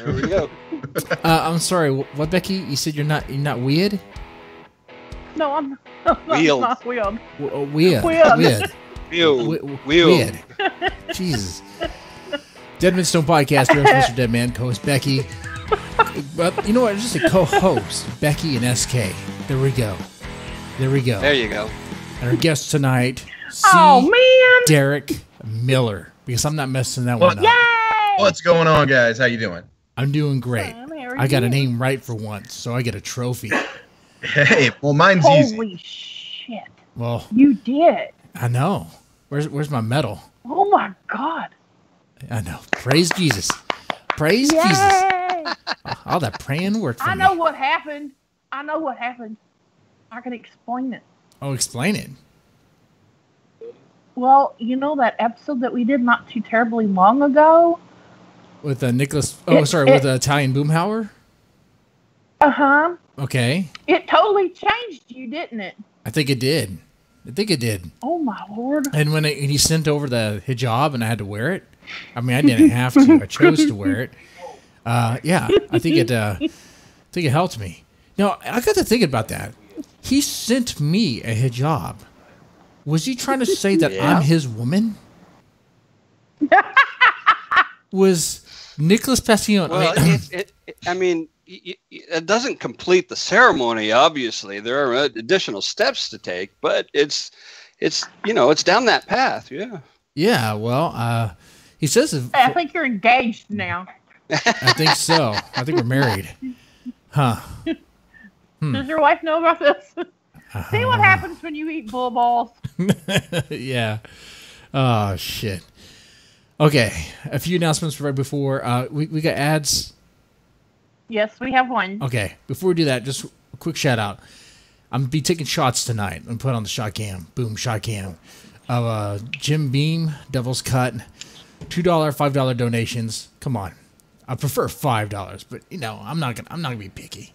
There we go. I'm sorry. What, Becky? You said you're not weird? No, I'm Wheeled. not weird. Weird. Weird. Weird. Jesus. Deadman Stone Podcast. Your host, Mr. Deadman. Co-host Becky. But you know what? Just a co-host, Becky and SK. There we go. There you go. And our guest tonight, Man. Derick Miller. Because I'm not messing that one up. Yay! What's going on, guys? How you doing? I'm doing great. I got a name right for once, so I get a trophy. Hey, well, mine's easy. Holy shit. Well, You did. I know. Where's my medal? Oh my God. I know. Praise Jesus. Praise Jesus. Yay! All that praying worked for I me. know what happened. I can explain it. Oh, explain it. Well, you know that episode that we did not too terribly long ago? With Nicholas... with Italian Boomhauer? Uh-huh. Okay. It totally changed you, didn't it? I think it did. Oh, my Lord. And when he sent over the hijab and I had to wear it, I mean, I didn't have to. I chose to wear it. Yeah, I think it helped me. Now, I got to thinking about that. He sent me a hijab. Was he trying to say that I'm his woman? Was Nicholas Passion? Well, it doesn't complete the ceremony. Obviously, there are additional steps to take, but it's down that path. Yeah. Yeah. Well, he says. I think you're engaged now. I think so. I think we're married. Huh. Does your wife know about this? See what happens when you eat bull balls. Yeah. Oh, shit. Okay. A few announcements right before. We got ads. Yes, we have one. Okay. Before we do that, just a quick shout out. I'm going to be taking shots tonight. I'm going to put on the shot cam. Boom, shot cam. Jim Beam, Devil's Cut. $2, $5 donations. Come on. I prefer $5, but I'm not gonna be picky.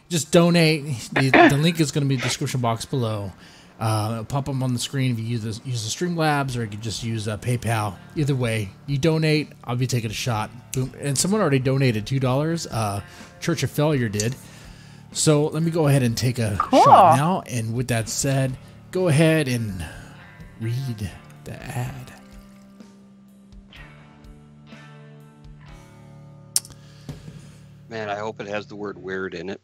Just donate. The link is going to be in the description box below. It'll pop up on the screen if you use the Streamlabs, or you can just use PayPal. Either way, you donate, I'll be taking a shot. Boom. And someone already donated $2. Church of Failure did. So let me go ahead and take a shot now. And with that said, go ahead and read the ad. Man, I hope it has the word weird in it.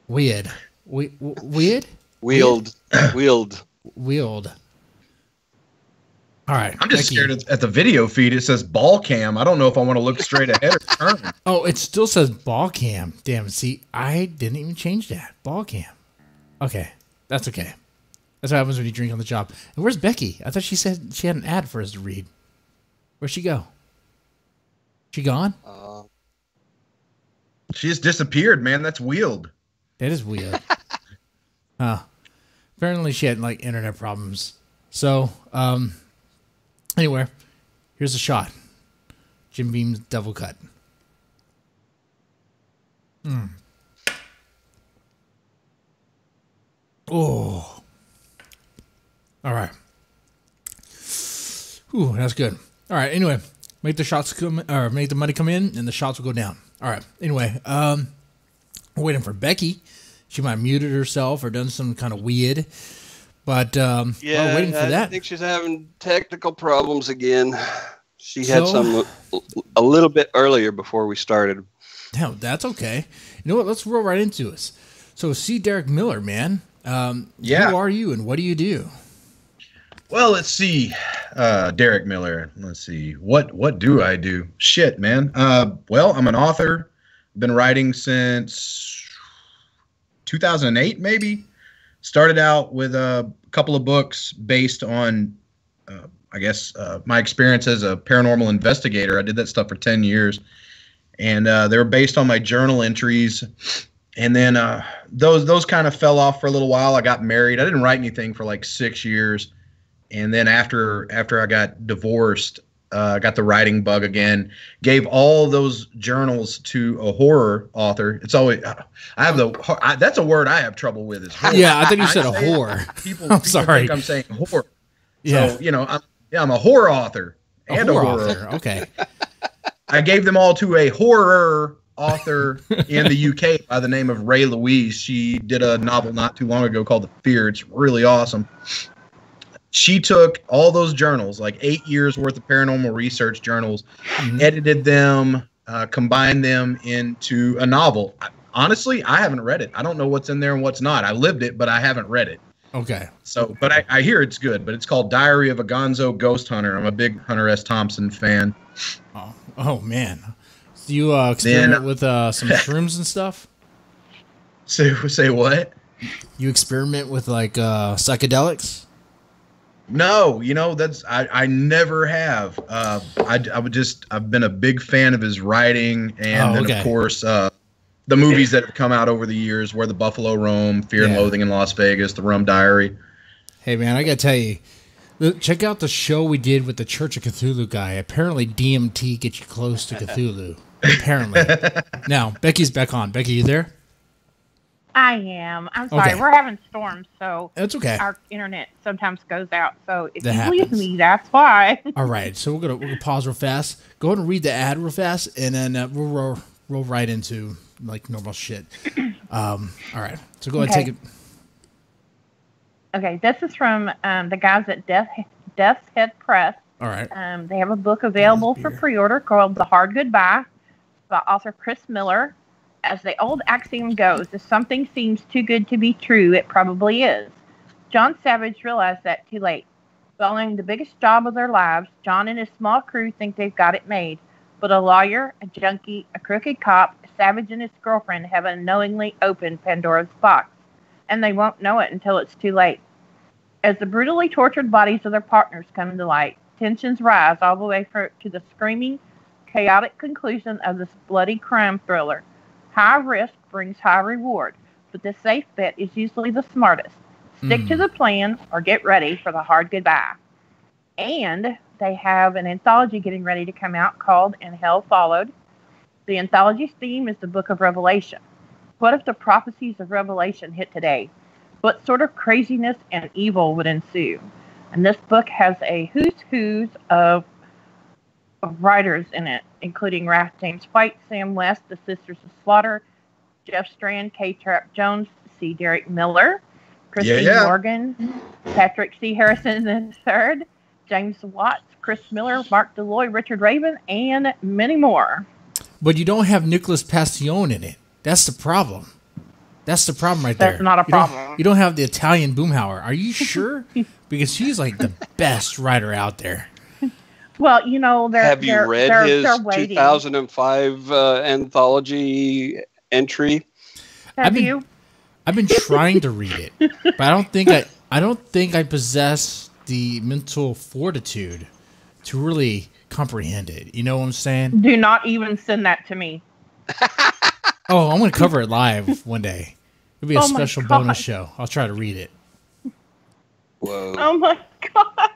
Weird. Weird? Wheeled. All right. I'm just scared at the video feed. It says ball cam. I don't know if I want to look straight ahead or turn. Oh, it still says ball cam. Damn. See, I didn't even change that. Ball cam. Okay. That's okay. That's what happens when you drink on the job. And where's Becky? I thought she said she had an ad for us to read. Where'd she go? She gone? She just disappeared, man. That's wheeled. That is weird. Apparently she had internet problems. So, anyway, here's a shot. Jim Beam's Devil Cut. Oh. All right. Ooh, that's good. All right. Anyway, make the shots come, or make the money come in, and the shots will go down. All right. Anyway, we're waiting for Becky. She might have muted herself or done some kind of weird. But while we're waiting for that, I think she's having technical problems again. She had some a little bit earlier before we started. No, that's okay. You know what? Let's roll right into it. So, Derick Miller, man. Who are you and what do you do? Well, let's see. Derick Miller. Let's see. What do I do? Shit, man. Well, I'm an author. Been writing since 2008, maybe. Started out with a couple of books based on, my experience as a paranormal investigator. I did that stuff for 10 years. And they were based on my journal entries. And then those kind of fell off for a little while. I got married. I didn't write anything for 6 years. And then after I got divorced, I got the writing bug again. Gave all those journals to a horror author. It's always that's a word I have trouble with. Is horror. Yeah, I think you said a whore. People sorry. think I'm saying horror. Yeah. So I'm a horror author and a horror. Okay. I gave them all to a horror author in the UK by the name of Ray Louise. She did a novel not too long ago called The Fear. It's really awesome. She took all those journals, like 8 years worth of paranormal research journals, edited them, combined them into a novel. Honestly, I haven't read it. I don't know what's in there and what's not. I lived it, but I haven't read it. Okay. So, but I hear it's good, but it's called Diary of a Gonzo Ghost Hunter. I'm a big Hunter S. Thompson fan. Oh man. Do you experiment with some shrooms and stuff? Say what? You experiment with like psychedelics? No, I never have. I've been a big fan of his writing, and then of course the movies that have come out over the years, Where the Buffalo Roam, Fear and Loathing in Las Vegas, The Rum Diary. Hey man, I gotta tell you, check out the show we did with the Church of Cthulhu guy. Apparently DMT gets you close to Cthulhu. Apparently. Now, Becky's back on. Becky, you there? I am. I'm sorry. Okay. We're having storms, so that's okay. Our internet sometimes goes out. So if you leave me, that's why. All right. So we're gonna pause real fast. Go ahead and read the ad real fast, and then we'll roll right into like normal shit. All right. So go ahead and take it. Okay. This is from the guys at Death's Head Press. All right. They have a book available for pre-order called The Hard Goodbye by author Chris Miller. As the old axiom goes, if something seems too good to be true, it probably is. John Savage realized that too late. Following the biggest job of their lives, John and his small crew think they've got it made. But a lawyer, a junkie, a crooked cop, Savage and his girlfriend have unknowingly opened Pandora's box. And they won't know it until it's too late. As the brutally tortured bodies of their partners come to light, tensions rise all the way to the screaming, chaotic conclusion of this bloody crime thriller. High risk brings high reward, but the safe bet is usually the smartest. Stick to the plan or get ready for the hard goodbye. And they have an anthology getting ready to come out called And Hell Followed. The anthology's theme is the Book of Revelation. What if the prophecies of Revelation hit today? What sort of craziness and evil would ensue? And this book has a who's who's of writers in it, including Ralph James White, Sam West, the Sisters of Slaughter, Jeff Strand, K. Trap Jones, C. Derick Miller, Christine Morgan, Patrick C. Harrison III, James Watts, Chris Miller, Mark Deloy, Richard Raven, and many more. But you don't have Nicholas Pastone in it. That's the problem. That's the problem right there. That's not a problem. You don't have the Italian Boomhauer. Are you sure? Because she's like the best writer out there. Well, have you read his 2005 anthology entry? I've been trying to read it, but I don't think I possess the mental fortitude to really comprehend it. You know what I'm saying? Do not even send that to me. Oh, I'm going to cover it live one day. It'll be a special bonus show. I'll try to read it. Whoa! Oh my God!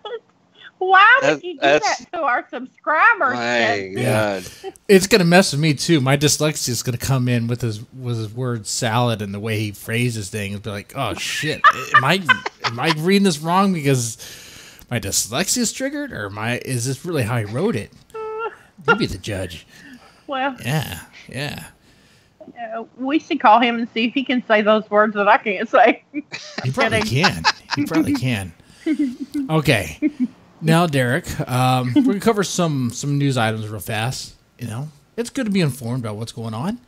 Why would you do that to our subscribers? My God. It's going to mess with me, too. My dyslexia is going to come in with his word salad and the way he phrases things and be like, oh, shit. Am I reading this wrong because my dyslexia is triggered? Or is this really how he wrote it? You be the judge. Well. Yeah. We should call him and see if he can say those words that I can't say. He probably can. Okay. Now, Derick, we're going to cover some news items real fast. It's good to be informed about what's going on.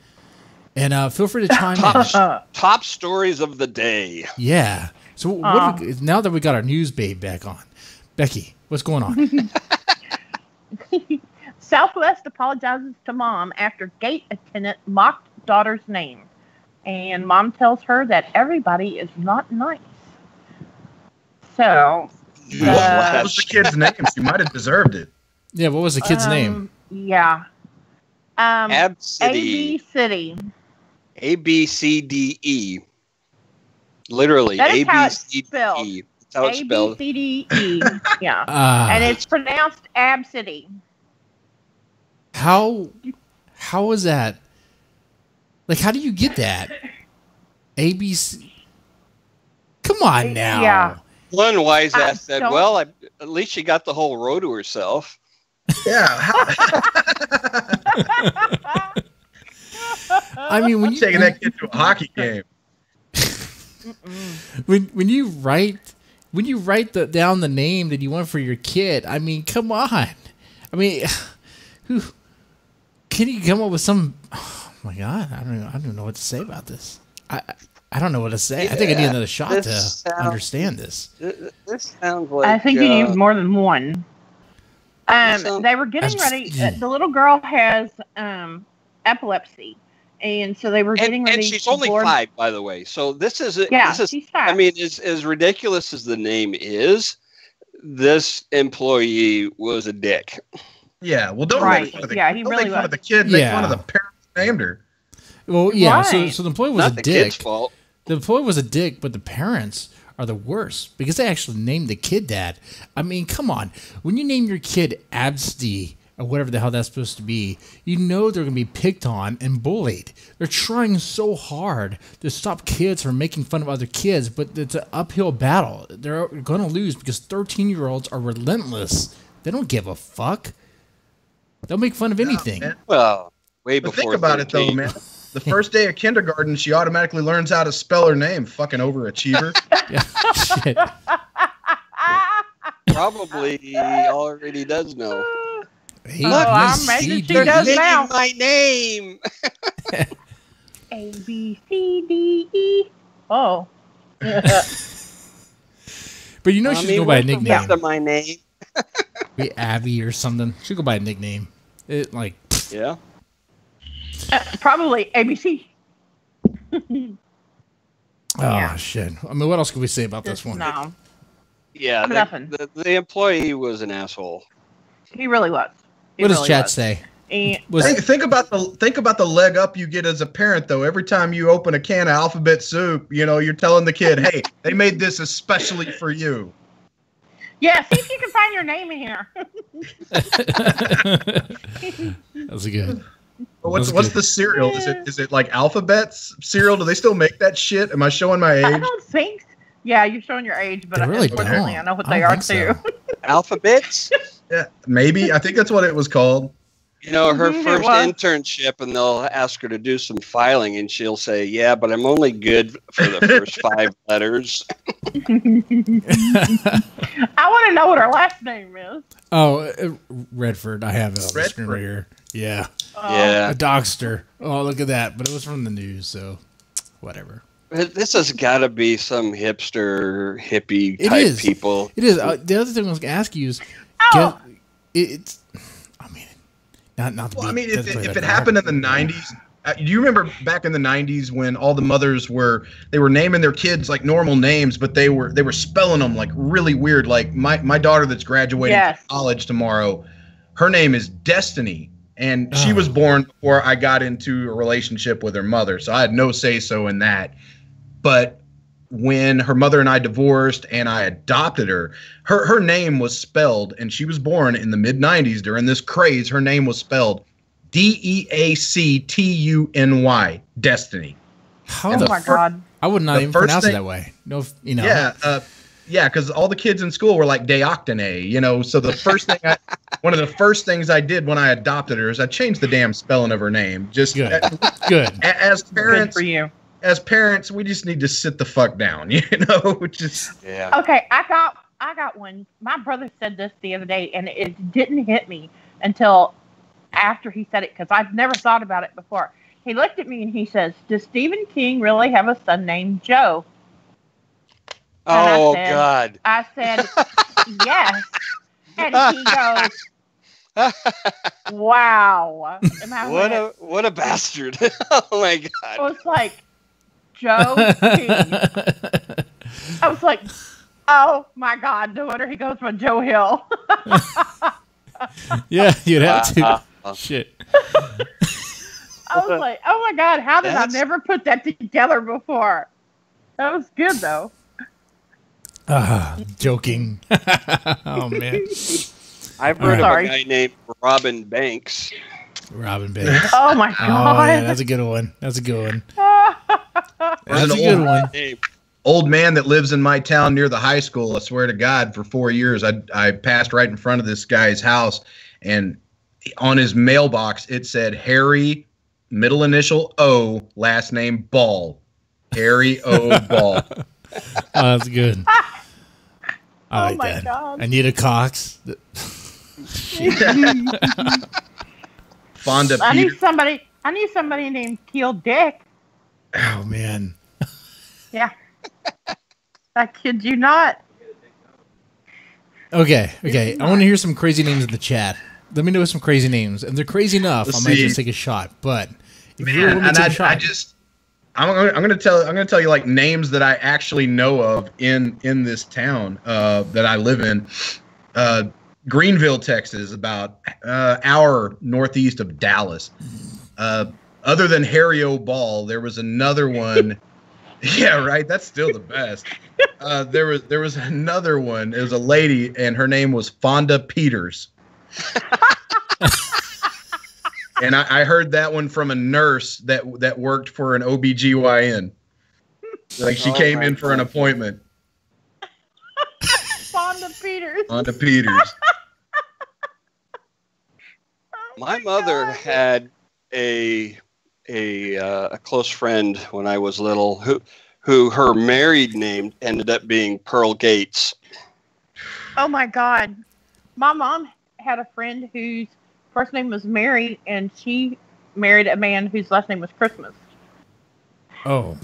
And feel free to chime in. Top stories of the day. Yeah. So now that we got our news babe back on, Becky, what's going on? Southwest apologizes to mom after gate attendant mocked daughter's name. And mom tells her that everybody is not nice. So... what was the kid's name? She might have deserved it. Yeah, what was the kid's name? Yeah. Absidy. ABCDE. Literally, ABCDE. That's how it's spelled. ABCDE. Yeah. And it's pronounced Absidy. How is that? Like, how do you get that? ABC. Come on now. Yeah. One wise ass said, well, at least she got the whole row to herself. Yeah. I mean, when you taking that kid to a hockey game. when you write down the name that you want for your kid, I mean, come on. I mean, who can you come up with some? Oh my God, I don't know what to say about this. I don't know what to say. Yeah, I think I need another shot to understand this. This sounds like I think you need more than one. They were getting ready. The little girl has epilepsy, and so they were getting ready. And she's only 5, by the way. So this is she's 5. I mean, as ridiculous as the name is, this employee was a dick. Yeah, well, don't make fun of the, he really make fun was. of the kid. Make fun of the parents who named her. Well, yeah. Right. So the employee was Not a the dick. kid's fault. The employee was a dick, but the parents are the worst because they actually named the kid that. I mean, come on. When you name your kid Absty or whatever the hell that's supposed to be, you know they're going to be picked on and bullied. They're trying so hard to stop kids from making fun of other kids, but it's an uphill battle. They're going to lose because 13-year-olds are relentless. They don't give a fuck. They'll make fun of anything. Well, way But before think about 13. it, though, man. The first day of kindergarten, she automatically learns how to spell her name. Fucking overachiever. Yeah, shit. Probably already does know. I'm making They're does taking now. my name. A B C D E. Oh. But you know she's going by a nickname. After my name. Be Abby or something. She'll go by a nickname. Yeah. Probably ABC. Oh, shit. I mean, what else can we say about this one? No, Yeah. Nothing. The employee was an asshole. he really was. He What does really chat was. say? And Think about the leg up you get as a parent, though. Every time you open a can of alphabet soup, you're telling the kid, "Hey, they made this especially for you." yeah, see if you can find your name in here. That's good. What's That's good. the cereal? Is it like alphabets cereal? Do they still make that shit? Am I showing my I age? don't think. Yeah, you're showing your age, but They really unfortunately, don't. I know what I they don't are think too. so. Alphabets? Yeah, maybe. I think that's what it was called. Her Mhm, it first was. internship, and they'll ask her to do some filing, and she'll say, "Yeah, but I'm only good for the first 5 letters." I want to know what her last name is. Oh, Redford. I have it on the screen Redford. right here. Yeah. Yeah. A dogster. Oh, look at that. But it was from the news, so whatever. This has got to be some hipster, hippie It type is. people. It is. The other thing I was going to ask you is, Oh. it's. I mean, not. Well, I mean, if it happened in the '90s, do you remember back in the '90s when all the mothers were naming their kids like normal names, but they were spelling them like really weird. Like my daughter that's graduating Yes. from college tomorrow, her name is Destiny, and she was born before I got into a relationship with her mother, so I had no say so in that. But when her mother and I divorced and I adopted her, her name was spelled, and she was born in the mid-'90s during this craze. Her name was spelled Deactuny, Destiny. How Oh the my fuck? God. I would not the even first pronounce it thing- that way. No, Yeah, because all the kids in school were like Deoctane, So the first thing, one of the first things I did when I adopted her is I changed the damn spelling of her name. Just Good. Good. as Good parents, for you. we just need to sit the fuck down, Just Yeah. Okay, I got one. My brother said this the other day, and it didn't hit me until after he said it because I've never thought about it before. He looked at me and he says, "Does Stephen King really have a son named Joe?" And Oh, I said, God. I said, "Yes," and he goes, "Wow." And I went, What a bastard. Oh, my I God. was like, "Joe King." I was like, "Oh my God, no wonder he goes by Joe Hill." Yeah, you'd have to. Uh, Shit. I was like, "Oh my God, how did I That's- never put that together before?" That was good though. Joking. Oh man. I've heard Sorry. of a guy named Robin Banks. Robin Banks. Oh my Oh God. yeah, that's a good one. That's a good one. There's That's a an good old- one. Name. old man that lives in my town near the high school. I swear to God, for 4 years, I passed right in front of this guy's house, and on his mailbox it said Harry middle initial O, last name Ball. Harry O. Ball. Oh, that's good. I like my that. God. Anita Cox. Fonda I Peter. need somebody named Teal Dick. Oh man. Yeah. I kid you not. Okay. I want to hear some crazy names in the chat. Let me know some crazy names. If they're crazy enough, I might just take a shot. But if you really want me to take a shot, I'm gonna tell you like names that I actually know of in this town that I live in. Greenville, Texas, about hour northeast of Dallas. Other than Harry O. Ball, there was another one. Yeah, right. That's still the best. There was another one. It was a lady, and her name was Fonda Peters. And I heard that one from a nurse that worked for an OBGYN. Like she came in for an appointment. Fonda Peters. Fonda Peters. My mother had a close friend when I was little who her married name ended up being Pearl Gates. Oh my God. My mom had a friend whose first name was Mary, and she married a man whose last name was Christmas. oh,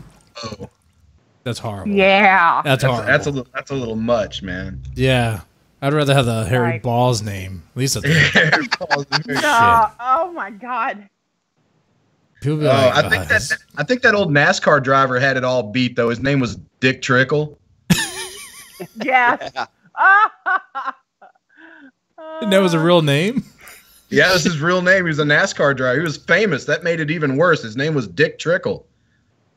that's horrible. Yeah. That's horrible. That's a little much, man. Yeah, I'd rather have the Harry Right. Ball's name. At least that's No, oh my God. people be like, I think that old NASCAR driver had it all beat though. His name was Dick Trickle. Yes. and that was a real name. Yeah, that's his real name. He was a NASCAR driver. He was famous. That made it even worse. His name was Dick Trickle.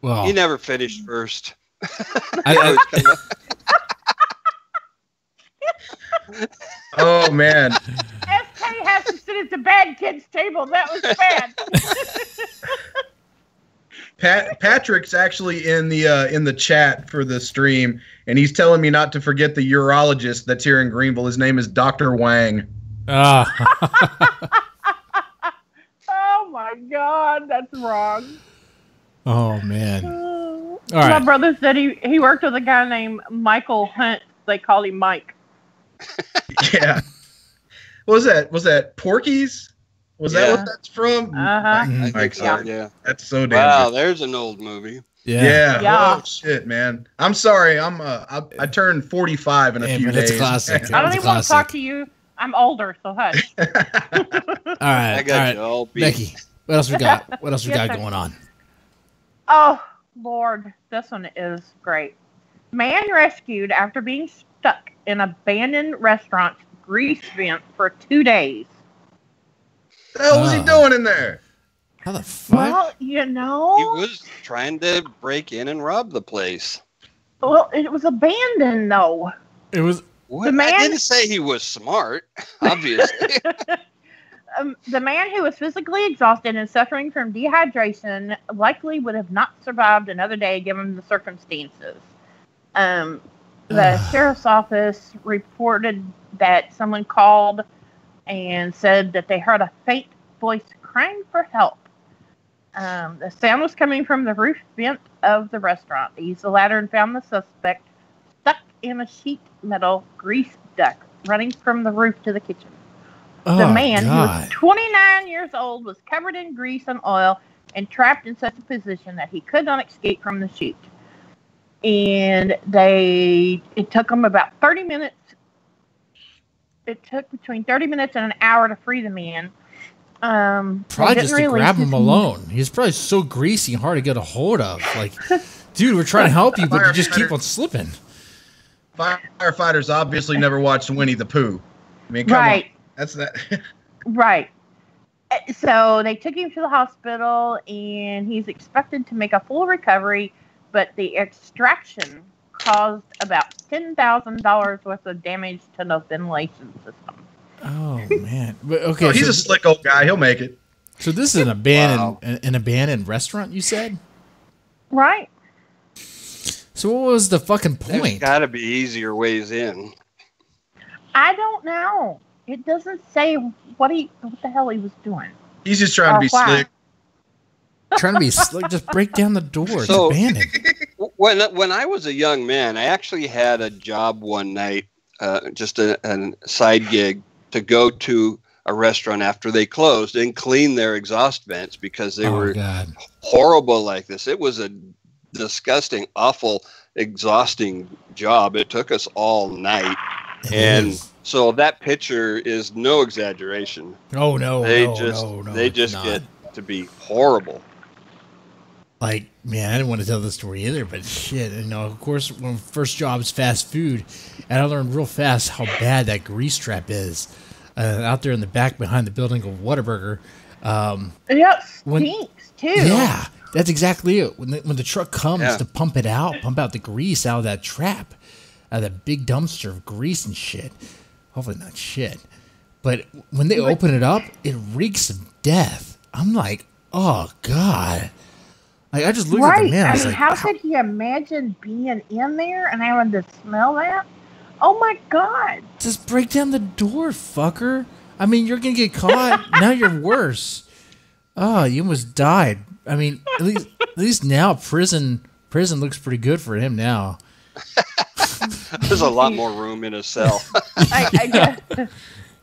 Well, He never finished first. Oh man. SK has to sit at the bad kids table. That was bad. Patrick's actually in the chat for the stream, and he's telling me not to forget the urologist that's here in Greenville. His name is Dr. Wang. Oh my God, that's wrong. Oh man. All right. My brother said he worked with a guy named Michael Hunt. They called him Mike. Yeah. What was that? Was that Porky's? Was that what that's from? Uh-huh. I think so, yeah. That's so damn Wow, good. there's an old movie. Yeah. Yeah. Oh shit, man. I'm sorry. I turned 45 in a few but it's days. classic. I don't It's even want to talk classic. to you. I'm older, so hush. All right. I got all you all right. beat. Becky, what else we got? What else we Yes, got sir. going on? Oh, Lord, this one is great. Man rescued after being stuck in abandoned restaurant's grease vent for 2 days. What the hell was he doing in there? How the fuck? Well, you know, He was trying to break in and rob the place. well, it was abandoned though. It was. What? The man- I didn't say he was smart, obviously. The man who was physically exhausted and suffering from dehydration likely would have not survived another day given the circumstances. The sheriff's office reported that someone called and said that they heard a faint voice crying for help. The sound was coming from the roof vent of the restaurant. They used the ladder and found the suspect stuck in a sheet metal grease duct running from the roof to the kitchen. The man, who was 29 years old, was covered in grease and oil and trapped in such a position that he could not escape from the chute. And it took them about 30 minutes. It took between 30 minutes and an hour to free the man. Probably just to grab him alone. He's probably so greasy and hard to get a hold of. Like, dude, we're trying to help you, but you just keep on slipping. Firefighters obviously never watched Winnie the Pooh. I mean, come on. That's that. Right. So they took him to the hospital, and he's expected to make a full recovery, but the extraction caused about $10,000 worth of damage to the ventilation system. Oh man! But, okay, Oh, he's a slick old guy. He'll make it. So this is an abandoned restaurant, you said? Right. So what was the fucking There's point? got to be easier ways in. I don't know. It doesn't say what the hell he was doing. He's just trying to be why. slick. trying to be like, just break down the door. It's So- abandoned. When I was a young man, I actually had a job one night, just a side gig, to go to a restaurant after they closed and clean their exhaust vents because they were God. horrible like this. It was a disgusting, awful, exhausting job. It took us all night. It And is. so that picture is no exaggeration. Oh no, They no, just no, no, they it's just not. get to be horrible. Like, man, I didn't want to tell the story either, but shit, you know, of course, when first job is fast food, and I learned real fast how bad that grease trap is. Out there in the back behind the building of Whataburger. Yep, When- stinks too. Yeah, that's exactly it. When the truck comes Yeah. to pump out the grease out of that trap, out of that big dumpster of grease and shit. Hopefully not shit. But when they open it up, it reeks of death. I'm like, oh God. Like, I just looked at the Right. man. I I was mean, like, how could he imagine being in there and having to smell that? Oh my God. just break down the door, fucker. I mean, you're gonna get caught. Now you're worse. Oh, you almost died. I mean, at least now prison looks pretty good for him now. There's a lot more room in a cell. I guess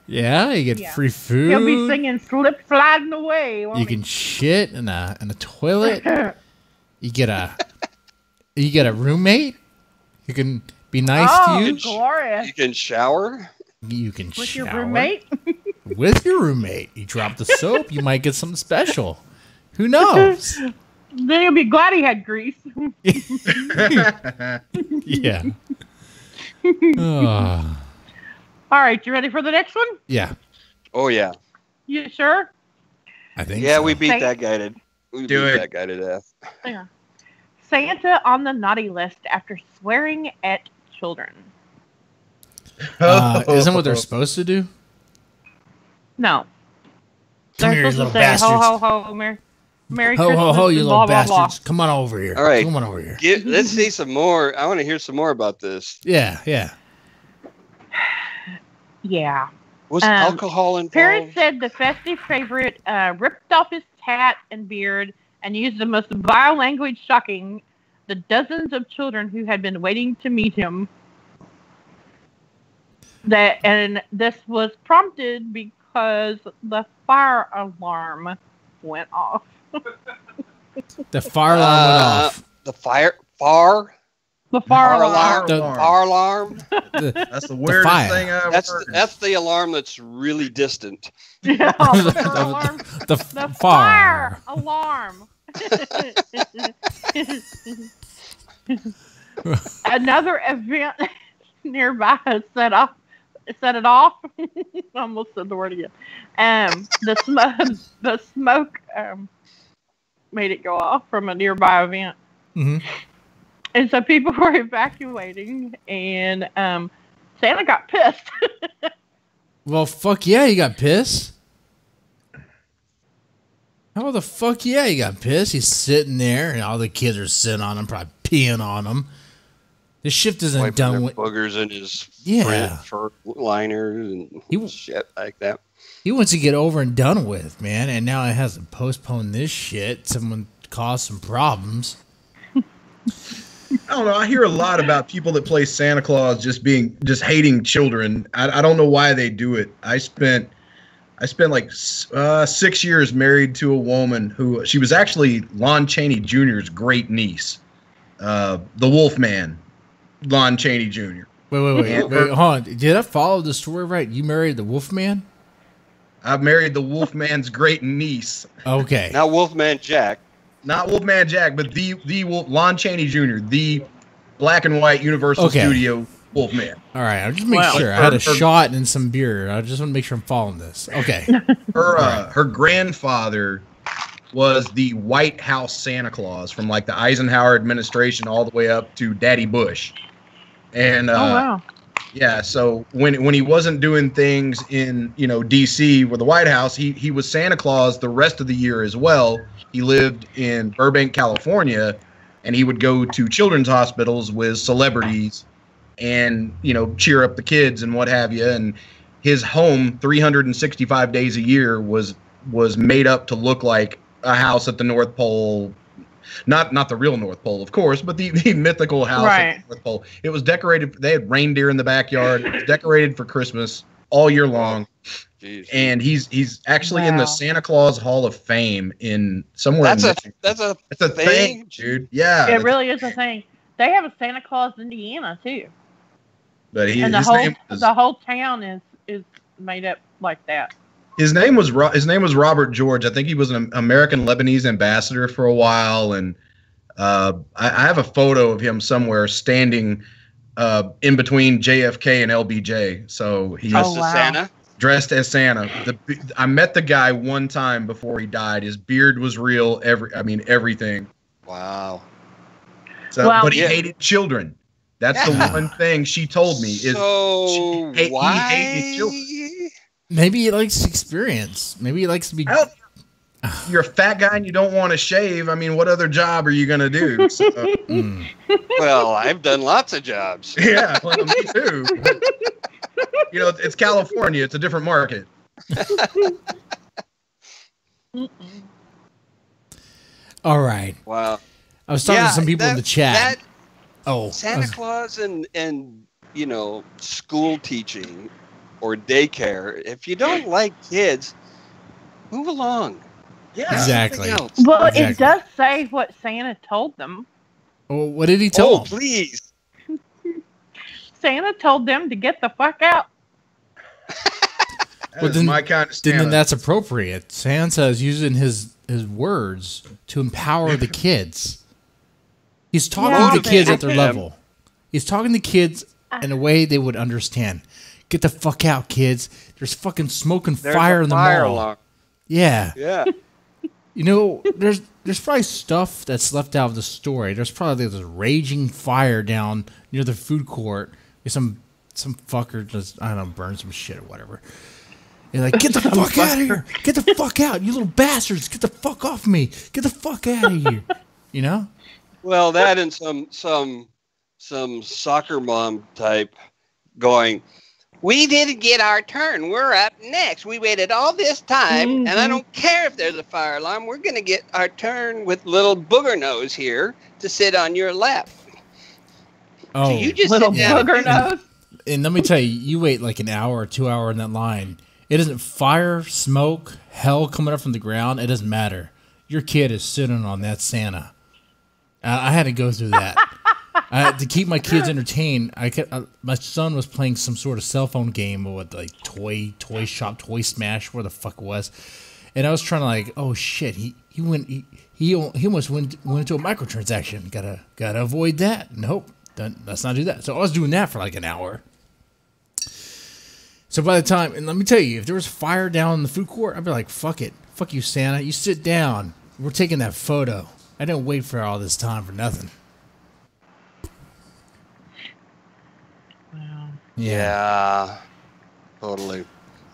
Yeah, you get Yeah. free food. he'll be singing "Slip Sliding Away." won't You he? can shit in a toilet. You get a roommate. You can be nice Oh, to you. glorious! You can shower. You can With shower your roommate. with your roommate. You drop the soap. You might get something special. Who knows? Then he'll be glad he had grease. Yeah. Oh, All right, you ready for the next one? yeah. Oh yeah, You sure? I think. yeah. so. We beat Thank- that guy to. We Do beat it. that guy to death. Yeah. Santa on the naughty list after swearing at children. Isn't what they're supposed to do? No. Come They're here, you supposed little to say, bastards. Ho, ho, ho, Merry Ho, Christmas, ho, ho, you and little blah, blah, blah. bastards. Come on over here. All right. Come on over here. Let's see some more. I want to hear some more about this. Yeah, yeah. Yeah. Was Um, alcohol involved? Parents said the festive favorite ripped off his hat and beard and used the most vile language, shocking the dozens of children who had been waiting to meet him. And this was prompted because the fire alarm went off. The fire alarm went off. The fire The fire Fire alarm. The- alarm. That's the weirdest fire. thing I've That's heard. that's the alarm that's really distant. Yeah, the fire alarm. The The fire. fire alarm. Another event nearby set it off. I almost said the word again. The smoke made it go off from a nearby event. Mhm. And so people were evacuating, and Santa got pissed. Well, fuck yeah, you got pissed. How the fuck yeah, you got pissed? He's sitting there, and all the kids are sitting on him, probably peeing on him. The shift isn't Wiping done their with. boogers in his Yeah. fur liners and He- shit like that. He wants to get over and done with, man, and now it has to postpone this shit. Someone caused some problems. I don't know. I hear a lot about people that play Santa Claus just hating children. I don't know why they do it. I spent like 6 years married to a woman who she was actually Lon Chaney Jr.'s great niece, the Wolfman, Lon Chaney Jr. Wait, hold on. Did I follow the story right? You married the Wolfman? I've married the Wolfman's great niece, Okay. Now Wolfman Jack. not Wolfman Jack, but the Wolf, Lon Chaney Jr., the black and white Universal Okay. Studio Wolfman. All right. I'll just make Wow. sure. I had a shot and some beer. I just want to make sure I'm following this. Okay. Her grandfather was the White House Santa Claus from like the Eisenhower administration all the way up to Daddy Bush. And Oh wow. yeah, so when he wasn't doing things in, DC with the White House, he was Santa Claus the rest of the year as well. He lived in Burbank, California, and he would go to children's hospitals with celebrities and, cheer up the kids and what have you. And his home 365 days a year was made up to look like a house at the North Pole. Not the real North Pole, of course, but the mythical house at the North Pole. It was decorated. They had reindeer in the backyard. It was decorated for Christmas all year long. Jeez. And he's actually in the Santa Claus Hall of Fame in somewhere. That's a thing, dude. Yeah, it really is a thing. They have a Santa Claus, Indiana, too. But the whole town is made up like that. His name was Robert George. I think he was an American Lebanese ambassador for a while, and I have a photo of him somewhere standing in between JFK and LBJ. So he dressed as Santa. Dressed as Santa. I met the guy one time before he died. His beard was real. Everything. Wow. So, but he hated children. That's the one thing she told me. He hated children. Maybe he likes experience. Maybe he likes to be. You're a fat guy and you don't want to shave. I mean, what other job are you going to do? So, Well, I've done lots of jobs. Yeah, well, me too. But, it's California. It's a different market. All right. Wow. I was talking to some people in the chat. Santa Claus and school teaching or daycare. If you don't like kids, move along. Yeah, exactly. Well, it does say what Santa told them. Well, what did he tell them? Please. Santa told them to get the fuck out. That is my kind of Santa. Then that's appropriate. Santa is using his words to empower the kids. He's talking to kids at their level. He's talking to kids in a way they would understand. Get the fuck out, kids. There's fucking smoke and fire in the mall. Alarm. Yeah. Yeah. There's probably stuff that's left out of the story. There's probably this raging fire down near the food court. Some fucker just, I don't know, burn some shit or whatever. You're like, get the fuck out of here. Get the fuck out, you little bastards. Get the fuck off me. Get the fuck out of here. You know? Well, that and some soccer mom type going, we didn't get our turn. We're up next. We waited all this time, and I don't care if there's a fire alarm. We're going to get our turn with little booger nose here to sit on your lap. Oh, so you just little booger nose. And let me tell you, you wait like an hour or 2 hours in that line. It isn't fire, smoke, hell coming up from the ground. It doesn't matter. Your kid is sitting on that Santa. I had to go through that. To keep my kids entertained, my son was playing some sort of cell phone game with like toy shop, toy smash, where the fuck it was, and I was trying to like, oh shit, he almost went into a microtransaction. Gotta avoid that. Nope, let's not do that. So I was doing that for like an hour. So by the time, and let me tell you, if there was fire down in the food court, I'd be like, fuck it, fuck you, Santa. You sit down. We're taking that photo. I didn't wait for all this time for nothing. Yeah, totally.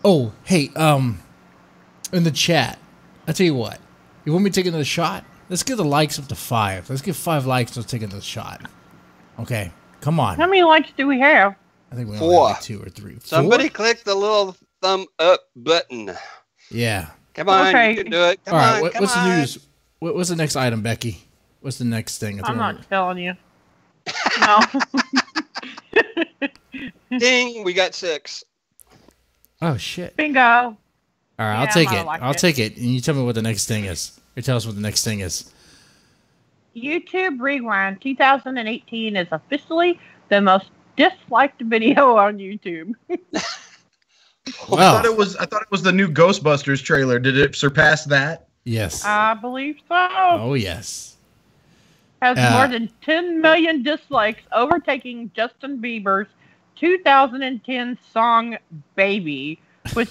Oh, hey, in the chat, I tell you what, you want me to take another shot? Let's get the likes up to 5. Let's get 5 likes. Let's take another shot. Okay, come on. How many likes do we have? I think we only have like 2 or 3. 4? Somebody click the little thumb up button. Yeah. Come on, you can do it. Come on, what's the news? What's the next item, Becky? What's the next thing? I'm not telling you. No. Ding, we got 6. Oh, shit. Bingo. All right, I'll take it. I'll take it. And you tell me what the next thing is. Or tell us what the next thing is. YouTube Rewind 2018 is officially the most disliked video on YouTube. Well, I thought it was the new Ghostbusters trailer. Did it surpass that? Yes. I believe so. Oh, yes. Has more than 10 million dislikes, overtaking Justin Bieber's 2010 song "Baby," which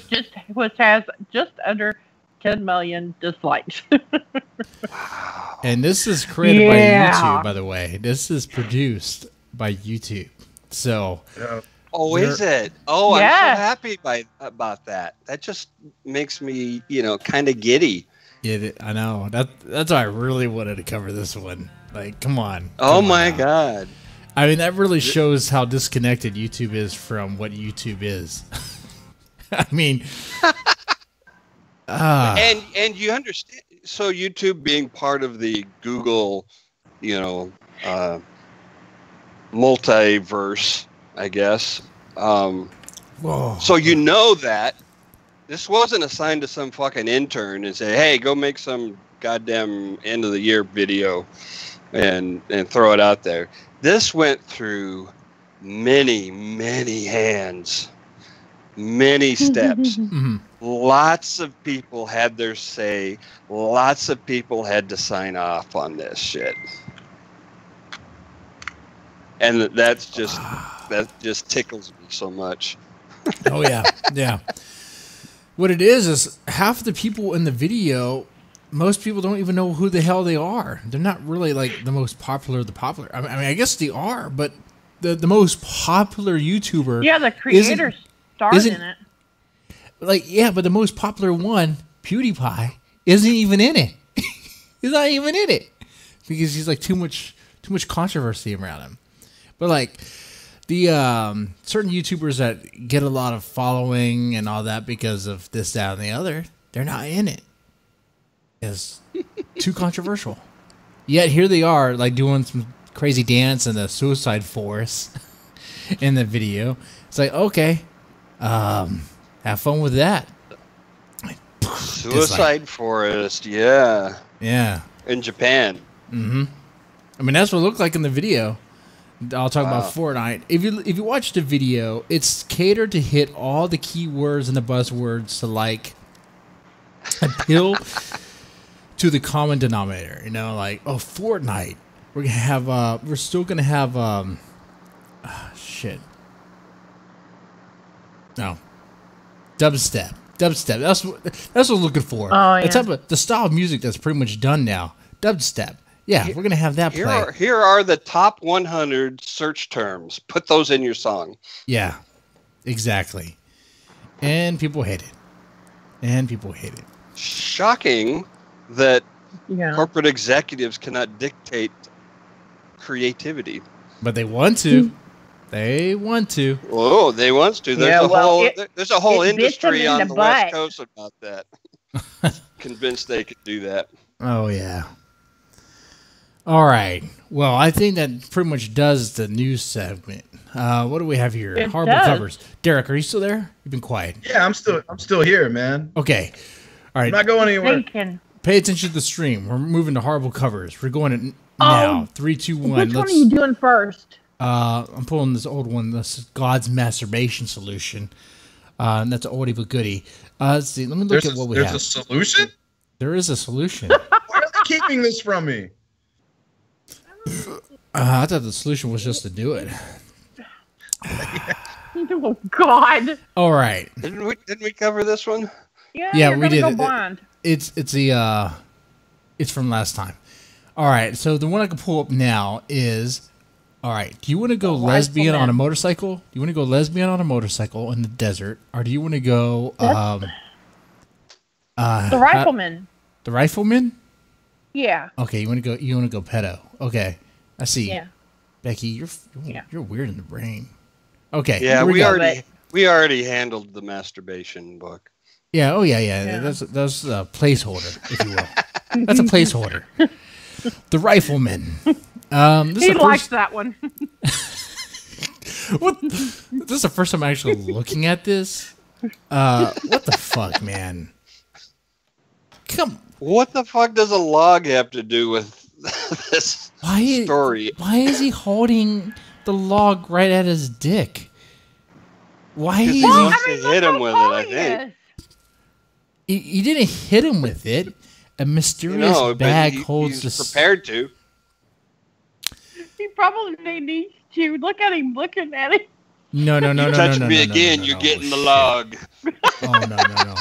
has just under 10 million dislikes. Wow. And this is created by YouTube, by the way. This is produced by YouTube. So. Oh, is it? Oh, I'm so happy about that. That just makes me, kind of giddy. Yeah, I know. That's why I really wanted to cover this one. Like, come on. Oh my God. I mean, that really shows how disconnected YouTube is from what YouTube is. I mean, and you understand, so YouTube being part of the Google, multiverse, I guess. Whoa. So that this wasn't assigned to some fucking intern and say, hey, go make some goddamn end of the year video and throw it out there. This went through many, many hands, many steps. Mhm. Lots of people had their say. Lots of people had to sign off on this shit. And that just tickles me so much. Oh yeah, yeah. What it is half the people in the video, most people don't even know who the hell they are. They're not really like the most popular of the popular. I mean, I guess they are, but the most popular YouTuber. Yeah, the creator starred in it. Like, yeah, but the most popular one, PewDiePie, isn't even in it. He's not even in it because he's like too much controversy around him. But like the certain YouTubers that get a lot of following and all that because of this, that, and the other, they're not in it. It's too controversial. Yet here they are, like doing some crazy dance in the Suicide Forest in the video. It's like, okay, have fun with that. Suicide Forest, yeah. Yeah. In Japan. Mm-hmm. I mean, that's what it looked like in the video. I'll talk about Fortnite. If you watch the video, it's catered to hit all the keywords and the buzzwords to like appeal to the common denominator. You know, like, Fortnite. We're gonna have we're still gonna have shit. No. Dubstep. That's what I'm looking for. Oh, yeah. The style of music that's pretty much done now. Dubstep. Yeah, we're gonna have that play. Here are the top 100 search terms. Put those in your song. Yeah, exactly. And people hate it. Shocking that corporate executives cannot dictate creativity. But they want to. They want to. Oh, they want to. There's a whole industry on the West Coast about that. Convinced they could do that. Oh, yeah. All right. Well, I think that pretty much does the news segment. What do we have here? It Horrible does. covers. Derek, are you still there? You've been quiet. Yeah, I'm still here, man. Okay. All right. I'm not going anywhere. Thinking. Pay attention to the stream. We're moving to horrible covers. We're going now. 3, 2, 1. Which one are you doing first? I'm pulling this old one. This is God's masturbation solution. And that's an oldie but goodie. Let's see. Let me look at what we have. There's a solution? There is a solution. Why are they keeping this from me? I thought the solution was just to do it. Oh God! All right. Didn't we cover this one? Yeah, we did. Go blind. It's from last time. All right. So the one I can pull up now is, all right. Do you want to go lesbian on a motorcycle? Do you want to go lesbian on a motorcycle in the desert, or do you want to go the rifleman? The rifleman? Yeah. Okay, you want to go pedo. Okay. I see. Yeah. Becky, you're weird in the brain. Okay. Yeah, we already handled the masturbation book. Yeah, yeah. That's a placeholder, if you will. That's a placeholder. The rifleman. He likes that one. What? This is the first time I'm actually looking at this. What the fuck, man? What the fuck does a log have to do with this story? Why is he holding the log right at his dick? Why is he wants to hit him with it, I think. He didn't hit him with it. A mysterious bag holds he's prepared to. He probably needs to. Look at him looking at it. No. Touch me again, you're getting the log. Oh, no.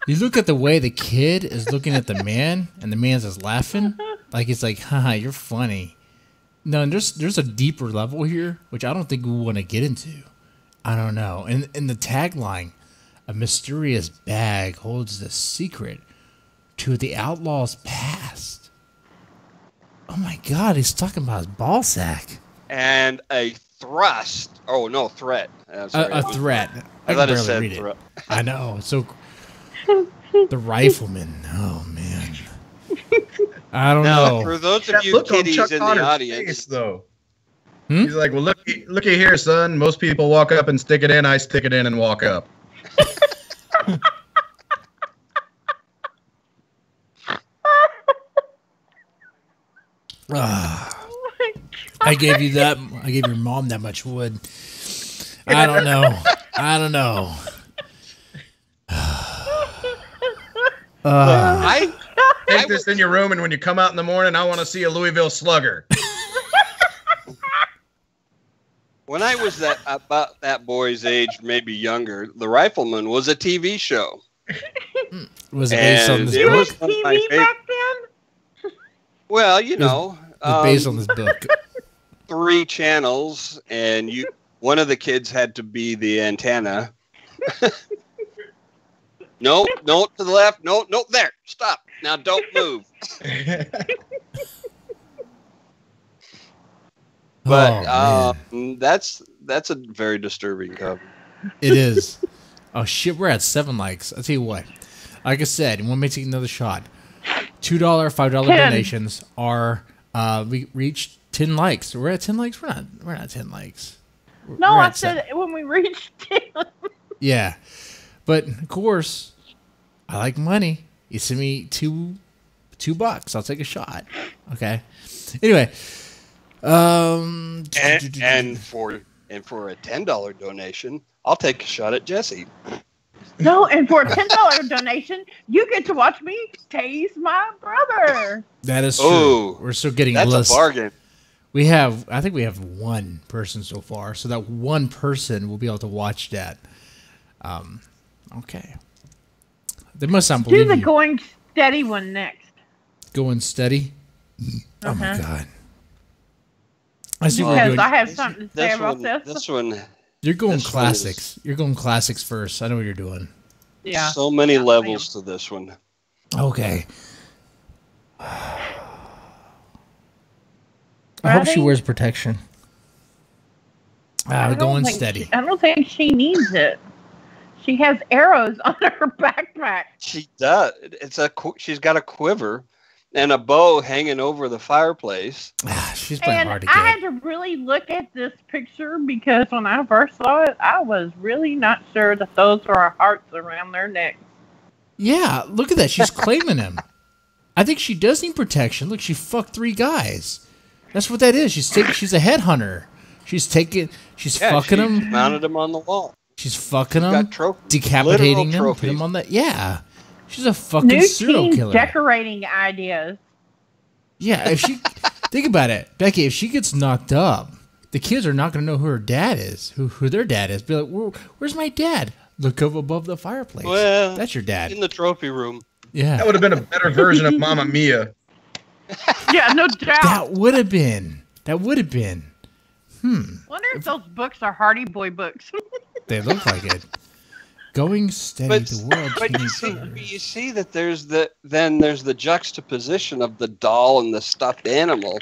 You look at the way the kid is looking at the man, and the man's just laughing. Like, it's like, haha, you're funny. No, and there's a deeper level here, which I don't think we want to get into. I don't know. And in the tagline, a mysterious bag holds the secret to the outlaw's past. Oh my God, he's talking about his ball sack. And a thrust. Oh, no, threat. A threat. I thought it said threat. I know. So, the rifleman. Oh, man. I don't Now, know. for those of That you look on kiddies Chuck in the Connor's audience, face, though. Hmm? He's like, well, looky here, son. Most people walk up and stick it in. I stick it in and walk up. I gave you that. I gave your mom that much wood. I don't know. I don't know. I Take this in your room, and when you come out in the morning, I want to see a Louisville Slugger. when I was about that boy's age, maybe younger, The Rifleman was a TV show. Was it based on And this it book? was one of my TV favorite. back then? Well, you know, It was based on this book. 3 channels, and one of the kids had to be the antenna. No, to the left. No, there. Stop. Now don't move. But Oh, man. that's a very disturbing cover. It is. Oh shit, we're at 7 likes. I'll tell you what. Like I said, when we take another shot, $2, $5 donations are we reached 10 likes. We're at 10 likes. We're not 10 likes. No, We're I at said when we reached 10. Yeah, but of course, I like money. You send me $2, I'll take a shot. Okay. Anyway, And for a $10 donation, I'll take a shot at Jesse. No, and for a $10 donation, you get to watch me tase my brother. that is true. Oh, We're still getting That's lists. a bargain. I think we have 1 person so far, so that 1 person will be able to watch that. Okay. They must not Do believe the you. going steady one next. Going steady. Oh my Uh-huh. god. I see what we're Because doing. I have something to say about this. This one, You're going this one classics. You're going classics first. I know what you're doing. Yeah. so many levels to this one. Okay. I hope she Ready? wears protection. I don't Going think steady. I don't think she needs it. She has arrows on her backpack. She does. She's got a quiver and a bow hanging over the fireplace. She's playing And hard to I get. had to really look at this picture because when I first saw it, I was really not sure that those were hearts around their necks. Yeah, look at that. She's claiming him. I think she does need protection. Look, she fucked 3 guys. That's what that is. She's a headhunter. She's fucking him. Mounted him on the wall. She's fucking She's him. got trophies. Decapitating Literal him. Put him trophies. on that. Yeah. She's a fucking New serial teen killer. decorating ideas. Yeah, if she think about it, Becky, if she gets knocked up, the kids are not going to know who her dad is, who their dad is. Be like, where's my dad? Look up above the fireplace. Well, that's your dad. in the trophy room. Yeah, That would have been a better version of Mamma Mia. Yeah, no doubt. that would have been. Wonder if those books are Hardy Boy books. They look like it. Going steady, But, the world. but you see that there's the juxtaposition of the doll and the stuffed animal.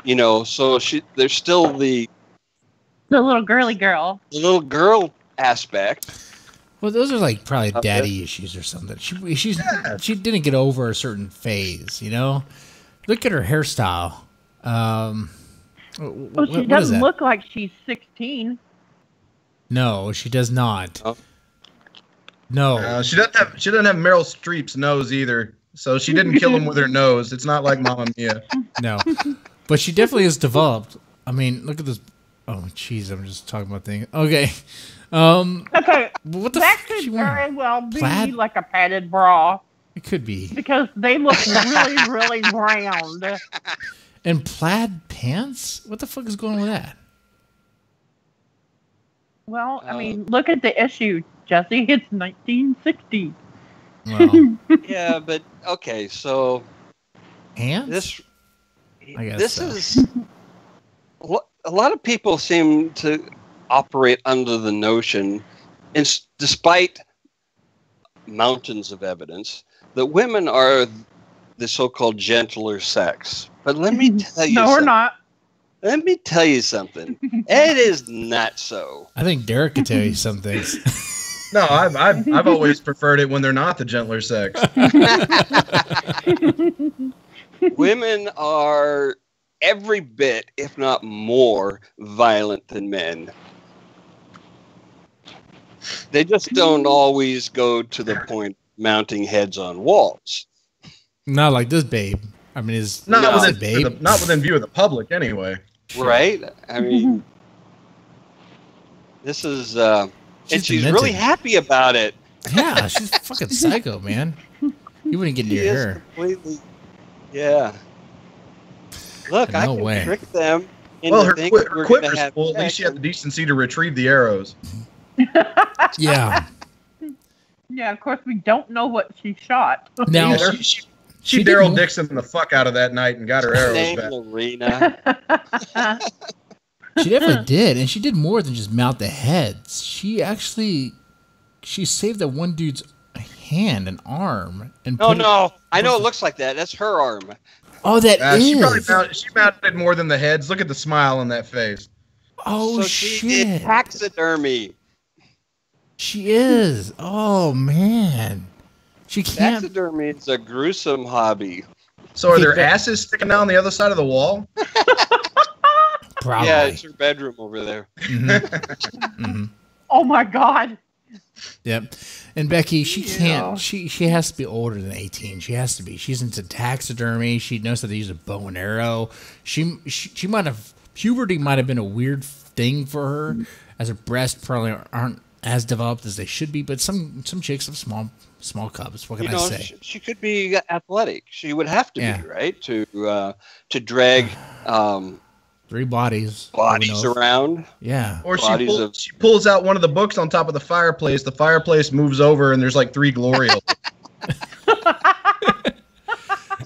You know, so there's still the little girly girl. little girl aspect. Well, those are like probably daddy issues or something. She didn't get over a certain phase, you know. Look at her hairstyle. Well, she doesn't look like she's 16. No, she does not. Oh. No. She doesn't have Meryl Streep's nose either, so she didn't kill him with her nose. It's not like Mamma Mia. No. But she definitely is developed. I mean, look at this. Oh, jeez, I'm just talking about things. Okay. Okay, What the that fuck is could she wearing? very well be Plaid? like a padded bra It could be. because they look really, really round. And plaid pants? What the fuck is going on with that? Well, I mean, look at the issue, Jesse. It's 1960. Well, Yeah, but okay, so pants? I guess this so. is a lot of people seem to operate under the notion, and despite mountains of evidence, that women are the so-called gentler sex. But let me tell you No, we're something. not. Let me tell you something. It is not so. I think Derek could tell you some things. No, I've always preferred it when they're not the gentler sex. Women are every bit, if not more, violent than men. They just don't always go to the point of mounting heads on walls. Not like this babe. I mean, is Not no. within babe. not within view of the public, anyway. Right? I mean, this is, and she's really happy about it. Yeah, she's fucking psycho, man. You wouldn't get near her. Completely, yeah. Look, No I can way. trick them. Well, her thinking we're gonna quiver's have full. At least sex. she had the decency to retrieve the arrows. Yeah. Yeah, of course we don't know what she shot. Now Yeah, she did Daryl more- Dixon the fuck out of that night and got her arrows Name back. Lorena. she definitely did, and she did more than just mount the heads. She saved that one dude's hand and arm and Oh put it- no! I know it looks like that. That's her arm. Oh, that is. She mounted more than the heads. Look at the smile on that face. Oh So she shit! did taxidermy. She is. Oh man, she can't. Taxidermy is a gruesome hobby. So are Okay, there but- asses sticking out on the other side of the wall? Probably. Yeah, it's her bedroom over there. Mhm. Oh my God. Yep. And Becky, she Yeah. can't. She has to be older than 18. She has to be. She's into taxidermy. She knows how to use a bow and arrow. She might have puberty might have been a weird thing for her, as her breasts probably aren't as developed as they should be. But some chicks have small cubs. What can I say? She could be athletic. She would have to Yeah. be, right, to drag 3 bodies. bodies around. Yeah. Or Bodies she pulls out one of the books on top of the fireplace. The fireplace moves over, and there's like 3 glory holes.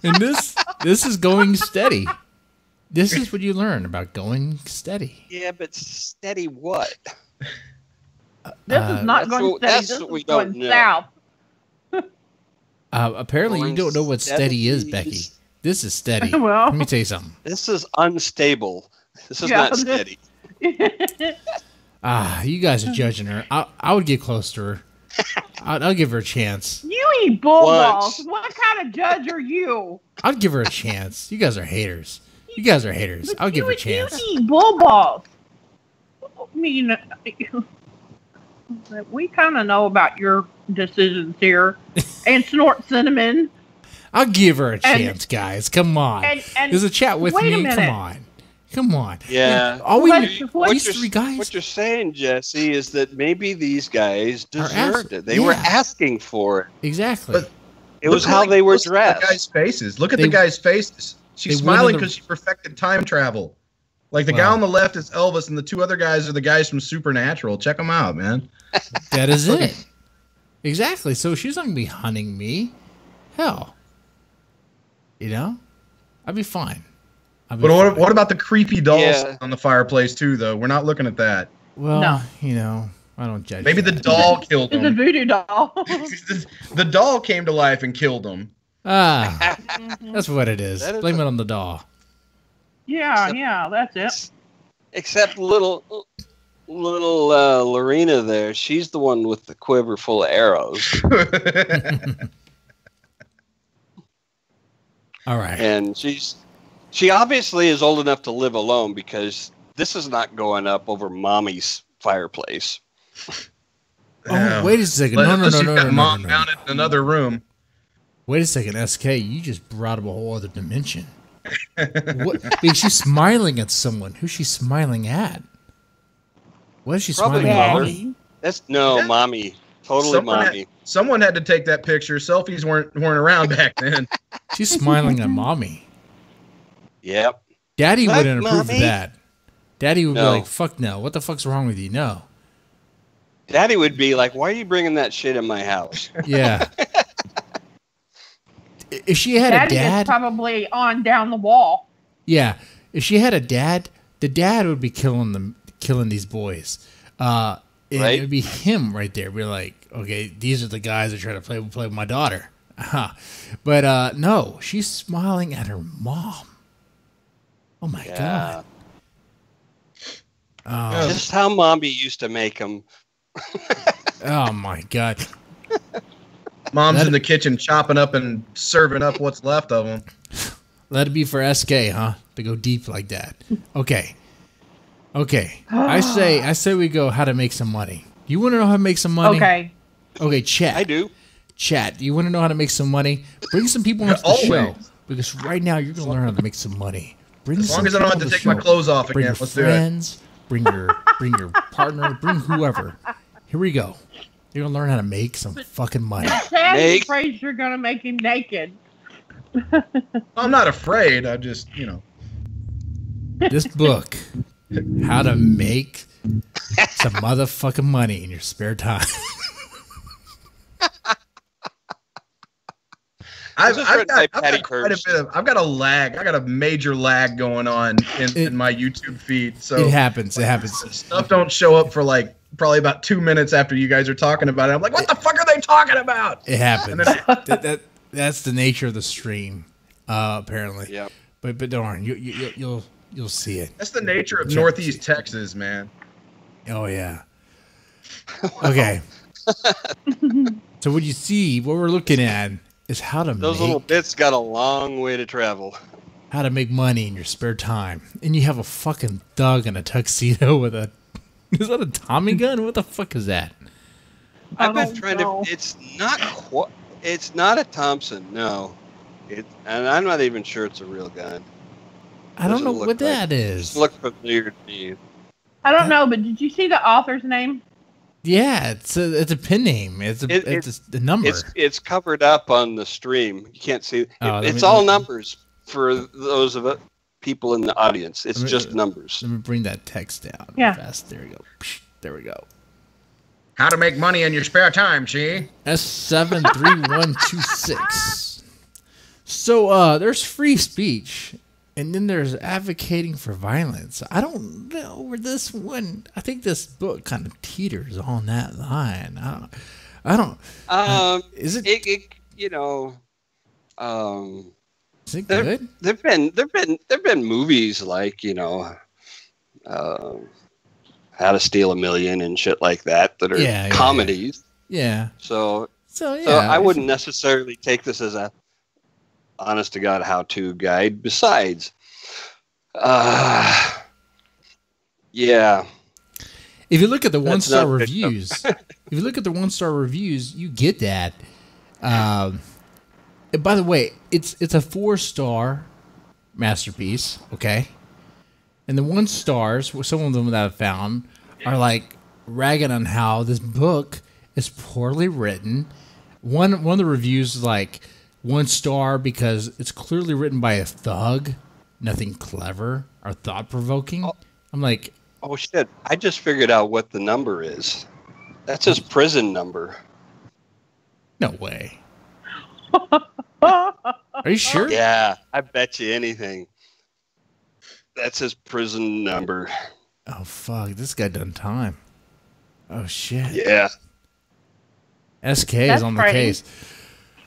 And this is going steady. This is what you learn about going steady. Yeah, but steady what? This is not that's going what- steady. that's This what we is going don't know. south. Apparently, you Going don't know what steady is, steady Becky. is- This is steady. Well. Let me tell you something. This is unstable. This is Yeah, not this- steady. You guys are judging her. I would get close to her. I'll give her a chance. You eat bulldogs. Once. What kind of judge are you? I'd give her a chance. You guys are haters. You guys are haters. I'll give her a chance. You eat bulldogs. I mean, we kind of know about your decisions here. And snort cinnamon. I'll give her a chance, guys. Come on. and There's a chat with wait a me. minute. Come on. Come on. Yeah. All we What- need, what these you're- 3 guys. What you're saying, Jesse, is that maybe these guys Are deserved it. They were yeah. asking for it. Exactly. But- It was Look how like- they were listen to the dressed. guys' faces. Look at They- the guy's faces. She's they went smiling in the- because she perfected time travel. Like the guy Wow. on the left is Elvis, and the 2 other guys are the guys from Supernatural. Check them out, man. That is it. Exactly. So she's not going to be hunting me. Hell. You know? I'd be fine. I'd be But fine. what about the creepy dolls Yeah. on the fireplace too? Though we're not looking at that. Well, No. you know, I don't judge. Maybe the that. doll killed It's a him. voodoo doll. The doll came to life and killed him. Ah, that's what it is. That is Blame a- it on the doll. yeah, that's it. Except little Lorena there. She's the one with the quiver full of arrows. All right. And she obviously is old enough to live alone, because this is not going up over mommy's fireplace. Oh, wait a second. No, Unless you've got no, mom no. mounted in another room. Wait a second, SK. You just brought up a whole other dimension. What? Because she's smiling at someone. Who's she smiling at? What is she Probably smiling at? her. Mommy? That's no Yeah. mommy. Totally mommy. Someone had to take that picture. Selfies weren't around back then. She's smiling at mommy. Yep. Daddy Look, wouldn't approve of Mommy. that. Daddy would No. be like, "Fuck no! What the fuck's wrong with you?" No. Daddy would be like, "Why are you bringing that shit in my house?" Yeah. If she had Daddy a is dad, probably on down the wall. yeah. If she had a dad, the dad would be killing these boys. And Right. it would be him right there. Be like, okay, these are the guys that try to play with my daughter. But no, she's smiling at her mom. Oh my god. Oh, Just how mommy used to make them. oh my god. Mom's That- in the kitchen chopping up and serving up what's left of them. Let it be for SK, huh? To go deep like that. Okay. I say we go how to make some money. You want to know how to make some money? Okay, chat. I do. Chat, you want to know how to make some money? Bring some people onto the show. Because right now you're going to learn how to make some money. As long as I don't have to take my clothes off again. Bring your friends, bring your partner, bring whoever. Here we go. You're going to learn how to make some fucking money. Sam's afraid you're going to make him naked. I'm not afraid. I just, This book, How to Make Some Motherfucking Money in Your Spare Time. I've got a lag. I got a major lag going on in my YouTube feed. So it happens. Stuff don't show up for like probably about 2 minutes after you guys are talking about it. I'm like, what the fuck are they talking about? It happens. That's the nature of the stream, apparently. Yeah. But don't worry, you'll see it. That's the nature of Northeast Texas, man. Oh yeah. Okay. So what you see, what we're looking at is how to Those little bits got a long way to travel. How to make money in your spare time. And you have a fucking thug in a tuxedo with a... Is that a Tommy gun? What the fuck is that? I've been trying to... It's not a Thompson, no. And I'm not even sure it's a real gun. I don't know what that is. Look familiar to me. I don't know, but did you see the author's name? Yeah, it's a pen name. It's a number. It's covered up on the stream. You can't see. It's all numbers for those of people in the audience. It's just numbers. Let me bring that text down. Yeah. Fast. There we go. There we go. How to make money in your spare time, see? S73126. So there's free speech. And then there's advocating for violence. I don't know where this one. I think this book kind of teeters on that line. I don't. Is it? Is it good? There've been movies like How to Steal a Million and shit like that are comedies. Yeah. So I wouldn't necessarily take this as a honest to God how-to guide. Besides, if you look at the one-star reviews, you get that. And by the way, it's a 4-star masterpiece, okay? And the 1 stars, some of them that I've found, are like ragging on how this book is poorly written. One of the reviews is like 1 star because it's clearly written by a thug, nothing clever or thought-provoking. I'm like, oh shit! I just figured out what the number is. That's his prison number. No way. Are you sure? Yeah, I bet you anything. That's his prison number. Oh fuck! This guy done time. Oh shit. Yeah. SK is on the case.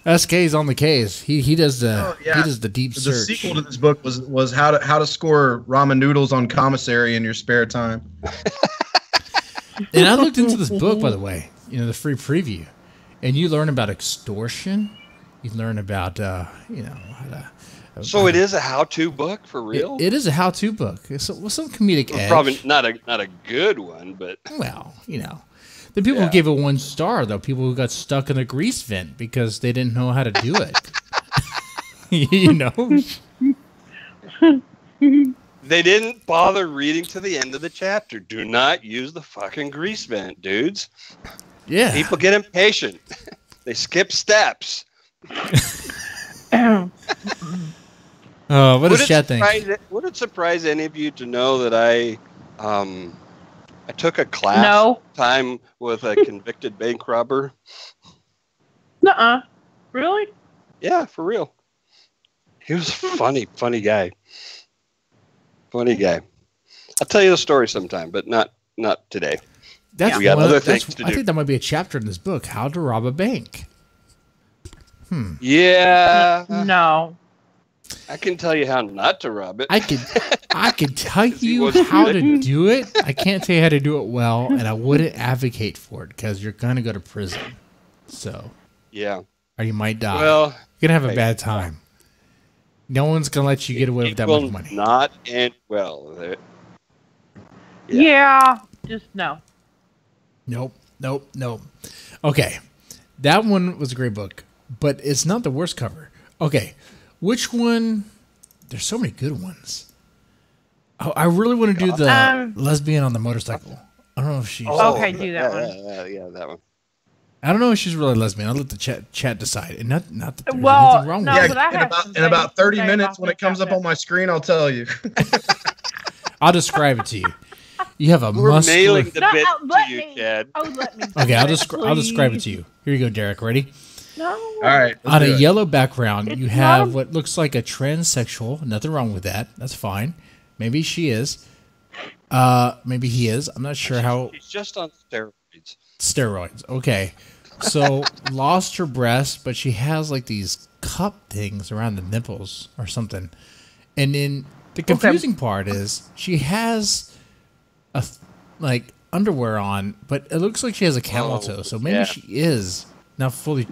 SK's on the case. He does the deep search. The sequel to this book was how to score ramen noodles on commissary in your spare time. And I looked into this book, by the way, the free preview, and you learn about extortion. You learn about how to. So it is a how-to book for real. It is a how-to book. It's some comedic edge. Probably not a good one, but the people who gave it 1 star, though, people who got stuck in a grease vent because they didn't know how to do it. They didn't bother reading to the end of the chapter. Do not use the fucking grease vent, dudes. Yeah. People get impatient. They skip steps. What does chat think? Would it surprise any of you to know that I took a class time with a convicted bank robber? Nuh-uh. Really? Yeah, for real. He was a funny guy. Funny guy. I'll tell you the story sometime, but not today. We got other things to do. I think that might be a chapter in this book, How to Rob a Bank. Yeah. No. I can tell you how not to rob it. I could tell you how to do it. I can't tell you how to do it well, and I wouldn't advocate for it because you're gonna go to prison. So yeah, or you might die. Well, you're gonna have a bad time. No one's gonna let you get away with that much money. Not end well. Yeah, just no. Nope. Okay, that one was a great book, but it's not the worst cover. Okay, which one? There's so many good ones. Oh, I really want to do the lesbian on the motorcycle. I don't know if she's... Okay, do that one. Yeah, that one. I don't know if she's really lesbian. I'll let the chat decide. And not that there's Well, anything wrong no, with it. but in about 30 minutes when it comes up on my screen, I'll tell you. I'll describe it to you. You have a We're muscular... mailing the bit to you, Chad. Let me. Okay, I'll describe it to you. Here you go, Derek. Ready? No. All right. On a yellow background, you have what looks like a transsexual. Nothing wrong with that. That's fine. Maybe she is. Maybe he is. I'm not sure how. She's just on steroids. Steroids. Okay. So lost her breast, but she has like these cup things around the nipples or something. And then the confusing part is she has like underwear on, but it looks like she has a camel toe. So maybe she is not fully.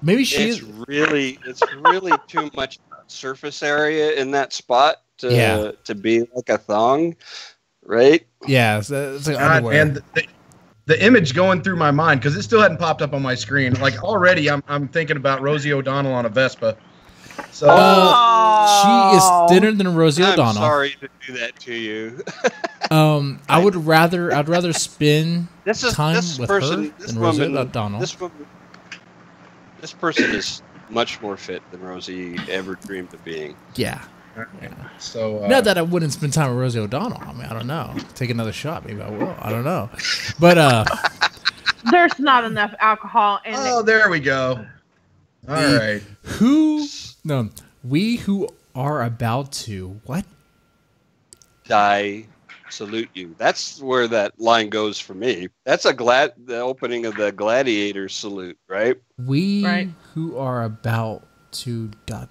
Maybe she is. It's really too much surface area in that spot to be like a thong, right? Yeah, it's like underwear. And the image going through my mind, because it still hadn't popped up on my screen. Like already, I'm thinking about Rosie O'Donnell on a Vespa. So she is thinner than Rosie O'Donnell. I'm sorry to do that to you. I'd rather spend time with her than Rosie O'Donnell. This person is much more fit than Rosie ever dreamed of being. Yeah. So not that I wouldn't spend time with Rosie O'Donnell. I mean, I don't know. Take another shot, maybe I will. I don't know. But there's not enough alcohol in it. Oh, there we go. All right. We who are about to what? Die. Salute you. That's where that line goes for me. That's the opening of the gladiator salute, right? We who are about to die.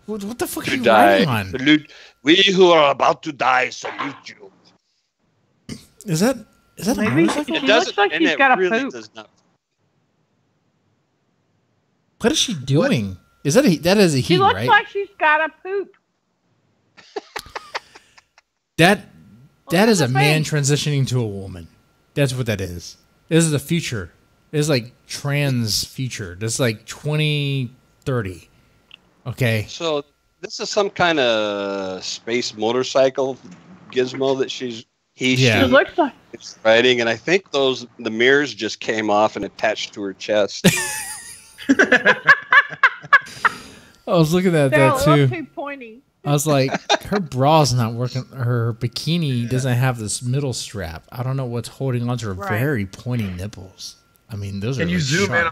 What the fuck are you writing on? Salute. We who are about to die salute you. Is that maybe a motorcycle? It looks like she's got a poop. What is she doing? Is that is a he? She looks right? like she's got a poop. That is a man transitioning to a woman. That's what that is. This is the future. It's like trans future. This is like 2030. Okay. So this is some kind of space motorcycle gizmo that she looks like riding, and I think the mirrors just came off and attached to her chest. I was looking at that too. They're a little too pointy. I was like, her bra's not working. Her bikini doesn't have this middle strap. I don't know what's holding onto her very pointy nipples. I mean, those are. Can you zoom in?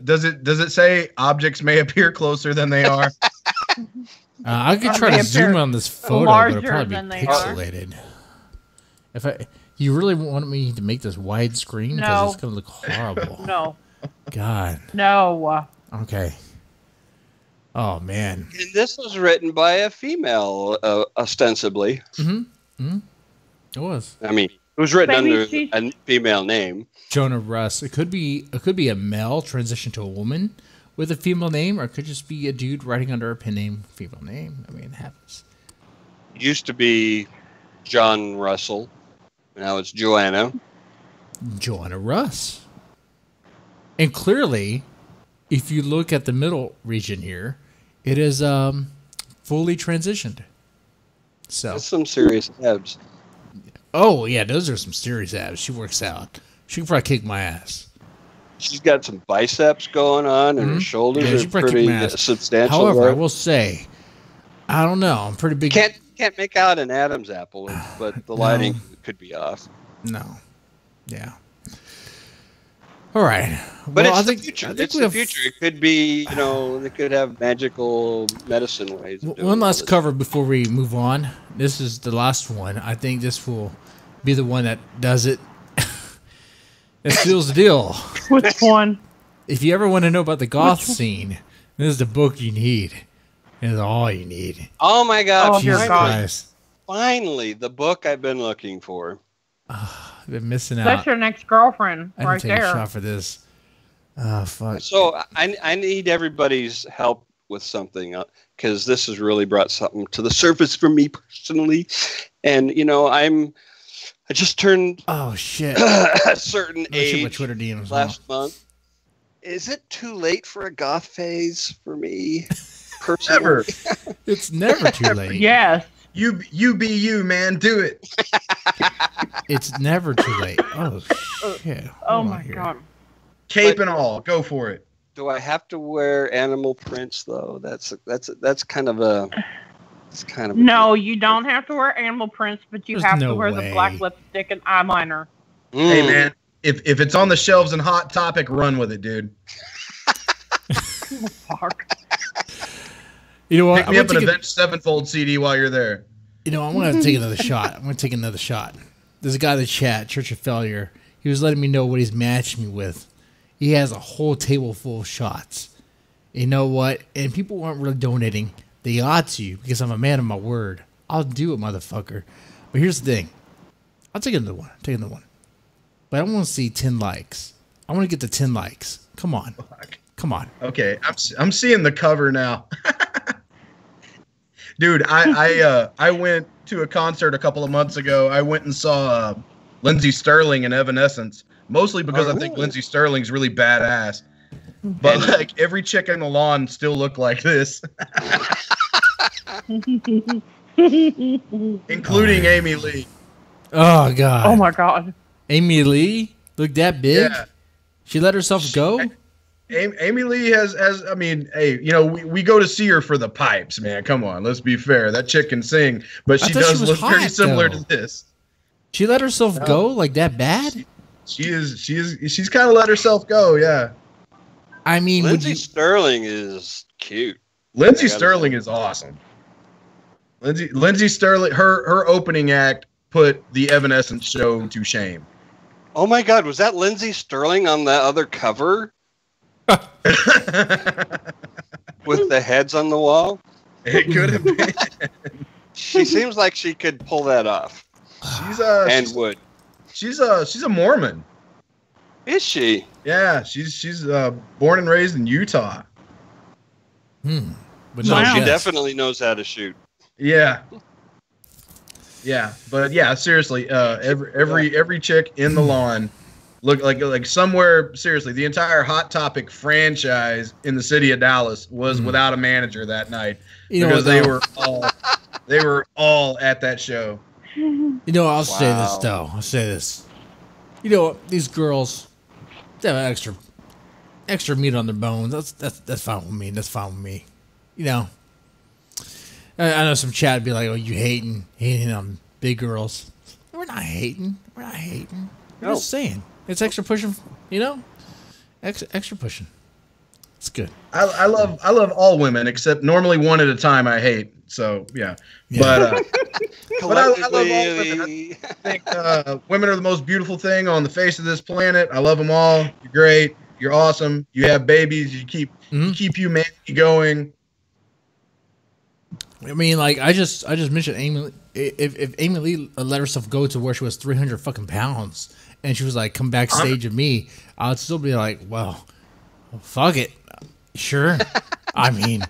Does it say objects may appear closer than they are? I could try to zoom on this photo, but it'll probably be pixelated. You really want me to make this widescreen because it's going to look horrible. No. God. No. Okay. Oh man! And this was written by a female, ostensibly. Mm-hmm. It was. I mean, it was written under a female name. Jonah Russ. It could be a male transition to a woman with a female name, or it could just be a dude writing under a pen name, female name. I mean, it happens. It used to be John Russell. Now it's Joanna. Joanna Russ. And clearly, if you look at the middle region here, it is fully transitioned. So that's some serious abs. Oh yeah, those are some serious abs. She works out. She can probably kick my ass. She's got some biceps going on, and her shoulders are pretty substantial. However, I will say, I don't know. I'm pretty big. Can't make out an Adam's apple, but the lighting could be off. No. Yeah. All right. But it's the future. It's the future. It could be, they could have magical medicine ways. One last cover before we move on. This is the last one. I think this will be the one that does it. That seals the deal. Which one? If you ever want to know about the goth scene, this is the book you need. This is all you need. Oh my God! Jesus Christ! Finally, the book I've been looking for. I've been missing out. That's your next girlfriend, I didn't take a shot for this. Oh fuck! So I need everybody's help with something, because this has really brought something to the surface for me personally. And you know, I just turned a certain age last month. Is it too late for a goth phase for me? Never. It's never too late. Yes. You be you, man. Do it. It's never too late. Oh shit. Oh my God. Cape and all. Go for it. Do I have to wear animal prints though? That's kind of a. It's kind of no. You don't have to wear animal prints, but you have to wear the black lipstick and eyeliner. Hey man, if it's on the shelves in Hot Topic, run with it, dude. Fuck. You know what? Pick me up an Avenged Sevenfold CD while you're there. You know, I'm gonna take another shot. I'm gonna take another shot. There's a guy in the chat, Church of Failure. He was letting me know what he's matched me with. He has a whole table full of shots. You know what? And people weren't really donating. They ought to, because I'm a man of my word. I'll do it, motherfucker. But here's the thing. I'll take another one. But I want to see 10 likes. I want to get to 10 likes. Come on. Come on. Okay, I'm seeing the cover now. Dude, I went to a concert a couple of months ago. I went and saw Lindsey Sterling and Evanescence, mostly because I think Lindsey Sterling's really badass. But like every chick on the lawn still looked like this, including Amy Lee. Oh God! Oh my God! Amy Lee looked that big. Yeah. She let herself go. Amy Lee has. I mean, hey, you know, we go to see her for the pipes, man. Come on, let's be fair. That chick can sing, but she does look pretty similar to this. She let herself go like that bad? She's kind of let herself go, yeah. I mean, Lindsey Sterling is cute. Lindsey Sterling is awesome. Lindsey Sterling, her opening act put the Evanescence show to shame. Oh my God, was that Lindsey Sterling on that other cover? With the heads on the wall? It could have been. She seems like she could pull that off. She's a Mormon. Is she? Yeah, she's born and raised in Utah. But so she definitely knows how to shoot. Yeah. Yeah, but yeah, seriously, every chick in the lawn look like somewhere. Seriously, the entire Hot Topic franchise in the city of Dallas was without a manager that night because they were all at that show. You know, I'll say this though. I'll say this. You know, these girls, they have extra meat on their bones. That's fine with me. That's fine with me. You know, I know some chat would be like, "Oh, you hating on big girls?" We're not hating. We're just saying it's extra pushing. You know, extra pushing. It's good. I love all women except normally one at a time. I hate. So yeah. But but I love all women. I think women are the most beautiful thing on the face of this planet. I love them all. You're great. You're awesome. You have babies. You keep humanity going. I mean, like I just mentioned Amy. If Amy Lee let herself go to where she was 300 fucking pounds and she was like, come backstage with me, I would still be like, well, fuck it, sure. I mean,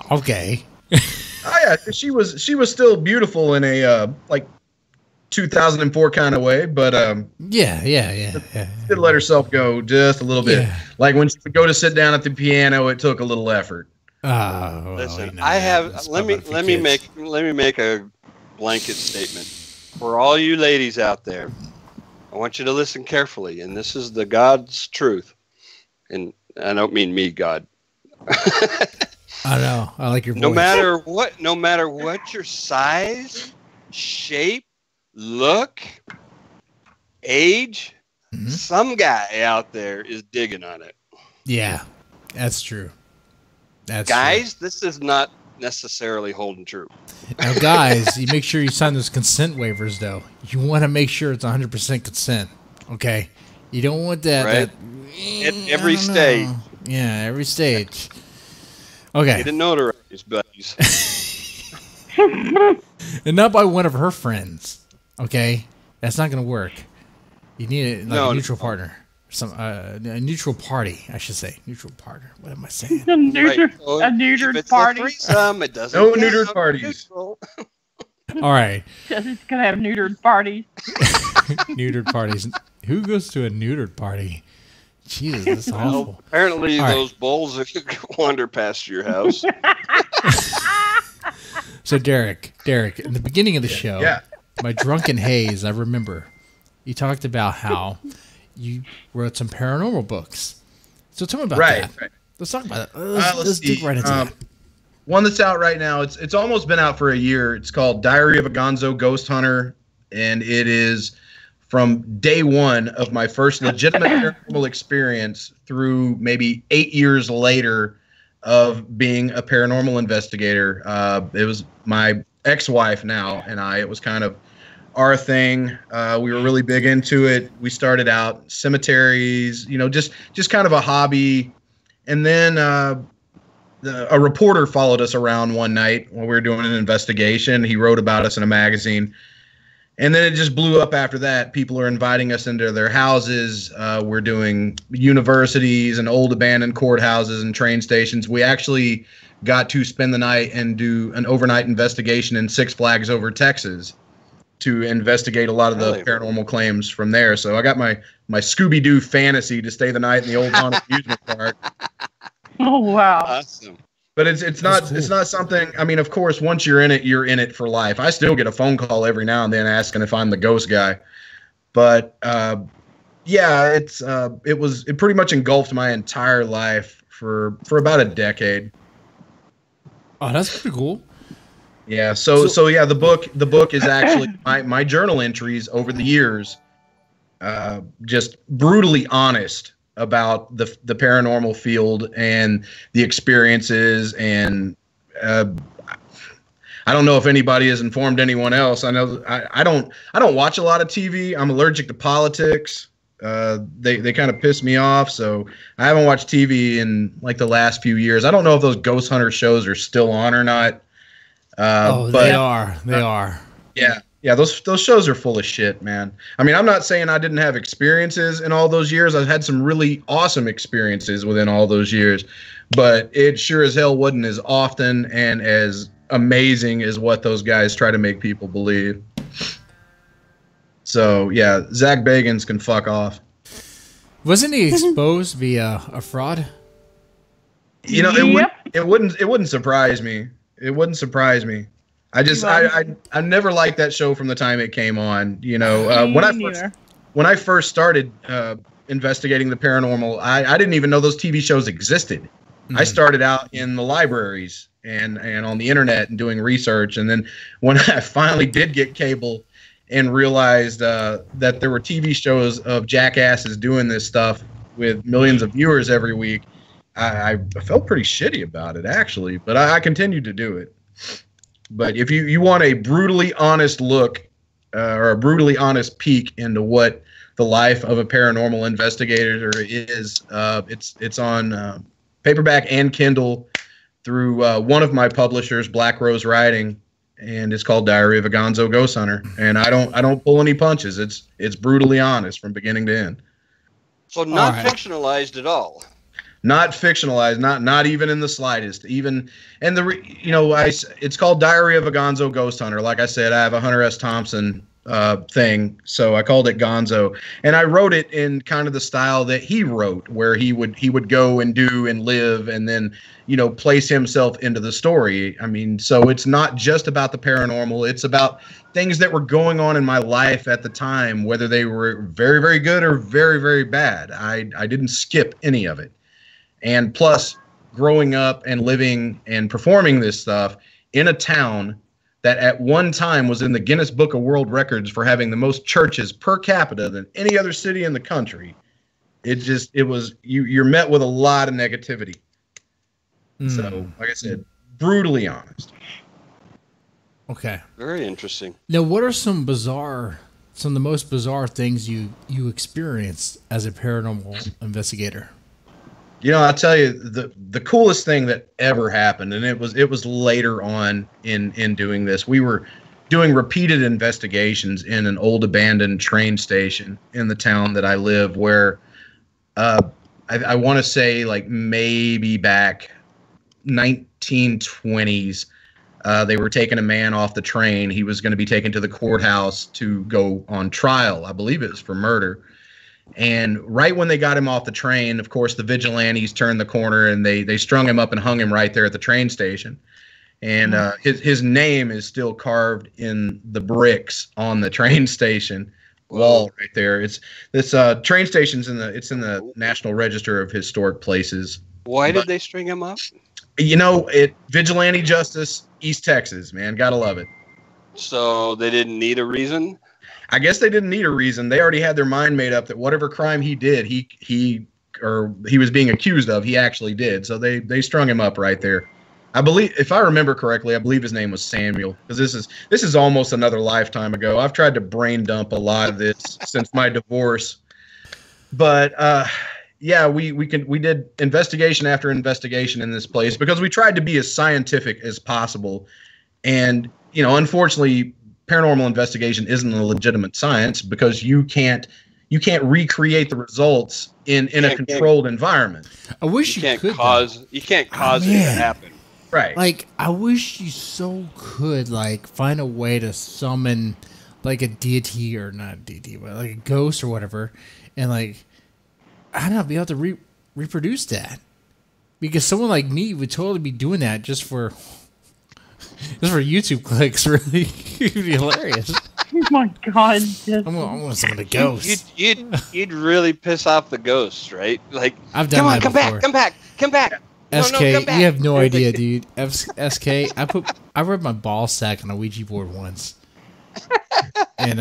okay. Oh yeah, she was still beautiful in a like 2004 kind of way, but yeah. Did let herself go just a little bit. Yeah. Like when she would go to sit down at the piano, it took a little effort. Listen, I have. Let me make a blanket statement for all you ladies out there. I want you to listen carefully, and this is the God's truth. And I don't mean me, God. I know. I like your voice. No matter what your size, shape, look, age, some guy out there is digging on it. Yeah, that's true. Guys, this is not necessarily holding true. Now, guys, you make sure you sign those consent waivers, though. You want to make sure it's 100% consent, okay? You don't want that. Right. At every stage. Yeah, every stage. Okay. Get a notarize, buddies. And not by one of her friends, okay? That's not going to work. You need a neutral partner. a neutral party, I should say. Neutral partner. What am I saying? A neutered, Right. So a neutered if it's party. a threesome, it doesn't No count. neutered parties. All right. Just gonna have neutered parties. Neutered parties. Who goes to a neutered party? Jesus, that's awful. Well, apparently All right. those bulls wander past your house. So Derek, in the beginning of the show, Yeah. my drunken haze, I remember you talked about how you wrote some paranormal books. So tell me about that. Right. Let's talk about it. Let's Let's dig see. right into that. One that's out right now. It's almost been out for a year. It's called Diary of a Gonzo Ghost Hunter, and it is from day one of my first legitimate paranormal experience through maybe 8 years later of being a paranormal investigator. It was my ex-wife now and I. It was kind of our thing. We were really big into it. We started out cemeteries, just kind of a hobby, and then a reporter followed us around one night when we were doing an investigation. He wrote about us in a magazine. And then it just blew up after that. People are inviting us into their houses. We're doing universities and old abandoned courthouses and train stations. We actually got to spend the night and do an overnight investigation in Six Flags Over Texas to investigate a lot of the paranormal claims from there. So I got my Scooby-Doo fantasy to stay the night in the old haunted amusement park. Oh wow! Awesome. But it's not something. I mean, of course, once you're in it for life. I still get a phone call every now and then asking if I'm the ghost guy. But yeah, it pretty much engulfed my entire life for about a decade. Oh, that's pretty cool. Yeah. So yeah, the book is actually my journal entries over the years, just brutally honest about the paranormal field and the experiences, and I don't know if anybody has informed anyone else. I know I don't watch a lot of TV. I'm allergic to politics. They kind of piss me off, so I haven't watched TV in like the last few years. I don't know if those ghost hunter shows are still on or not. But they are. They are. Yeah, those shows are full of shit, man. I mean, I'm not saying I didn't have experiences in all those years. I've had some really awesome experiences within all those years, but it sure as hell wasn't as often and as amazing as what those guys try to make people believe. So yeah, Zach Bagans can fuck off. Wasn't he exposed via a fraud? You know, it wouldn't surprise me. It wouldn't surprise me. I never liked that show from the time it came on. You know, when I first started investigating the paranormal, I didn't even know those TV shows existed. Mm-hmm. I started out in the libraries and on the internet and doing research, and then when I finally did get cable and realized that there were TV shows of jackasses doing this stuff with millions of viewers every week, I felt pretty shitty about it, actually. But I continued to do it. But if you want a brutally honest look or a brutally honest peek into what the life of a paranormal investigator is, it's on paperback and Kindle through one of my publishers, Black Rose Writing, and it's called Diary of a Gonzo Ghost Hunter. And I don't pull any punches. It's brutally honest from beginning to end. So not fictionalized at all. Not fictionalized, not even in the slightest. Even and it's called Diary of a Gonzo Ghost Hunter. Like I said, I have a Hunter S. Thompson thing, so I called it Gonzo, and I wrote it in kind of the style that he wrote, where he would go and do and live, and then place himself into the story. I mean, so it's not just about the paranormal; it's about things that were going on in my life at the time, whether they were very, very good or very, very bad. I didn't skip any of it. And plus, growing up and living and performing this stuff in a town that at one time was in the Guinness Book of World Records for having the most churches per capita than any other city in the country, you're met with a lot of negativity. So, like I said, brutally honest. Okay. Very interesting. Now, what are some of the most bizarre things you experienced as a paranormal investigator? I'll tell you the coolest thing that ever happened, and it was later on in doing this. We were doing repeated investigations in an old abandoned train station in the town that I live, where I want to say like maybe back 1920s. They were taking a man off the train. He was going to be taken to the courthouse to go on trial. I believe it was for murder. And right when they got him off the train, of course, the vigilantes turned the corner and they strung him up and hung him right there at the train station. And his name is still carved in the bricks on the train station wall right there. It's this train station's in the National Register of Historic Places. Why did they string him up? You know, vigilante justice, East Texas, man, gotta love it. So they didn't need a reason. I guess they didn't need a reason. They already had their mind made up that whatever crime he did, he was being accused of, he actually did. So they strung him up right there. I believe, if I remember correctly, I believe his name was Samuel, because this is almost another lifetime ago. I've tried to brain dump a lot of this since my divorce, but yeah, we did investigation after investigation in this place because we tried to be as scientific as possible, and unfortunately, paranormal investigation isn't a legitimate science because you can't recreate the results in a controlled environment. I wish you can't cause it to happen. Right. Like, I wish you so could, like, find a way to summon, like, a deity, or not a deity, but, like, a ghost or whatever, and, like, I don't know, be able to reproduce that. Because someone like me would totally be doing that just for YouTube clicks, really. It'd be hilarious. Oh, my God. I'm gonna summon a ghost. You'd really piss off the ghosts, right? Like, I've done that before. Come back. SK, no, come back. You have no idea, dude. SK, I rubbed my ball sack on a Ouija board once, and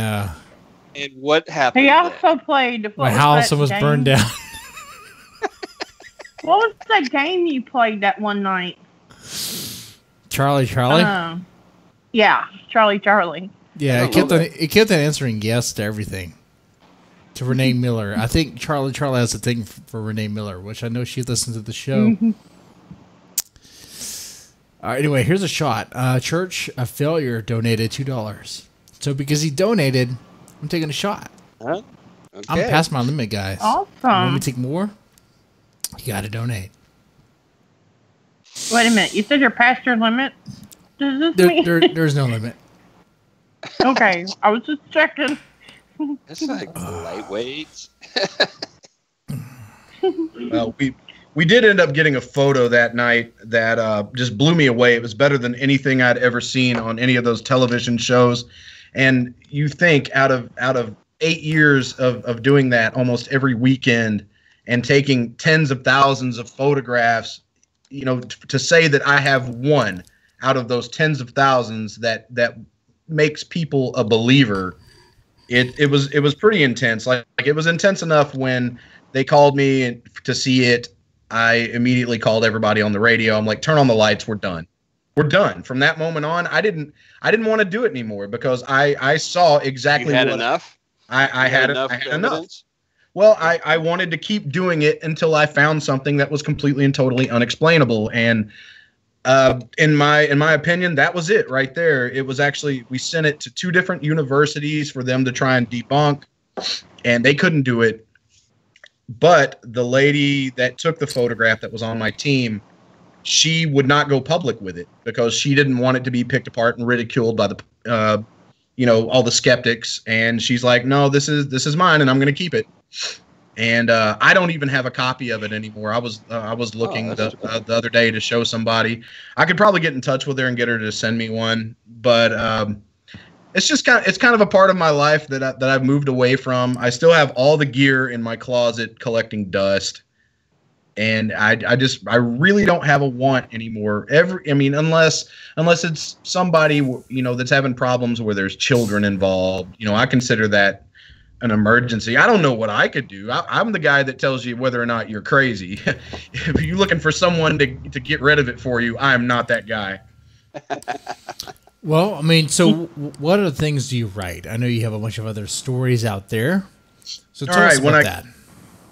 what happened? He also played. My house almost burned down. What was that game you played that one night? Charlie. Yeah, Charlie. Yeah, it kept on answering yes to everything. To Renee Miller. I think Charlie has a thing for Renee Miller, which I know she listens to the show. Mm-hmm. All right, anyway, here's a shot. Church of Failure donated $2. So because he donated, I'm taking a shot. Huh? Okay. I'm past my limit, guys. Awesome. You want me to take more? You got to donate. Wait a minute. You said you're past your limit? Does this mean? There's no limit. Okay. I was just checking. It's like lightweights. Well, we did end up getting a photo that night that just blew me away. It was better than anything I'd ever seen on any of those television shows. And you think out of 8 years of doing that almost every weekend and taking tens of thousands of photographs, to say that I have one out of those tens of thousands that makes people a believer. It was pretty intense. Like it was intense enough when they called me to see it. I immediately called everybody on the radio. I'm like, turn on the lights. We're done. We're done. From that moment on, I didn't want to do it anymore because I saw exactly you had what enough. I had enough. Well, I wanted to keep doing it until I found something that was completely and totally unexplainable. And in my opinion, that was it right there. It was actually, we sent it to 2 different universities for them to try and debunk, and they couldn't do it. But the lady that took the photograph that was on my team, she would not go public with it because she didn't want it to be picked apart and ridiculed by the, all the skeptics. And she's like, no, this is mine and I'm going to keep it. And I don't even have a copy of it anymore. I was looking the other day to show somebody. I could probably get in touch with her and get her to send me one, but it's kind of a part of my life that I've moved away from. I still have all the gear in my closet collecting dust, and I really don't have a want anymore. Unless it's somebody that's having problems where there's children involved. I consider that an emergency. I don't know what I could do. I'm the guy that tells you whether or not you're crazy. If you're looking for someone to get rid of it for you, I'm not that guy. Well, so what other things do you write? I know you have a bunch of other stories out there. So tell us about that.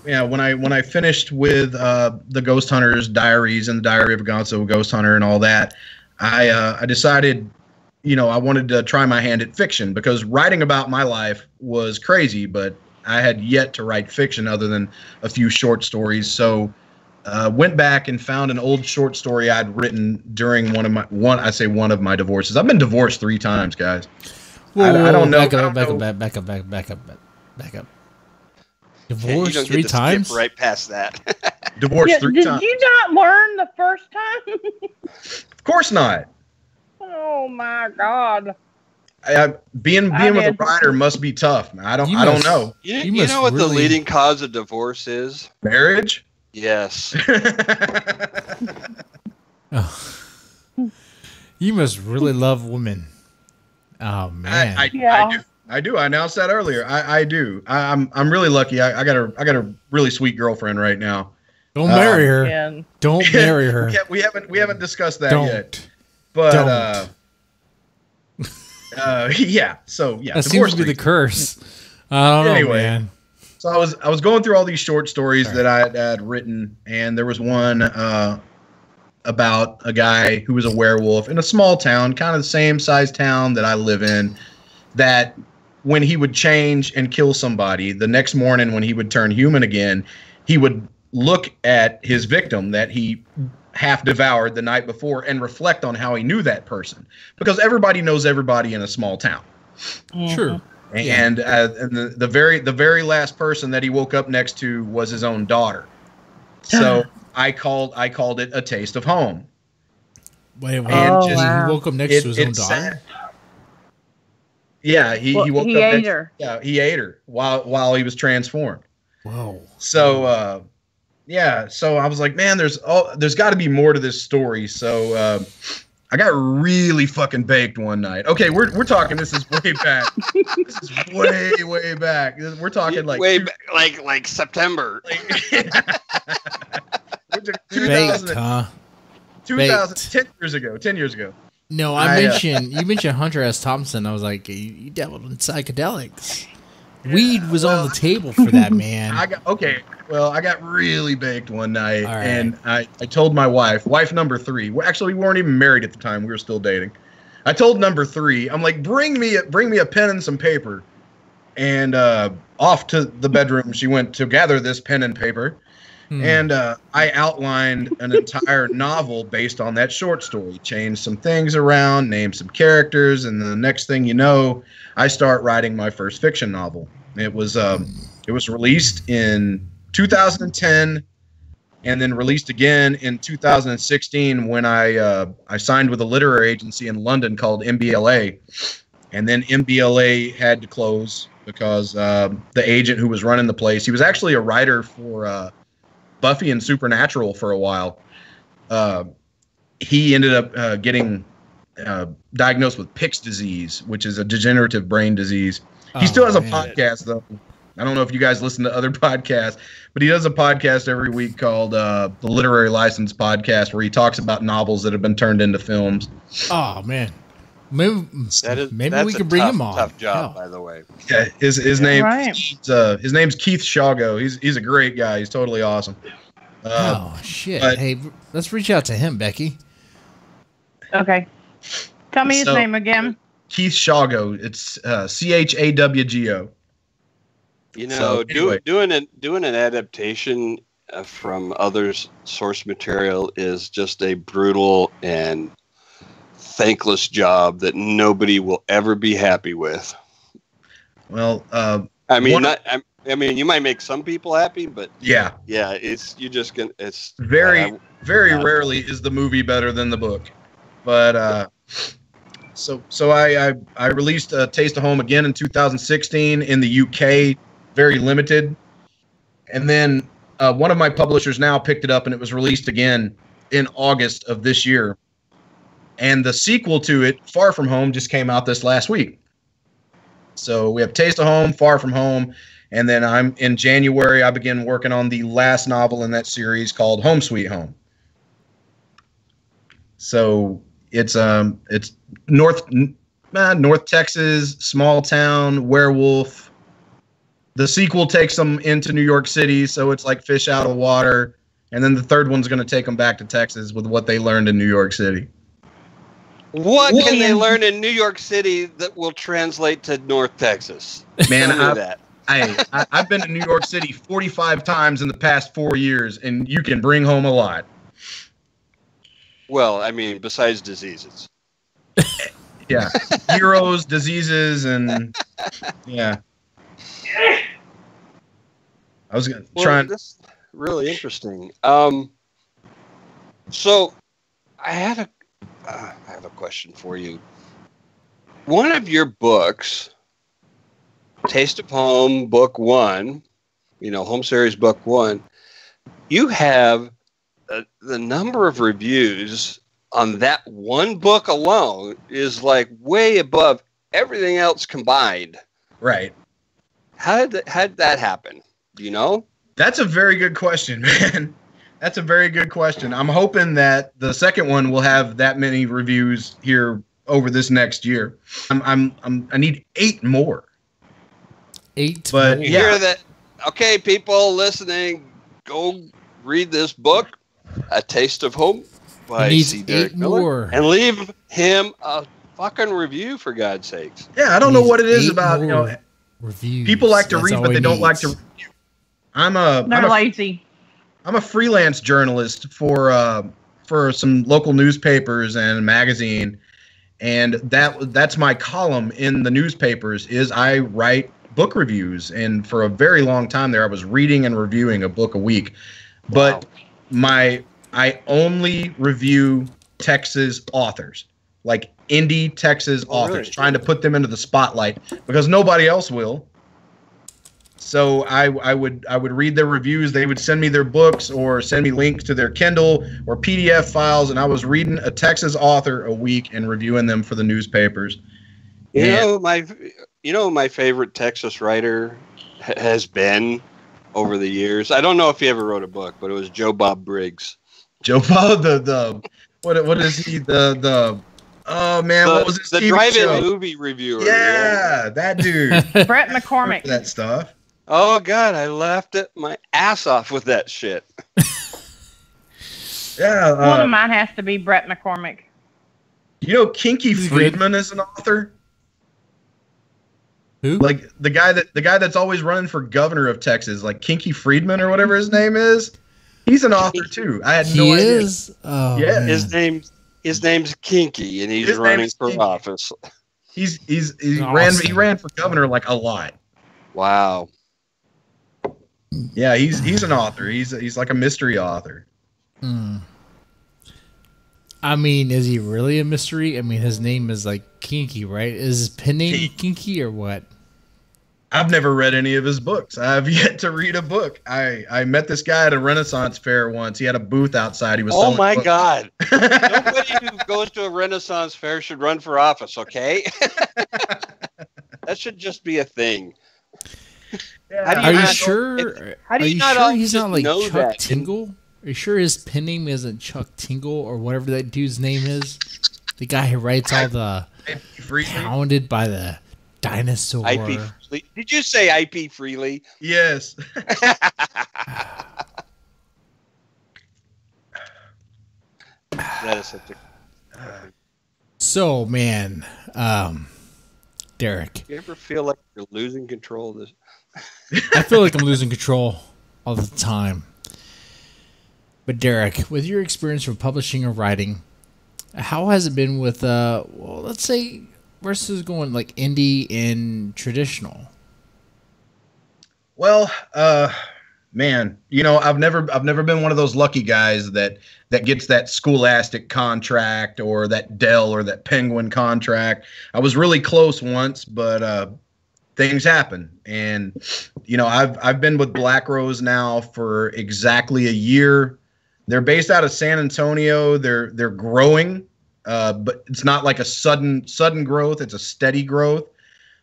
Yeah, when I finished with the Ghost Hunter's Diaries and the Diary of a Gonzo Ghost Hunter and all that, I decided, I wanted to try my hand at fiction because writing about my life was crazy, but I had yet to write fiction other than a few short stories. So went back and found an old short story I'd written during one of my divorces. I've been divorced 3 times, guys. I don't know. Back up. Divorced 3 times? Skip right past that. Divorced 3 times. Did you not learn the first time? Of course not. Oh my God. Being with a writer must be tough, man. I don't know. You know what the leading cause of divorce is? Marriage? Yes. Oh. You must really love women. Oh man. I do. I announced that earlier. I do. I'm really lucky. I got a really sweet girlfriend right now. Don't marry her. Don't marry her. We haven't discussed that yet. But yeah. So yeah. That seems to be the curse. I don't know, man. So I was going through all these short stories that I had written, and there was one about a guy who was a werewolf in a small town, kind of the same size town that I live in, that when he would change and kill somebody, the next morning when he would turn human again, he would look at his victim that he half devoured the night before and reflect on how he knew that person, because everybody knows everybody in a small town. True. And the very last person that he woke up next to was his own daughter. So I called it A Taste of Home. Wait. He woke up next to his own daughter? Sad. Yeah, he woke up. He ate her. Yeah, he ate her while he was transformed. Whoa. So so I was like, man, there's got to be more to this story. So I got really fucking baked one night. Okay, we're talking. This is way back. This is way back. We're talking like like September. Baked, huh? 10 years ago. 10 years ago. No, you mentioned Hunter S. Thompson. I was like, you dabbled in psychedelics. Weed was on the table for that, man. I got really baked one night, and I told my wife number 3. Actually, we weren't even married at the time. We were still dating. I told number 3, I'm like, bring me a pen and some paper. And off to the bedroom she went to gather this pen and paper. And I outlined an entire novel based on that short story, changed some things around, named some characters, and the next thing you know, I start writing my first fiction novel. It was released in 2010, and then released again in 2016 when I signed with a literary agency in London called MBLA, and then MBLA had to close because the agent who was running the place, he was actually a writer for Buffy and Supernatural for a while. He ended up getting diagnosed with Pick's disease, which is a degenerative brain disease. He still has a podcast, though. I don't know if you guys listen to other podcasts, but he does a podcast every week called the Literary License Podcast, where he talks about novels that have been turned into films. Oh, man. Maybe we could bring him on. Tough job, by the way. Yeah, his name his name's Keith Shago. He's a great guy. He's totally awesome. Shit! Hey, let's reach out to him, Becky. Okay, tell me his name again. Keith Shago. It's CHAWGO. You know, doing an adaptation from others' source material is just a brutal and thankless job that nobody will ever be happy with. Well, you might make some people happy, but yeah, it's very rarely is the movie better than the book. But so I released A Taste of Home again in 2016 in the UK, very limited, and then one of my publishers now picked it up and it was released again in August of this year. And the sequel to it, Far From Home, just came out this last week. So we have Taste of Home, Far From Home, and then in January, I began working on the last novel in that series called Home Sweet Home. So it's North Texas, small town, werewolf. The sequel takes them into New York City, so it's like fish out of water. And then the third one's going to take them back to Texas with what they learned in New York City. What can they learn in New York City that will translate to North Texas? Man, I've been to New York City 45 times in the past 4 years, and you can bring home a lot. Well, I mean, besides diseases. Yeah, heroes, diseases, and yeah. I was gonna try. This is really interesting. So I have a question for you. One of your books, Taste of Home, Book 1, Home Series Book 1, you have the number of reviews on that one book alone is like way above everything else combined. Right. How did that happen? Do you know? That's a very good question, man. That's a very good question. I'm hoping that the second one will have that many reviews here over this next year. I need 8 more. 8. But you hear that? Okay, people listening, go read this book, A Taste of Home by Derick Miller, and leave him a fucking review, for God's sakes. Yeah, I don't know what it is about reviews. People like to read, but they don't like to review. They're lazy. I'm a freelance journalist for some local newspapers and a magazine, and that's my column in the newspapers. Is I write book reviews, and for a very long time there, I was reading and reviewing a book a week. But I only review Texas authors, like indie Texas authors, really? Trying to put them into the spotlight because nobody else will. So I would read their reviews. They would send me their books or send me links to their Kindle or PDF files, and I was reading a Texas author a week and reviewing them for the newspapers. My favorite Texas writer has been over the years. I don't know if he ever wrote a book, but it was Joe Bob Briggs. Joe Bob, what is he? Oh man, what was his the drive-in movie reviewer? Yeah, that dude. Brett McCormick. That stuff. Oh God, I laughed my ass off with that shit. Yeah. One of mine has to be Brett McCormick. Kinky Friedman is an author. Who? Like the guy that's always running for governor of Texas, like Kinky Friedman or whatever his name is. He's an author too. I had no idea. Oh, yeah, man. His name's Kinky, and he's running for office. He awesome. ran for governor like a lot. Wow. Yeah, he's an author. He's like a mystery author. I mean, is he really a mystery? I mean, his name is like Kinky, right? Is his pen name Kinky or what? I've never read any of his books. I've yet to read a book. I met this guy at a Renaissance fair once. He had a booth outside. He was selling books. God. Nobody who goes to a Renaissance fair should run for office, okay? That should just be a thing. Yeah. Are you sure? How do you not sure he's not like Chuck that? Tingle? Are you sure his pen name isn't Chuck Tingle or whatever that dude's name is? The guy who writes all the Pounded by the Dinosaur. IP Freely. Did you say IP Freely? Yes. That is such a... So, man, Derick. You ever feel like you're losing control of this? I feel like I'm losing control all the time. But Derick, with your experience from publishing or writing, how has it been with, let's say, versus going like indie and traditional? Well, man, I've never been one of those lucky guys that gets that Scholastic contract or that Dell or that Penguin contract. I was really close once, but things happen. And I've been with Black Rose now for exactly a year. They're based out of San Antonio. They're growing, but it's not like a sudden growth. It's a steady growth.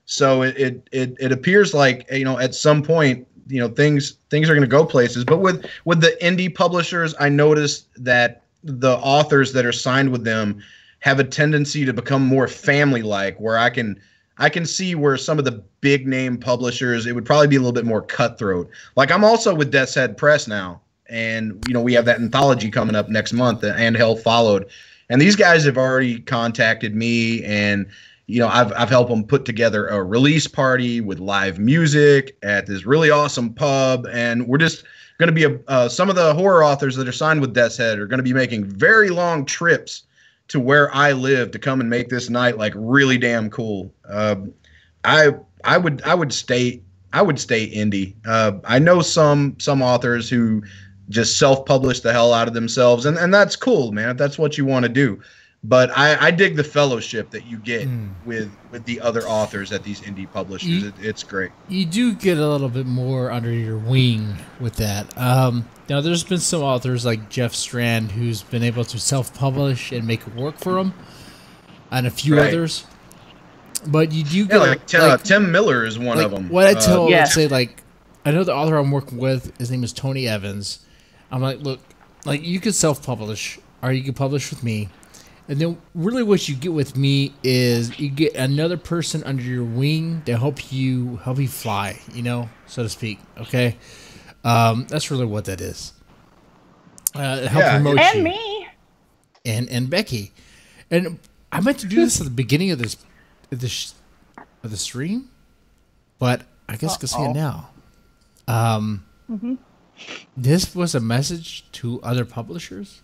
So it appears like at some point things are going to go places. But with the indie publishers, I noticed that the authors that are signed with them have a tendency to become more family-like, where I can see where some of the big name publishers, it would probably be a little bit more cutthroat. Like I'm also with Death's Head Press now. And, we have that anthology coming up next month, And Hell Followed. And these guys have already contacted me, and I've helped them put together a release party with live music at this really awesome pub, and we're just going to be some of the horror authors that are signed with Death's Head are going to be making very long trips to where I live to come and make this night like really damn cool. I would stay indie. I know some authors who just self-publish the hell out of themselves, and that's cool, man, if that's what you want to do. But I dig the fellowship that you get with the other authors at these indie publishers. It's great. You do get a little bit more under your wing with that. Now, there's been some authors like Jeff Strand who's been able to self-publish and make it work for them, and a few others. But you do get Tim Miller is one of them. What I tell, let's say, like, I know the author I'm working with, his name is Tony Evans. I'm like, look, like, you can self-publish, or you can publish with me. And then really what you get with me is you get another person under your wing to help you fly, so to speak. Okay. That's really what that is. Help promote and you. Me. And Becky. And I meant to do this at the beginning of the stream, but I guess I can say it now. This was a message to other publishers.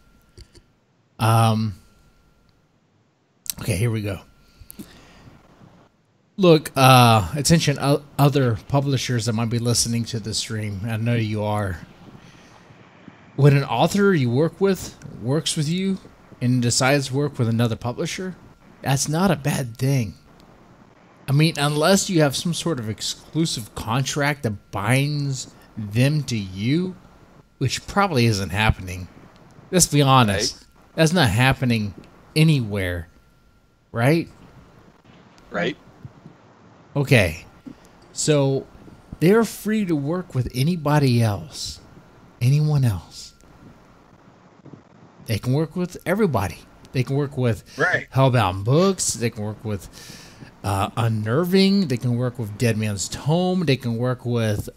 Okay, here we go. Look, attention, other publishers that might be listening to this stream. I know you are. When an author you work with works with you and decides to work with another publisher, that's not a bad thing. I mean, unless you have some sort of exclusive contract that binds them to you, which probably isn't happening. Let's be honest. Right. That's not happening anywhere. Right? Right. Okay. So they're free to work with anybody else. Anyone else. They can work with everybody. They can work with Hellbound Books. They can work with Unnerving. They can work with Deadman's Tome. They can work with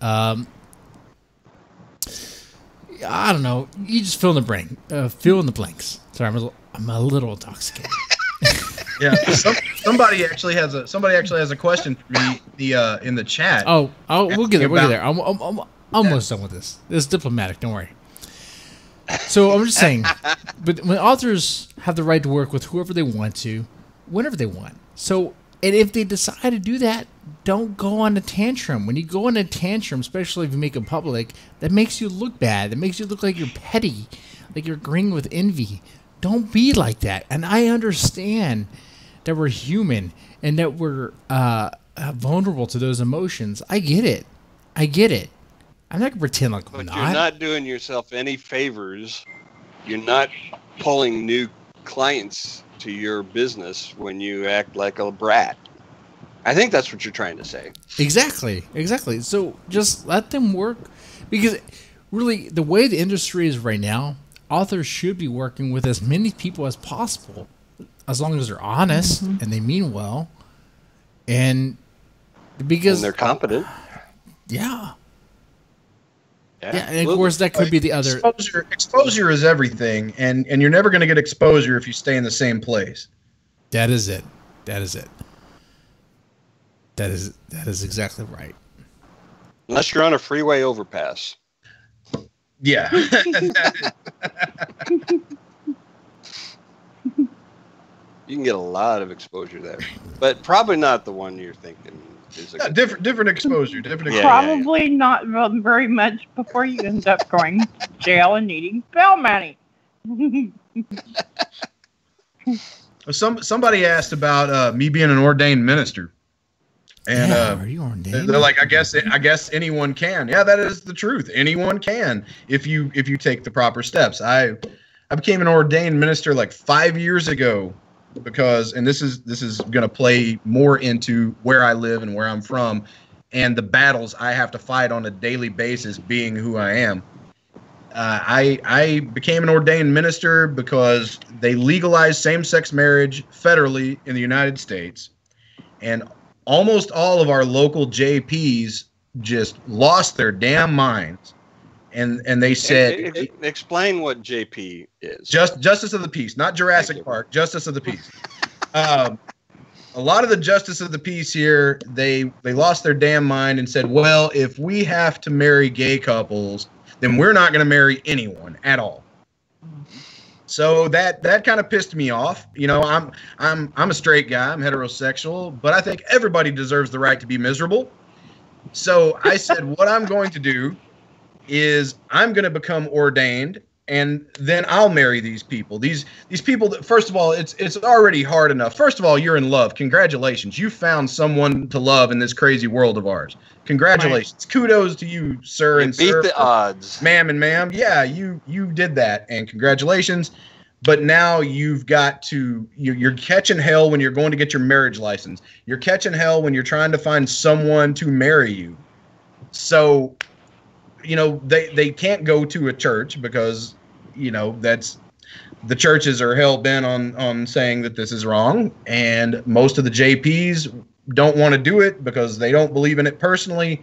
I don't know. You just fill in the blanks. Sorry, I'm a little intoxicated. Yeah, somebody actually has a question for me in the chat. Oh, we'll get there. I'm almost done with this. This is diplomatic. Don't worry. So I'm just saying, but when authors have the right to work with whoever they want to, whenever they want. So, and if they decide to do that, don't go on a tantrum. When you go on a tantrum, especially if you make it public, that makes you look bad. That makes you look like you're petty, like you're agreeing with envy. Don't be like that. And I understand that we're human and that we're vulnerable to those emotions. I get it. I'm not going to pretend like I'm not. But you're not doing yourself any favors. You're not pulling new clients to your business when you act like a brat. I think that's what you're trying to say. Exactly. So just let them work. Because really, the way the industry is right now, authors should be working with as many people as possible, as long as they're honest and they mean well, and because they're competent. Yeah, and of course that could be the other exposure is everything, and you're never going to get exposure if you stay in the same place. That is it. That is exactly right. Unless you're on a freeway overpass. Yeah. You can get a lot of exposure there, but probably not the one you're thinking is a different exposure. Probably not very much before you end up going to jail and needing bail money. Somebody asked about me being an ordained minister. And are you ordained? They're like, I guess anyone can. Yeah, that is the truth. Anyone can if you take the proper steps. I became an ordained minister like 5 years ago because, and this is going to play more into where I live and where I'm from, and the battles I have to fight on a daily basis, being who I am. I became an ordained minister because they legalized same-sex marriage federally in the United States, and almost all of our local JPs just lost their damn minds and they said, explain what JP is. Justice of the Peace, not Jurassic Park, Justice of the Peace. A lot of the Justice of the Peace here, they lost their damn mind and said, well, if we have to marry gay couples, then we're not going to marry anyone at all. So that kind of pissed me off. You know, I'm a straight guy, I'm heterosexual, but I think everybody deserves the right to be miserable. So I said, what I'm going to do is I'm going to become ordained, and then I'll marry these people. These people that, first of all, it's already hard enough. First of all, you're in love. Congratulations. You found someone to love in this crazy world of ours. Congratulations. Right. Kudos to you, sir and beat the odds. Ma'am and ma'am. Yeah, you did that, and congratulations. But now you've got to, you're catching hell when you're going to get your marriage license. You're catching hell when you're trying to find someone to marry you. So, you know, they can't go to a church because, you know, that's, the churches are hell bent on saying that this is wrong. And most of the JPs don't want to do it because they don't believe in it personally.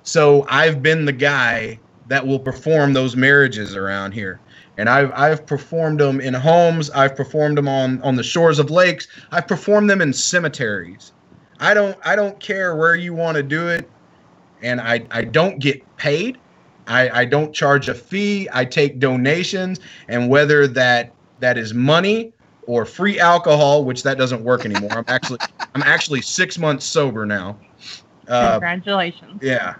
So I've been the guy that will perform those marriages around here. And I've performed them in homes. I've performed them on the shores of lakes. I've performed them in cemeteries. I don't care where you want to do it. And I don't get paid. I don't charge a fee. I take donations. And whether that is money or free alcohol, which that doesn't work anymore. I'm actually 6 months sober now. Congratulations. Yeah.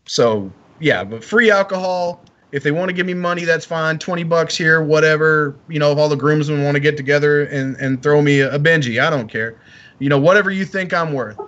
So yeah, but free alcohol. If they want to give me money, that's fine. $20 here, whatever. You know, if all the groomsmen want to get together and throw me a Benji, I don't care. You know, whatever you think I'm worth.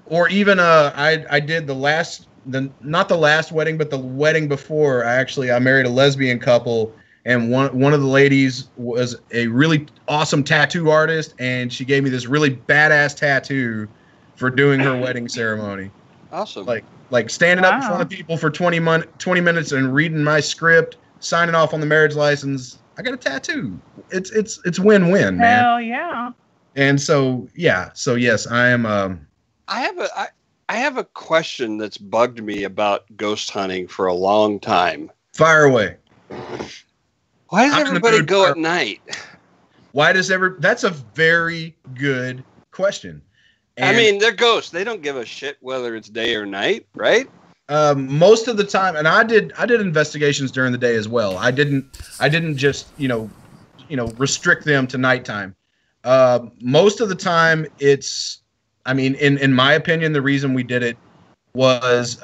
Or even I did not the last wedding, but the wedding before. I married a lesbian couple, and one of the ladies was a really awesome tattoo artist, and she gave me this really badass tattoo for doing her wedding ceremony. Awesome. Like standing up in front of people for 20 minutes and reading my script, signing off on the marriage license. I got a tattoo. It's win-win, man. Hell yeah. And so yeah. So yes, I am. I have a question that's bugged me about ghost hunting for a long time. Fire away. Why does everybody go at night? That's a very good question. And, I mean, they're ghosts. They don't give a shit whether it's day or night, right? Most of the time, and I did investigations during the day as well. I didn't just restrict them to nighttime. Most of the time, in my opinion, the reason we did it was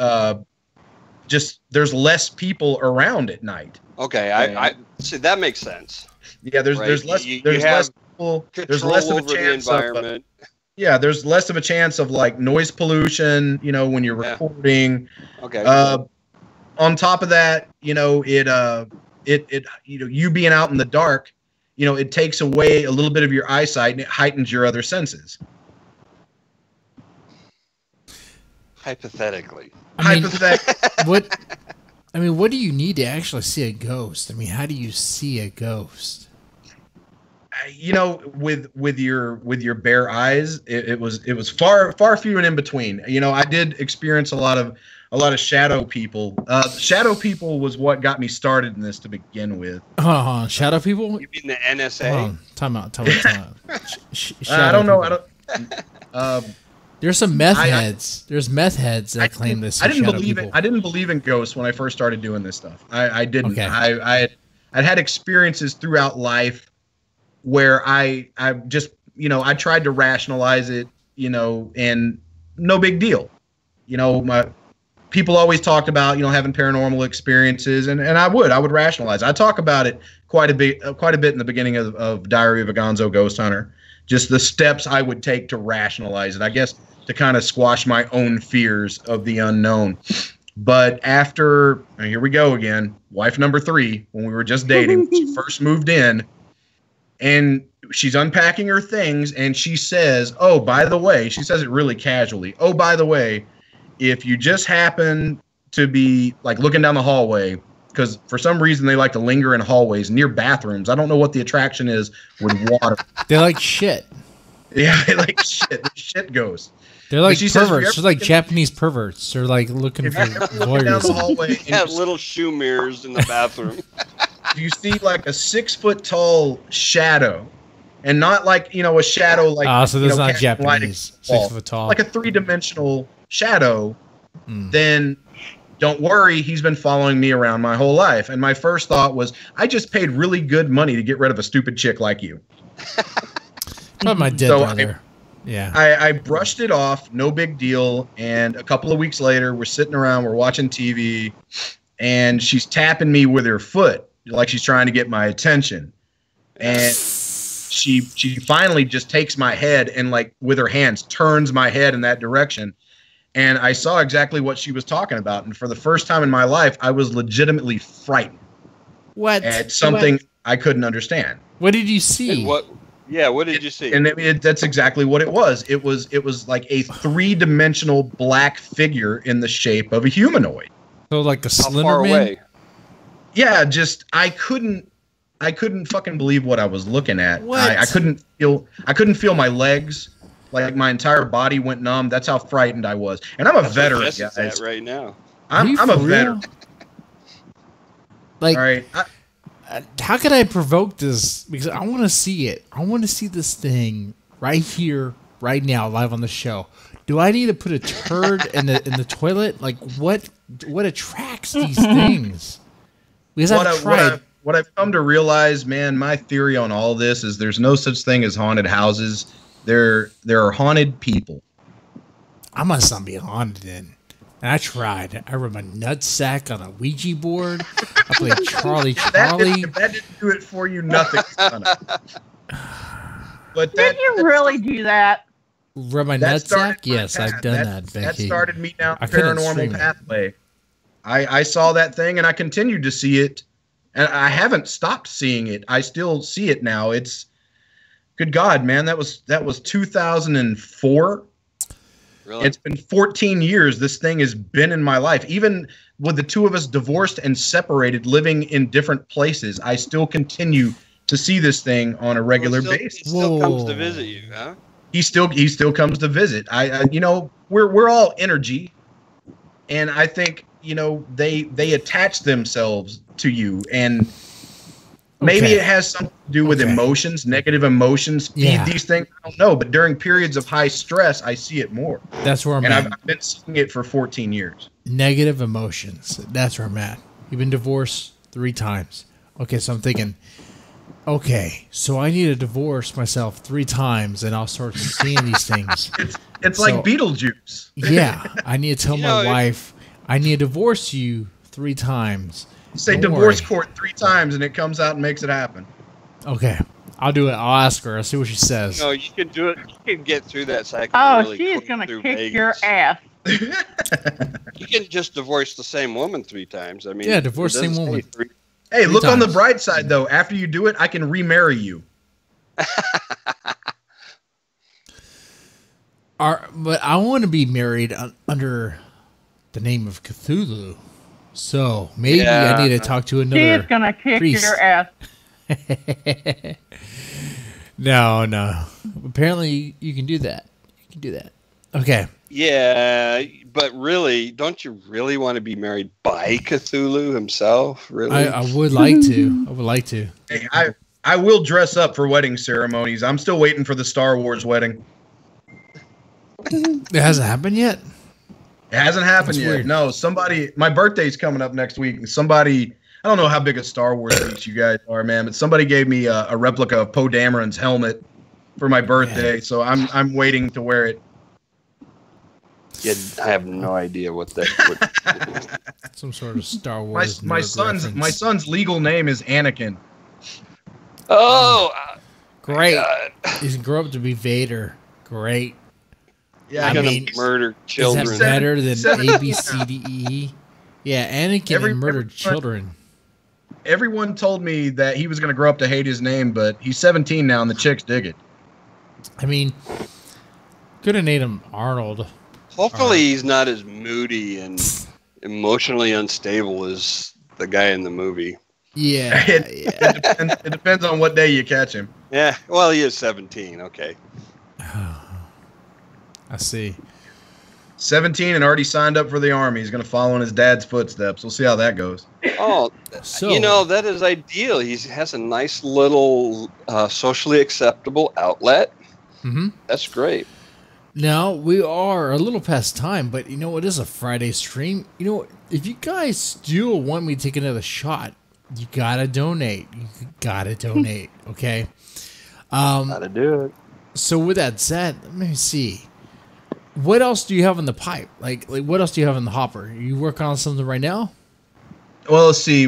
just there's less people around at night. Okay, I see, that makes sense. Yeah, there's less people. There's less of a chance environment. Yeah, there's less of a chance of like noise pollution, you know, when you're recording. Okay. On top of that, you know, you being out in the dark, you know, it takes away a little bit of your eyesight and it heightens your other senses. Hypothetically. What do you need to actually see a ghost? I mean, how do you see a ghost? You know, with your bare eyes, it was far few and in between. You know, I did experience a lot of shadow people. Shadow people was what got me started in this to begin with. Shadow people? You mean the NSA? Time out. I don't know. There's some meth heads. There's meth heads that claim this. I didn't believe in ghosts when I first started doing this stuff. I didn't. Okay. I'd had experiences throughout life where I just, you know, I tried to rationalize it, you know, and no big deal. You know, my people always talked about, you know, having paranormal experiences, and I would rationalize. I talk about it quite a bit in the beginning of Diary of a Gonzo Ghost Hunter. Just the steps I would take to rationalize it, I guess, to kind of squash my own fears of the unknown. But after, and here we go again, wife number 3, when we were just dating, she first moved in, and she's unpacking her things, and she says, oh, by the way, she says it really casually, oh, by the way, if you just happen to be like looking down the hallway, because for some reason they like to linger in hallways near bathrooms. I don't know what the attraction is with water. They like shit. Yeah, they like shit. The shit goes. They're like she says, perverts. They're like Japanese perverts. They're like looking for down the voyeurs. hallway and Have little shoe mirrors in the bathroom. you see like a 6 foot tall shadow, and not like a shadow like so that's not Japanese. 6 foot tall, like a 3-dimensional shadow. Then don't worry, he's been following me around my whole life. And my first thought was, I just paid really good money to get rid of a stupid chick like you. Probably my dead brother. Yeah. I brushed it off, no big deal. And a couple of weeks later, we're sitting around, we're watching TV, and she's tapping me with her foot, like she's trying to get my attention. And she finally just takes my head and, like, with her hands, turns my head in that direction. And I saw exactly what she was talking about. And for the first time in my life, I was legitimately frightened. What? At something I couldn't understand. What did you see? And what did you see? And that's exactly what it was. It was like a 3-dimensional black figure in the shape of a humanoid. So like a How Slender far Man? away? Yeah, just I couldn't fucking believe what I was looking at. What? I couldn't feel my legs. Like my entire body went numb. That's how frightened I was. And I'm a veteran, Jess is guys. at right now. I'm a veteran. Like, all right. how can I provoke this? Because I want to see it. I want to see this thing right here, right now, live on the show. Do I need to put a turd in the toilet? Like, what attracts these things? Because I've tried. What I've come to realize, man, my theory on all this is there's no such thing as haunted houses. There are haunted people. I must not be haunted then. And I tried. I rubbed my nutsack on a Ouija board. I played Charlie. That didn't do it for you. Nothing. But Did you really do that? Rub my nutsack? Yes, I've done that, Becky. That started me down the couldn't stream paranormal it. pathway. I saw that thing and I continued to see it, and I haven't stopped seeing it. I still see it now. It's good God, man. That was 2004. Really? It's been 14 years. This thing has been in my life. Even with the two of us divorced and separated, living in different places, I still continue to see this thing on a regular basis. He still comes to visit you, huh? He still comes to visit. We're all energy, and I think they attach themselves to you, and maybe it has something to do with emotions. Negative emotions feed these things. I don't know, but during periods of high stress, I see it more. That's where I'm at. And I've been seeing it for 14 years. Negative emotions. That's where I'm at. You've been divorced 3 times. Okay, so I'm thinking, okay, so I need to divorce myself 3 times, and I'll start seeing these things. It's like Beetlejuice. Yeah, I need to tell my wife, I need to divorce you 3 times. Say Don't divorce worry. court 3 times, and it comes out and makes it happen. Okay, I'll do it. I'll ask her. I'll see what she says. No, you can do it. You can get through that cycle. Oh, really she is quick going to through kick Vegas. your ass. You can just divorce the same woman 3 times. I mean, Yeah, divorce it doesn't same woman. say 3. Hey, 3 look on the times. bright side, though. After you do it, I can remarry you. But I want to be married under the name of Cthulhu. So maybe I need to talk to She another is going to kick priest. your ass. No. Apparently you can do that. You can do that. Okay. Yeah, but really, don't you really want to be married by Cthulhu himself? Really? I would like to. I would like to. Hey, I will dress up for wedding ceremonies. I'm still waiting for the Star Wars wedding. It hasn't happened yet? It hasn't happened That's yet. weird. No, my birthday's coming up next week. And somebody, I don't know how big a Star Wars geeks you guys are, man, but somebody gave me a replica of Poe Dameron's helmet for my birthday. So I'm waiting to wear it. Yeah, I have no idea what that would. Some sort of Star Wars. My nerd my reference. son's legal name is Anakin. Oh, Great. God. He's grow up to be Vader. Great. Yeah, I'm I gonna mean, murder Is children. that better than Seven- A, B, C, D, E? Yeah, Anakin had murdered children. Everyone told me that he was going to grow up to hate his name, but he's 17 now, and the chicks dig it. I mean, could have named him Arnold. Hopefully, he's not as moody and emotionally unstable as the guy in the movie. Yeah. It depends on what day you catch him. Yeah, well, he is 17. Okay. I see. 17 and already signed up for the Army. He's going to follow in his dad's footsteps. We'll see how that goes. Oh, So, you know, that is ideal. He has a nice little socially acceptable outlet. mhm. That's great. Now, we are a little past time, but you know, it is a Friday stream. You know, if you guys still want me to take another shot, you gotta donate. You gotta donate, okay? Gotta do it. So with that said, let me see. What else do you have in the pipe? Like what else do you have in the hopper? You working on something right now? Well, let's see.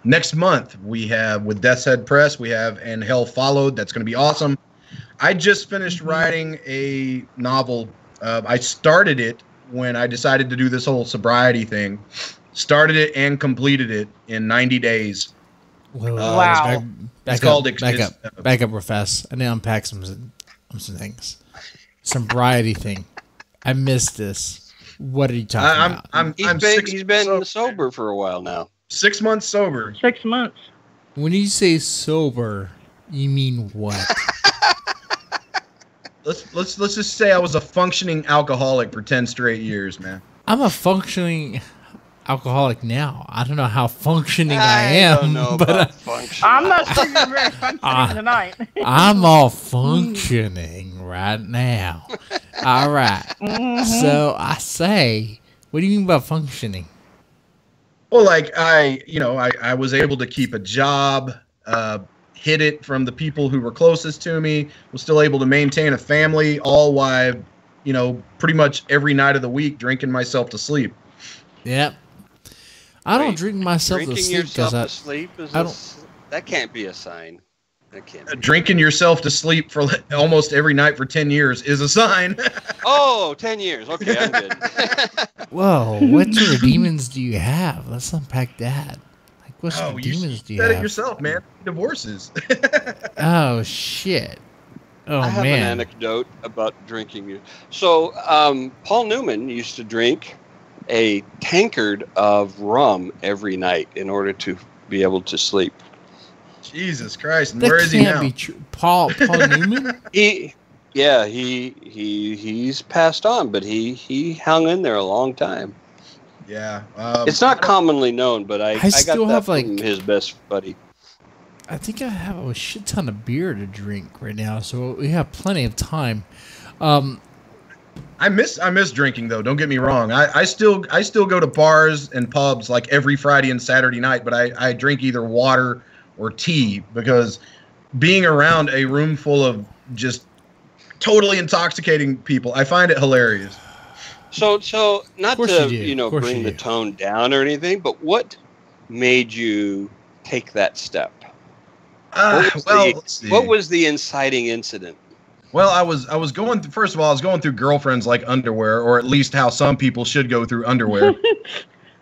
Next month we have with Death's Head Press. We have And Hell Followed. That's going to be awesome. I just finished writing a novel. I started it when I decided to do this whole sobriety thing. Started it and completed it in 90 days. Whoa, Wow. Back It's up, called back up real fast. I need to unpack some things. Sobriety thing. I missed this. What are you talking about? He's been sober for a while now. 6 months sober. 6 months. When you say sober, you mean what? Let's just say I was a functioning alcoholic for 10 straight years, man. I'm a functioning alcoholic now. I don't know how functioning I am, don't know but about functioning. I'm not sure you're very functioning tonight. I'm all functioning right now. All right. So I say, what do you mean by functioning? Well, like I was able to keep a job, hid it from the people who were closest to me, was still able to maintain a family, all while, pretty much every night of the week drinking myself to sleep. Yep. I don't Wait, drink myself to Drinking sleep yourself because to sleep that can't be a sign. That can't be. Drinking yourself to sleep for almost every night for 10 years is a sign. Oh, 10 years. Okay, I'm good. Whoa, what sort of demons do you have? Let's unpack that. Like, what sort of demons do you said have? it yourself, man. Divorces. Oh, shit. Oh, I have man. an anecdote about drinking. So, Paul Newman used to drink a tankard of rum every night in order to be able to sleep. Jesus Christ! And That where is he can't now? be true. Paul Newman? He's passed on, but he hung in there a long time. Yeah. It's not commonly known, but I still got that have, from like- his best buddy. I think I have a shit ton of beer to drink right now, so we have plenty of time. I miss drinking though. Don't get me wrong. I still go to bars and pubs like every Friday and Saturday night, but I drink either water or tea because being around a room full of just totally intoxicating people, I find it hilarious. So not to bring the do. tone down or anything, but what made you take that step? Let's see. What was the inciting incident? Well, I was going first of all, I was going through girlfriends like underwear, or at least how some people should go through underwear.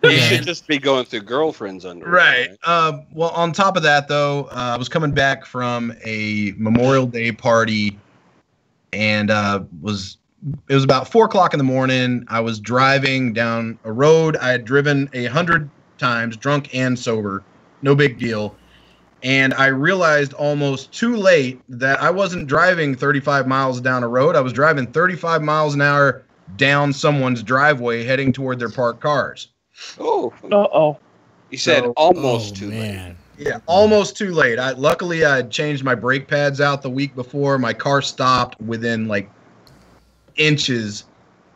You should just be going through girlfriends underwear. Right. Well, on top of that, though, I was coming back from a Memorial Day party, and it was about 4:00 in the morning. I was driving down a road I had driven 100 times, drunk and sober, no big deal. And I realized almost too late that I wasn't driving 35 miles down a road. I was driving 35 miles an hour down someone's driveway heading toward their parked cars. Oh. Uh-oh. You said almost too man. late. Yeah, almost too late. Luckily, I had changed my brake pads out the week before. My car stopped within like inches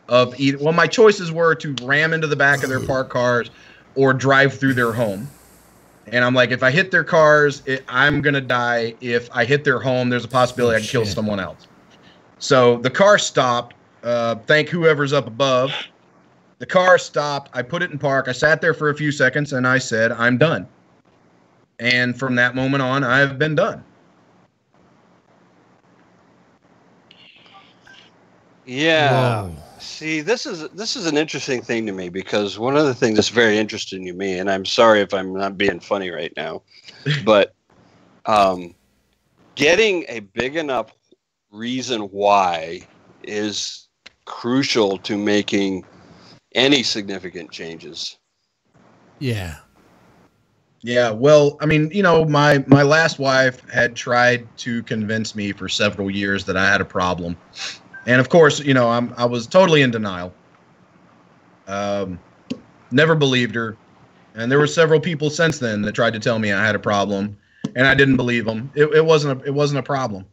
of either. Well, my choices were to ram into the back of their parked cars or drive through their home. And I'm like, if I hit their cars, I'm going to die. If I hit their home, there's a possibility I can kill someone else. So the car stopped. Thank whoever's up above. The car stopped. I put it in park. I sat there for a few seconds, and I said, I'm done. And from that moment on, I've been done. Yeah. Whoa. See, this is an interesting thing to me because one of the things that's very interesting to me, and I'm sorry if I'm not being funny right now, but getting a big enough reason why is crucial to making any significant changes. Yeah. Yeah, well, I mean, my last wife had tried to convince me for several years that I had a problem. And of course, you know, I was totally in denial. Never believed her. And there were several people since then that tried to tell me I had a problem, and I didn't believe them. It wasn't a problem.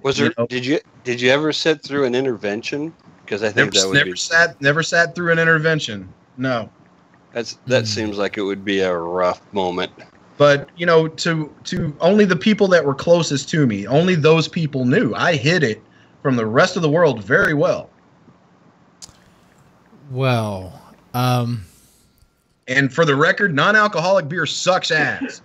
Was there? Did you ever sit through an intervention? Because I think that would never sat through an intervention. No. That seems like it would be a rough moment. But you know, to only the people that were closest to me, only those people knew. I hid it from the rest of the world very well. Well, and for the record, non-alcoholic beer sucks ass.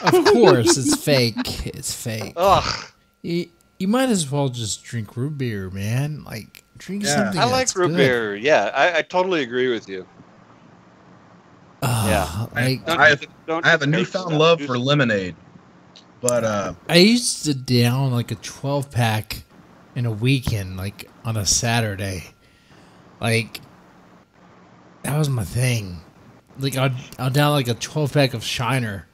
Of course, it's fake. It's fake. Ugh. You might as well just drink root beer, man. Like, drink something. I like root beer. Yeah, I totally agree with you. Yeah, I have a newfound love for lemonade. But I used to down like a 12-pack in a weekend, like on a Saturday. Like, that was my thing. Like, I'll down like a 12-pack of Shiner,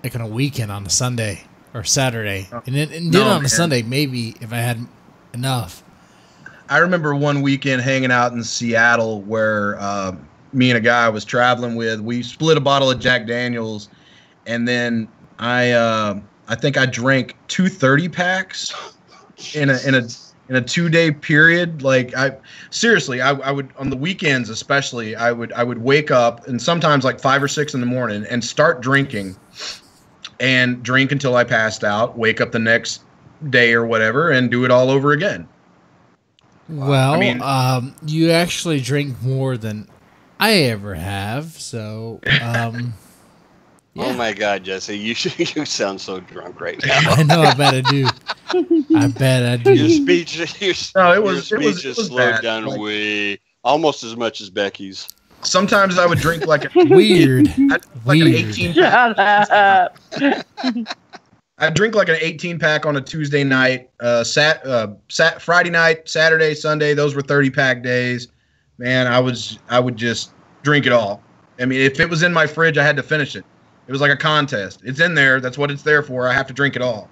like on a weekend on a Sunday or Saturday, and then on a Sunday maybe if I had enough. I remember one weekend hanging out in Seattle where me and a guy I was traveling with, we split a bottle of Jack Daniels, and then I think I drank 2 30-packs in a 2-day period. Like, I would on the weekends especially, I would wake up, and sometimes like 5 or 6 in the morning, and start drinking and drink until I passed out, wake up the next day or whatever, and do it all over again. Well, I mean, you actually drink more than I ever have, so yeah. Oh my God, Jesse, you sound so drunk right now. I know, I bet I do. I bet I do. Your speech is slowed bad. down way almost as much as Becky's. Sometimes I would drink like a weird. An 18 pack. I'd drink like an 18 pack on a Tuesday night, Friday night, Saturday, Sunday. Those were 30-pack days. Man, I would just drink it all. I mean, if it was in my fridge, I had to finish it. It was like a contest. It's in there. That's what it's there for. I have to drink it all.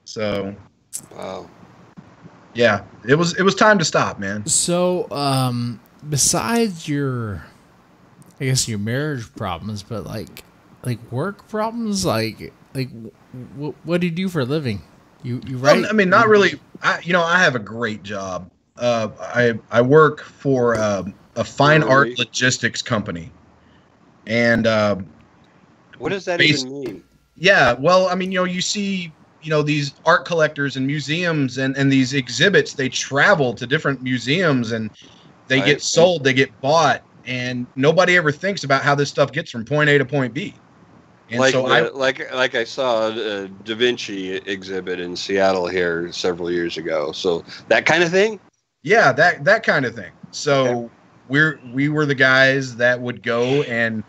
So, wow. Yeah, it was time to stop, man. So, besides your, I guess your marriage problems, but like work problems, like what do you do for a living? You write? Well, I mean, not really. I have a great job. I work for a fine art logistics company, and what does that even mean? Yeah, well, I mean, you see, these art collectors and museums and these exhibits. They travel to different museums and they get sold, they get bought, and nobody ever thinks about how this stuff gets from point A to point B. And like I saw a Da Vinci exhibit in Seattle here several years ago. So that kind of thing. Yeah, that kind of thing. So we were the guys that would go and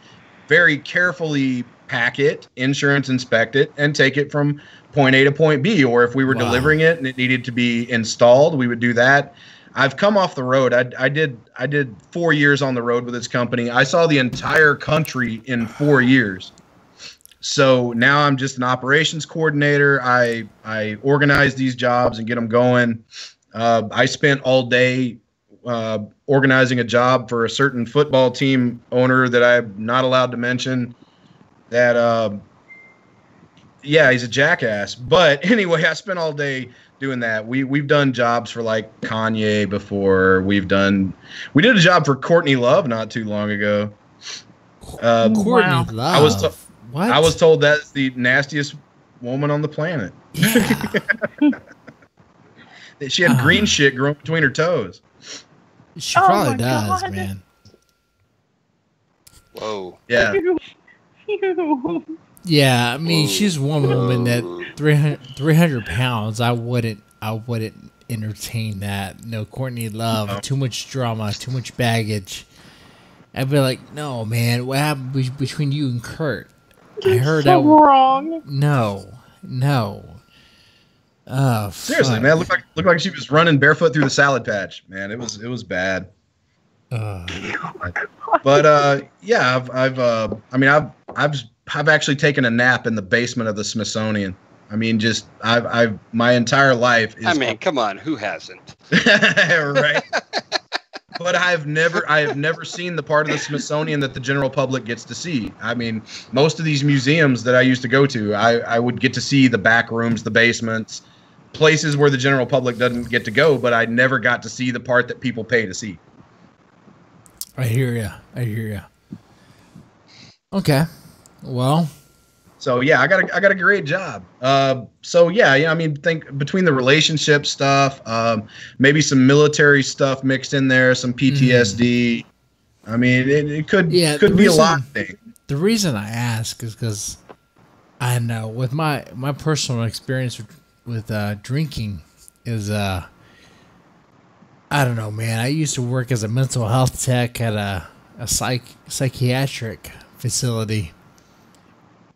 very carefully pack it, insurance inspect it, and take it from point A to point B. Or if we were delivering it and it needed to be installed, we would do that. I've come off the road. I did 4 years on the road with this company. I saw the entire country in 4 years. So now I'm just an operations coordinator. I organize these jobs and get them going. I spent all day organizing a job for a certain football team owner that I'm not allowed to mention. That he's a jackass. But anyway, I spent all day doing that. We've done jobs for like Kanye before. We did a job for Courtney Love not too long ago. Courtney Love. I was told that's the nastiest woman on the planet. Yeah. She had green shit growing between her toes. She probably does, God. Man. Whoa. Yeah. Yeah, I mean, she's one woman that 300 pounds. I wouldn't entertain that. No, Courtney Love, too much drama, too much baggage. I'd be like, no, man, what happened between you and Kurt? I heard that wrong. No. Seriously, man, looked like she was running barefoot through the salad patch. Man, it was bad. But yeah, I've actually taken a nap in the basement of the Smithsonian. I mean, just I've my entire life is. I mean, come on, who hasn't? Right. But I have never seen the part of the Smithsonian that the general public gets to see. I mean, most of these museums that I used to go to, I would get to see the back rooms, the basements, places where the general public doesn't get to go, but I never got to see the part that people pay to see. I hear ya. Okay. Well. So yeah, I got a great job. So yeah, I mean, think between the relationship stuff, maybe some military stuff mixed in there, some PTSD. I mean, it could be a lot of things. The reason I ask is because I know with my personal experience with drinking is I don't know, man. I used to work as a mental health tech at a psychiatric facility.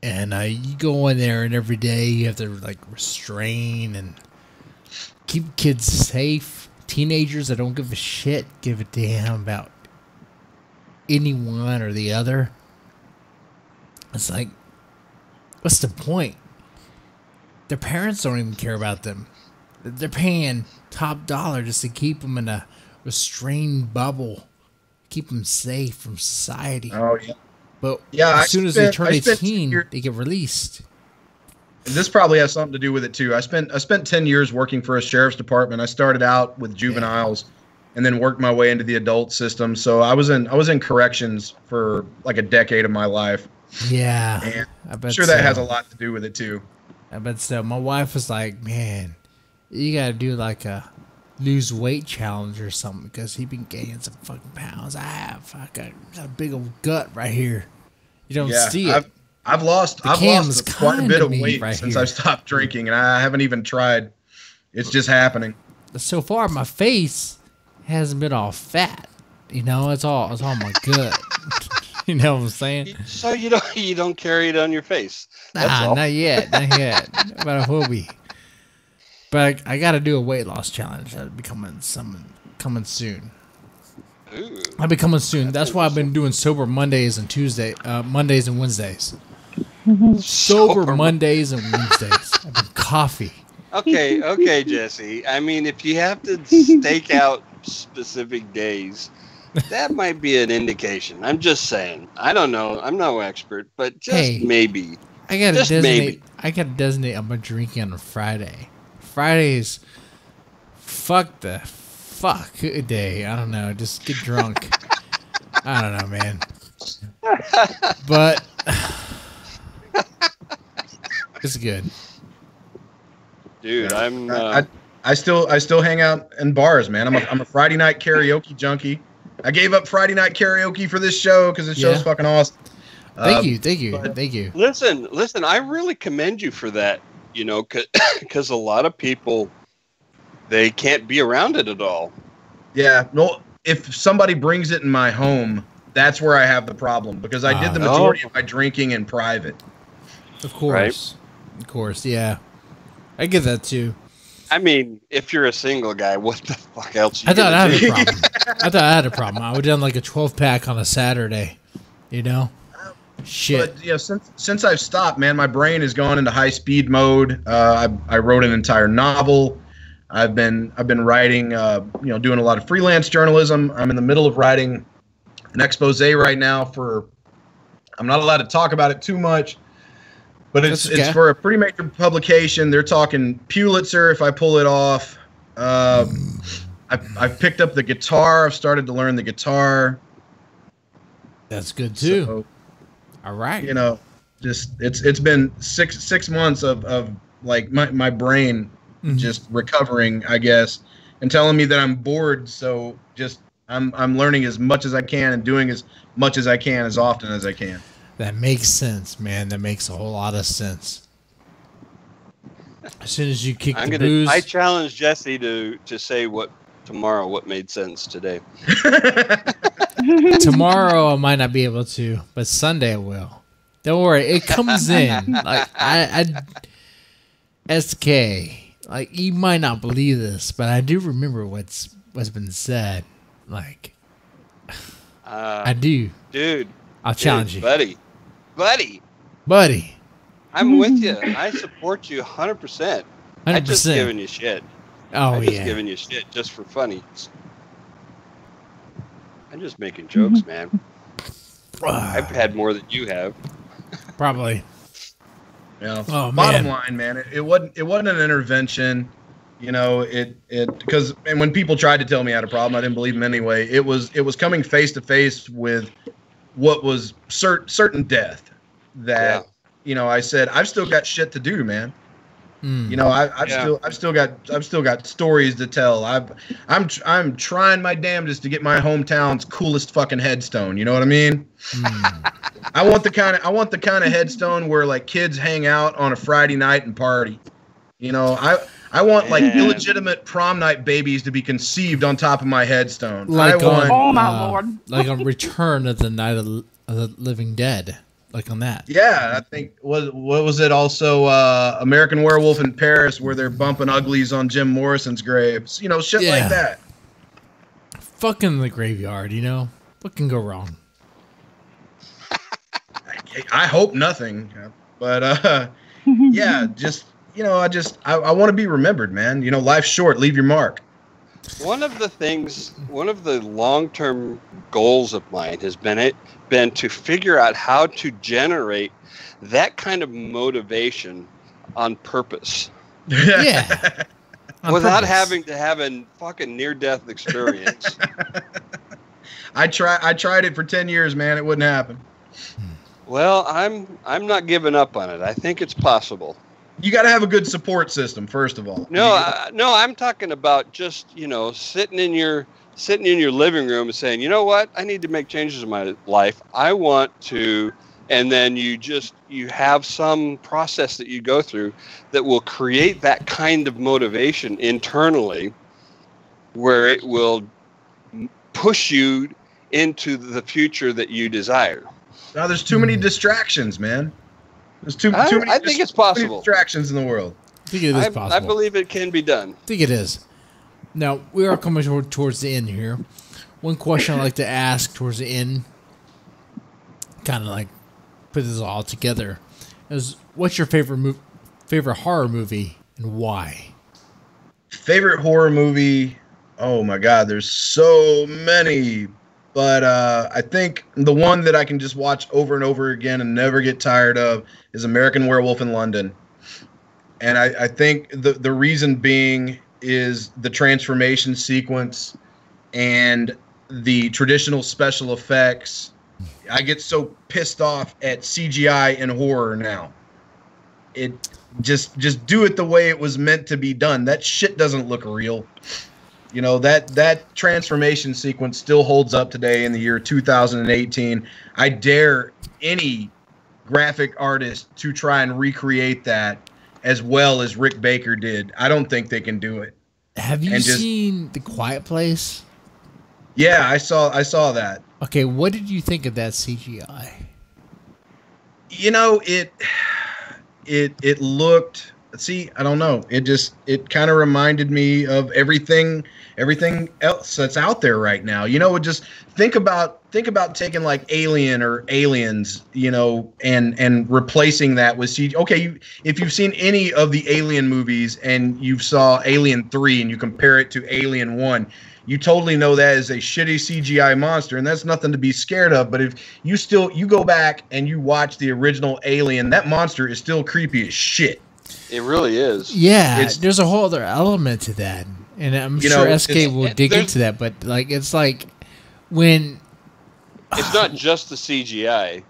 And you go in there, and every day you have to like restrain and keep kids safe. Teenagers that don't give a damn about anyone or the other. It's like, what's the point? Their parents don't even care about them. They're paying top dollar just to keep them in a restrained bubble, keep them safe from society. Oh yeah. But yeah, as soon as they turn 18, they get released. This probably has something to do with it too. I spent 10 years working for a sheriff's department. I started out with juveniles, and then worked my way into the adult system. So I was in corrections for like a decade of my life. Yeah, and I'm sure that has a lot to do with it too. I bet so. My wife was like, "Man, you gotta do like a lose weight challenge or something because he been gaining some fucking pounds. I got a big old gut right here. You don't see it. I've lost quite a bit of weight since I stopped drinking, and I haven't even tried. It's just happening. So far, my face hasn't been all fat. You know, it's all my gut. You know what I'm saying? So you don't carry it on your face. Nah, not yet. But I will be. But I got to do a weight loss challenge. That'll be coming soon. Ooh, I'll be coming soon. That's why I've been doing sober Mondays and Mondays and Wednesdays. Sober Mondays and Wednesdays. I've been coffee. Okay, Jesse. I mean, if you have to stake out specific days, that might be an indication. I'm just saying. I don't know. I'm no expert, but just maybe. I gotta designate I'm drinking on a Friday. Fridays, fuck day. I don't know. Just get drunk. I don't know, man. But it's good. Dude, I still hang out in bars, man. I'm a Friday night karaoke junkie. I gave up Friday night karaoke for this show because this show's fucking awesome. Thank you. Listen. I really commend you for that. You know, because a lot of people, they can't be around it at all. Yeah. No, if somebody brings it in my home, that's where I have the problem because I did the majority of my drinking in private. Of course. Right? Of course. Yeah. I get that too. I mean, if you're a single guy, what the fuck else? I thought I had a problem. I would have done like a 12-pack on a Saturday, you know? Shit. But since I've stopped, man, my brain has gone into high speed mode. I wrote an entire novel. I've been writing, doing a lot of freelance journalism. I'm in the middle of writing an expose right now I'm not allowed to talk about it too much, but it's for a pretty major publication. They're talking Pulitzer if I pull it off. I've picked up the guitar. I've started to learn the guitar. That's good too. So, all right. You know, just it's been six months of like my brain just recovering, I guess, and telling me that I'm bored. So just I'm learning as much as I can and doing as much as I can as often as I can. That makes sense, man. That makes a whole lot of sense. As soon as you kick the booze, I challenge Jesse to say what made sense today. Tomorrow I might not be able to, but Sunday I will. Don't worry, it comes in. Like I SK. Like you might not believe this, but I do remember what's been said. Like I do. Dude. I'll challenge you. Buddy. I'm with you. I support you 100%. I'm just 100%. giving you shit. Oh, I'm just giving you shit just for funny. I'm just making jokes, man. I've had more than you have. Probably. Yeah. Oh, Bottom man. line, man, it wasn't an intervention. You know, because when people tried to tell me I had a problem, I didn't believe them anyway. It was coming face to face with what was certain death. That you know, I said I've still got shit to do, man. You know, I've still got stories to tell. I'm trying my damnedest to get my hometown's coolest fucking headstone. You know what I mean? I want the kind of headstone where like kids hang out on a Friday night and party. You know, I want like illegitimate prom night babies to be conceived on top of my headstone. Like oh my Lord! Like on Return of the Night of the Living Dead. Like on that. Yeah, I think what was it also American Werewolf in Paris where they're bumping uglies on Jim Morrison's graves. You know, shit like that. Fucking the graveyard, you know? What can go wrong? I hope nothing. But yeah, just you know, I want to be remembered, man. You know, life's short, leave your mark. One of the long-term goals of mine has been to figure out how to generate that kind of motivation on purpose. Yeah. Without having to have a fucking near-death experience. I tried it for 10 years, man. It wouldn't happen. Well, I'm not giving up on it. I think it's possible. You got to have a good support system, first of all. No, I'm talking about just, you know, sitting in your living room and saying, you know what, I need to make changes in my life. I want to, and then you have some process that you go through that will create that kind of motivation internally, where it will push you into the future that you desire. Now, there's too many distractions, man. There's too many. I think it's possible. Distractions in the world. I think it is possible. I believe it can be done. I think it is. Now, we are coming towards the end here. One question I'd like to ask towards the end, kind of like put this all together, is what's your favorite horror movie and why? Favorite horror movie? Oh my God, there's so many. But I think the one that I can just watch over and over again and never get tired of is American Werewolf in London. And I think the reason being is the transformation sequence and the traditional special effects. I get so pissed off at CGI in horror now. It just do it the way it was meant to be done. That shit doesn't look real. You know, that transformation sequence still holds up today in the year 2018. I dare any graphic artist to try and recreate that as well as Rick Baker did. I don't think they can do it. Have you seen The Quiet Place? Yeah, I saw that. Okay, what did you think of that CGI? You know, it looked, see, I don't know. It kind of reminded me of everything else that's out there right now. You know, just think about taking like Alien or Aliens, you know, and replacing that with CG. Okay, if you've seen any of the Alien movies and you saw Alien 3 and you compare it to Alien 1, you totally know that is a shitty CGI monster, and that's nothing to be scared of. But if you go back and you watch the original Alien, that monster is still creepy as shit. It really is. Yeah, there's a whole other element to that, and I'm sure SK will dig into that. But like, it's like when it's not just the CGI,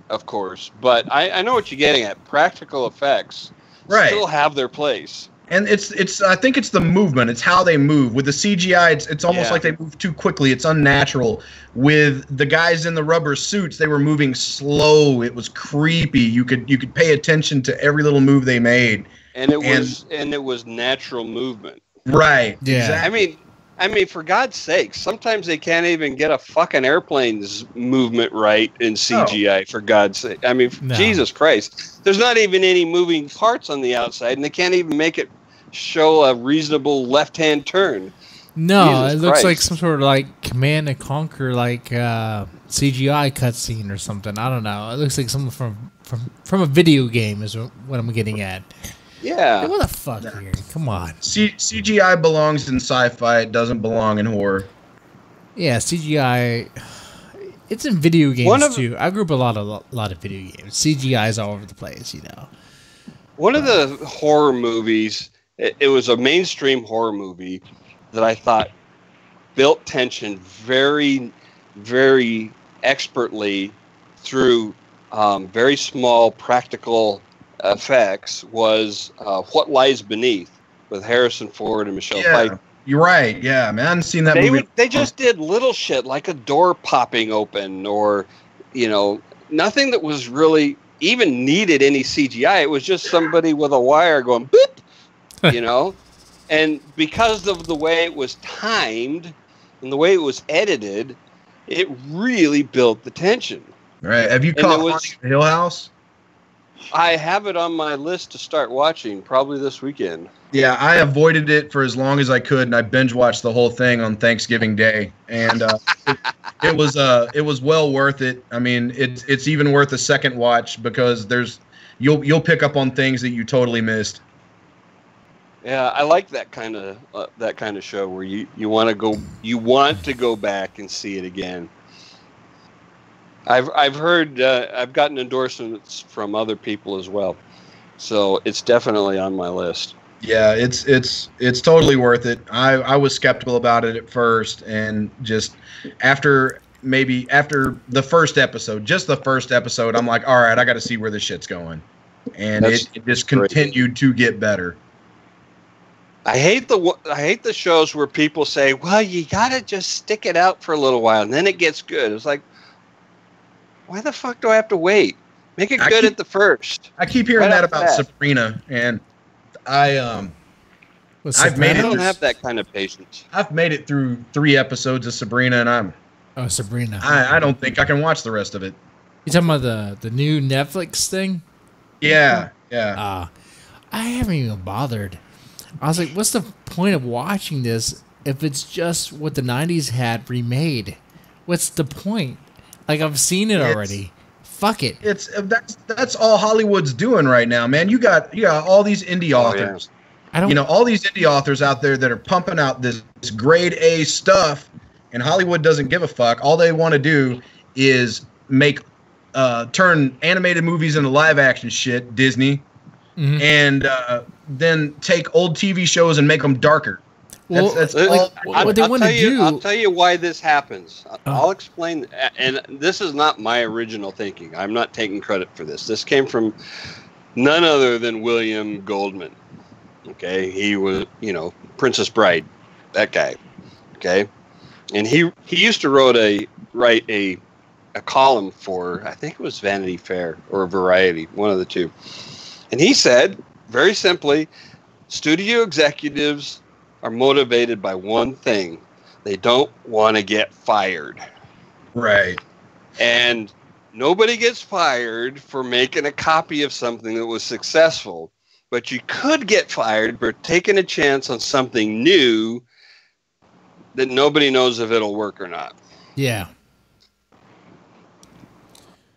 of course, but I know what you're getting at. Practical effects still have their place. And it's I think it's the movement. It's how they move. With the CGI, it's almost like they move too quickly. It's unnatural. With the guys in the rubber suits, they were moving slow. It was creepy. You could pay attention to every little move they made. And it was natural movement. Right. Yeah. Exactly. I mean, for God's sake, sometimes they can't even get a fucking airplane's movement right in CGI, for God's sake. I mean, Jesus Christ. There's not even any moving parts on the outside, and they can't even make it show a reasonable left-hand turn. No, Jesus looks like some sort of like Command and Conquer, like CGI cutscene or something. I don't know. It looks like something from a video game is what I'm getting at. Yeah. Hey, what the fuck here? Come on. CGI belongs in sci-fi. It doesn't belong in horror. Yeah, CGI. It's in video games too. I grew up a lot of video games. CGI is all over the place, you know. One of the horror movies, it was a mainstream horror movie that I thought built tension very, very expertly through very small practical effects, was What Lies Beneath with Harrison Ford and Michelle Pfeiffer. You're right. Yeah, man. I haven't seen that movie. They just did little shit like a door popping open, or, nothing that was really even needed any CGI. It was just somebody with a wire going boop, and because of the way it was timed and the way it was edited, it really built the tension. Right. Have you caught Hill House? I have it on my list to start watching probably this weekend. Yeah, I avoided it for as long as I could, and I binge watched the whole thing on Thanksgiving Day, and it was well worth it. I mean, it's even worth a second watch because you'll pick up on things that you totally missed. Yeah, I like that kind of show where you want to go back and see it again. I've heard I've gotten endorsements from other people as well, so it's definitely on my list. Yeah, it's totally worth it. I was skeptical about it at first, and just after the first episode, just the first episode, I'm like, all right, I got to see where this shit's going, and it just continued to get better. I hate the shows where people say, well, you got to just stick it out for a little while and then it gets good. It's like, why the fuck do I have to wait? Make it good at the first. I keep hearing that about Sabrina, and I don't have that kind of patience. I've made it through 3 episodes of Sabrina, and Sabrina. I don't think I can watch the rest of it. You talking about the new Netflix thing? Yeah. I haven't even bothered. I was like, what's the point of watching this if it's just what the 90s had remade? What's the point? Like, I've seen it already. Fuck it. That's all Hollywood's doing right now, man. You got all these indie authors. Yeah. All these indie authors out there that are pumping out this grade A stuff, and Hollywood doesn't give a fuck. All they want to do is turn animated movies into live action shit, Disney, and then take old TV shows and make them darker. Well, that's all. What they want to do. I'll tell you why this happens. I'll explain. And this is not my original thinking. I'm not taking credit for this. This came from none other than William Goldman. Okay, he was, Princess Bride, that guy. Okay, and he used to write a column for, I think it was Vanity Fair or Variety, one of the two. And he said, very simply, studio executives are motivated by one thing. They don't want to get fired. Right. And nobody gets fired for making a copy of something that was successful. But you could get fired for taking a chance on something new that nobody knows if it'll work or not. Yeah.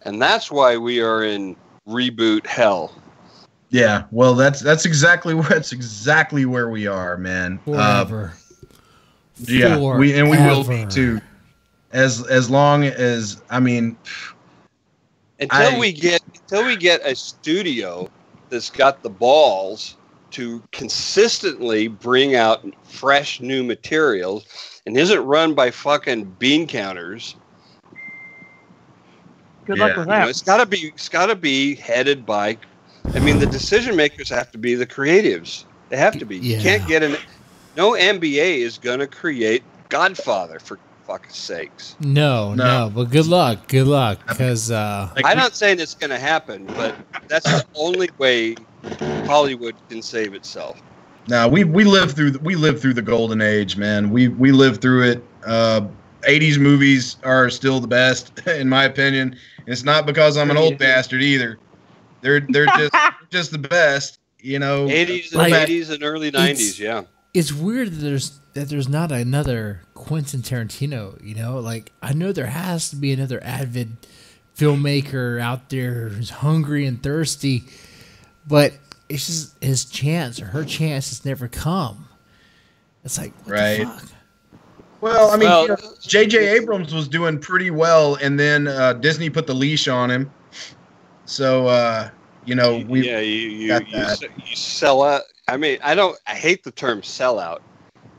And that's why we are in reboot hell. Yeah, well, that's exactly where we are, man. Forever. Yeah, we will be too. As long as until we get a studio that's got the balls to consistently bring out fresh new materials and isn't run by fucking bean counters. Good luck with that. It's gotta be headed by. The decision makers have to be the creatives. They have to be. Yeah. You can't get no MBA is going to create Godfather, for fuck's sakes. No, but good luck, because I'm not saying it's going to happen, but that's the only way Hollywood can save itself. Now we lived through the golden age, man. We lived through it. 80s movies are still the best, in my opinion. It's not because I'm an old bastard either. They're just the best, 80s and early 90s, yeah. It's weird that there's not another Quentin Tarantino, Like, I know there has to be another avid filmmaker out there who's hungry and thirsty, but it's just his chance or her chance has never come. It's like, what the fuck? Well, I mean, J.J. Abrams was doing pretty well, and then Disney put the leash on him. So, you sell out. I mean, I hate the term sellout,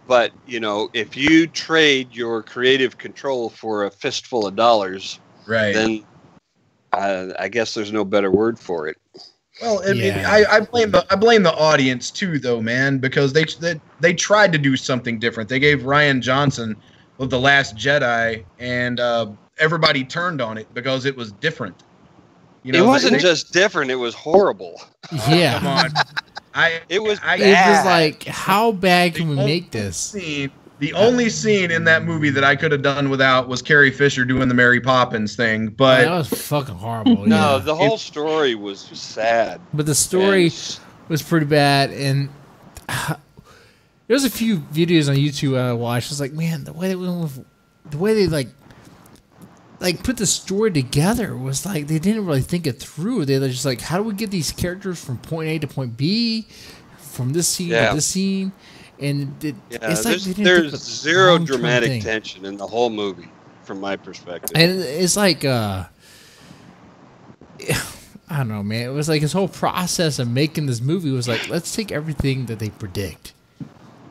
but if you trade your creative control for a fistful of dollars, then I guess there's no better word for it. Well, I blame the audience too, though, man, because they tried to do something different. They gave Rian Johnson of The Last Jedi, and everybody turned on it because it was different. It wasn't just different; it was horrible. Yeah, come on. It was like, how bad can we make this? The only scene in that movie that I could have done without was Carrie Fisher doing the Mary Poppins thing. But that was fucking horrible. No, the whole story was sad. But the story was pretty bad, and there's a few videos on YouTube I watched. I was like, man, the way they put the story together was like they didn't really think it through. They were just like, how do we get these characters from point A to point B, from this scene to this scene? And it's like there's zero dramatic tension in the whole movie, from my perspective. And it's like, I don't know, man. It was like his whole process of making this movie was like, let's take everything that they predict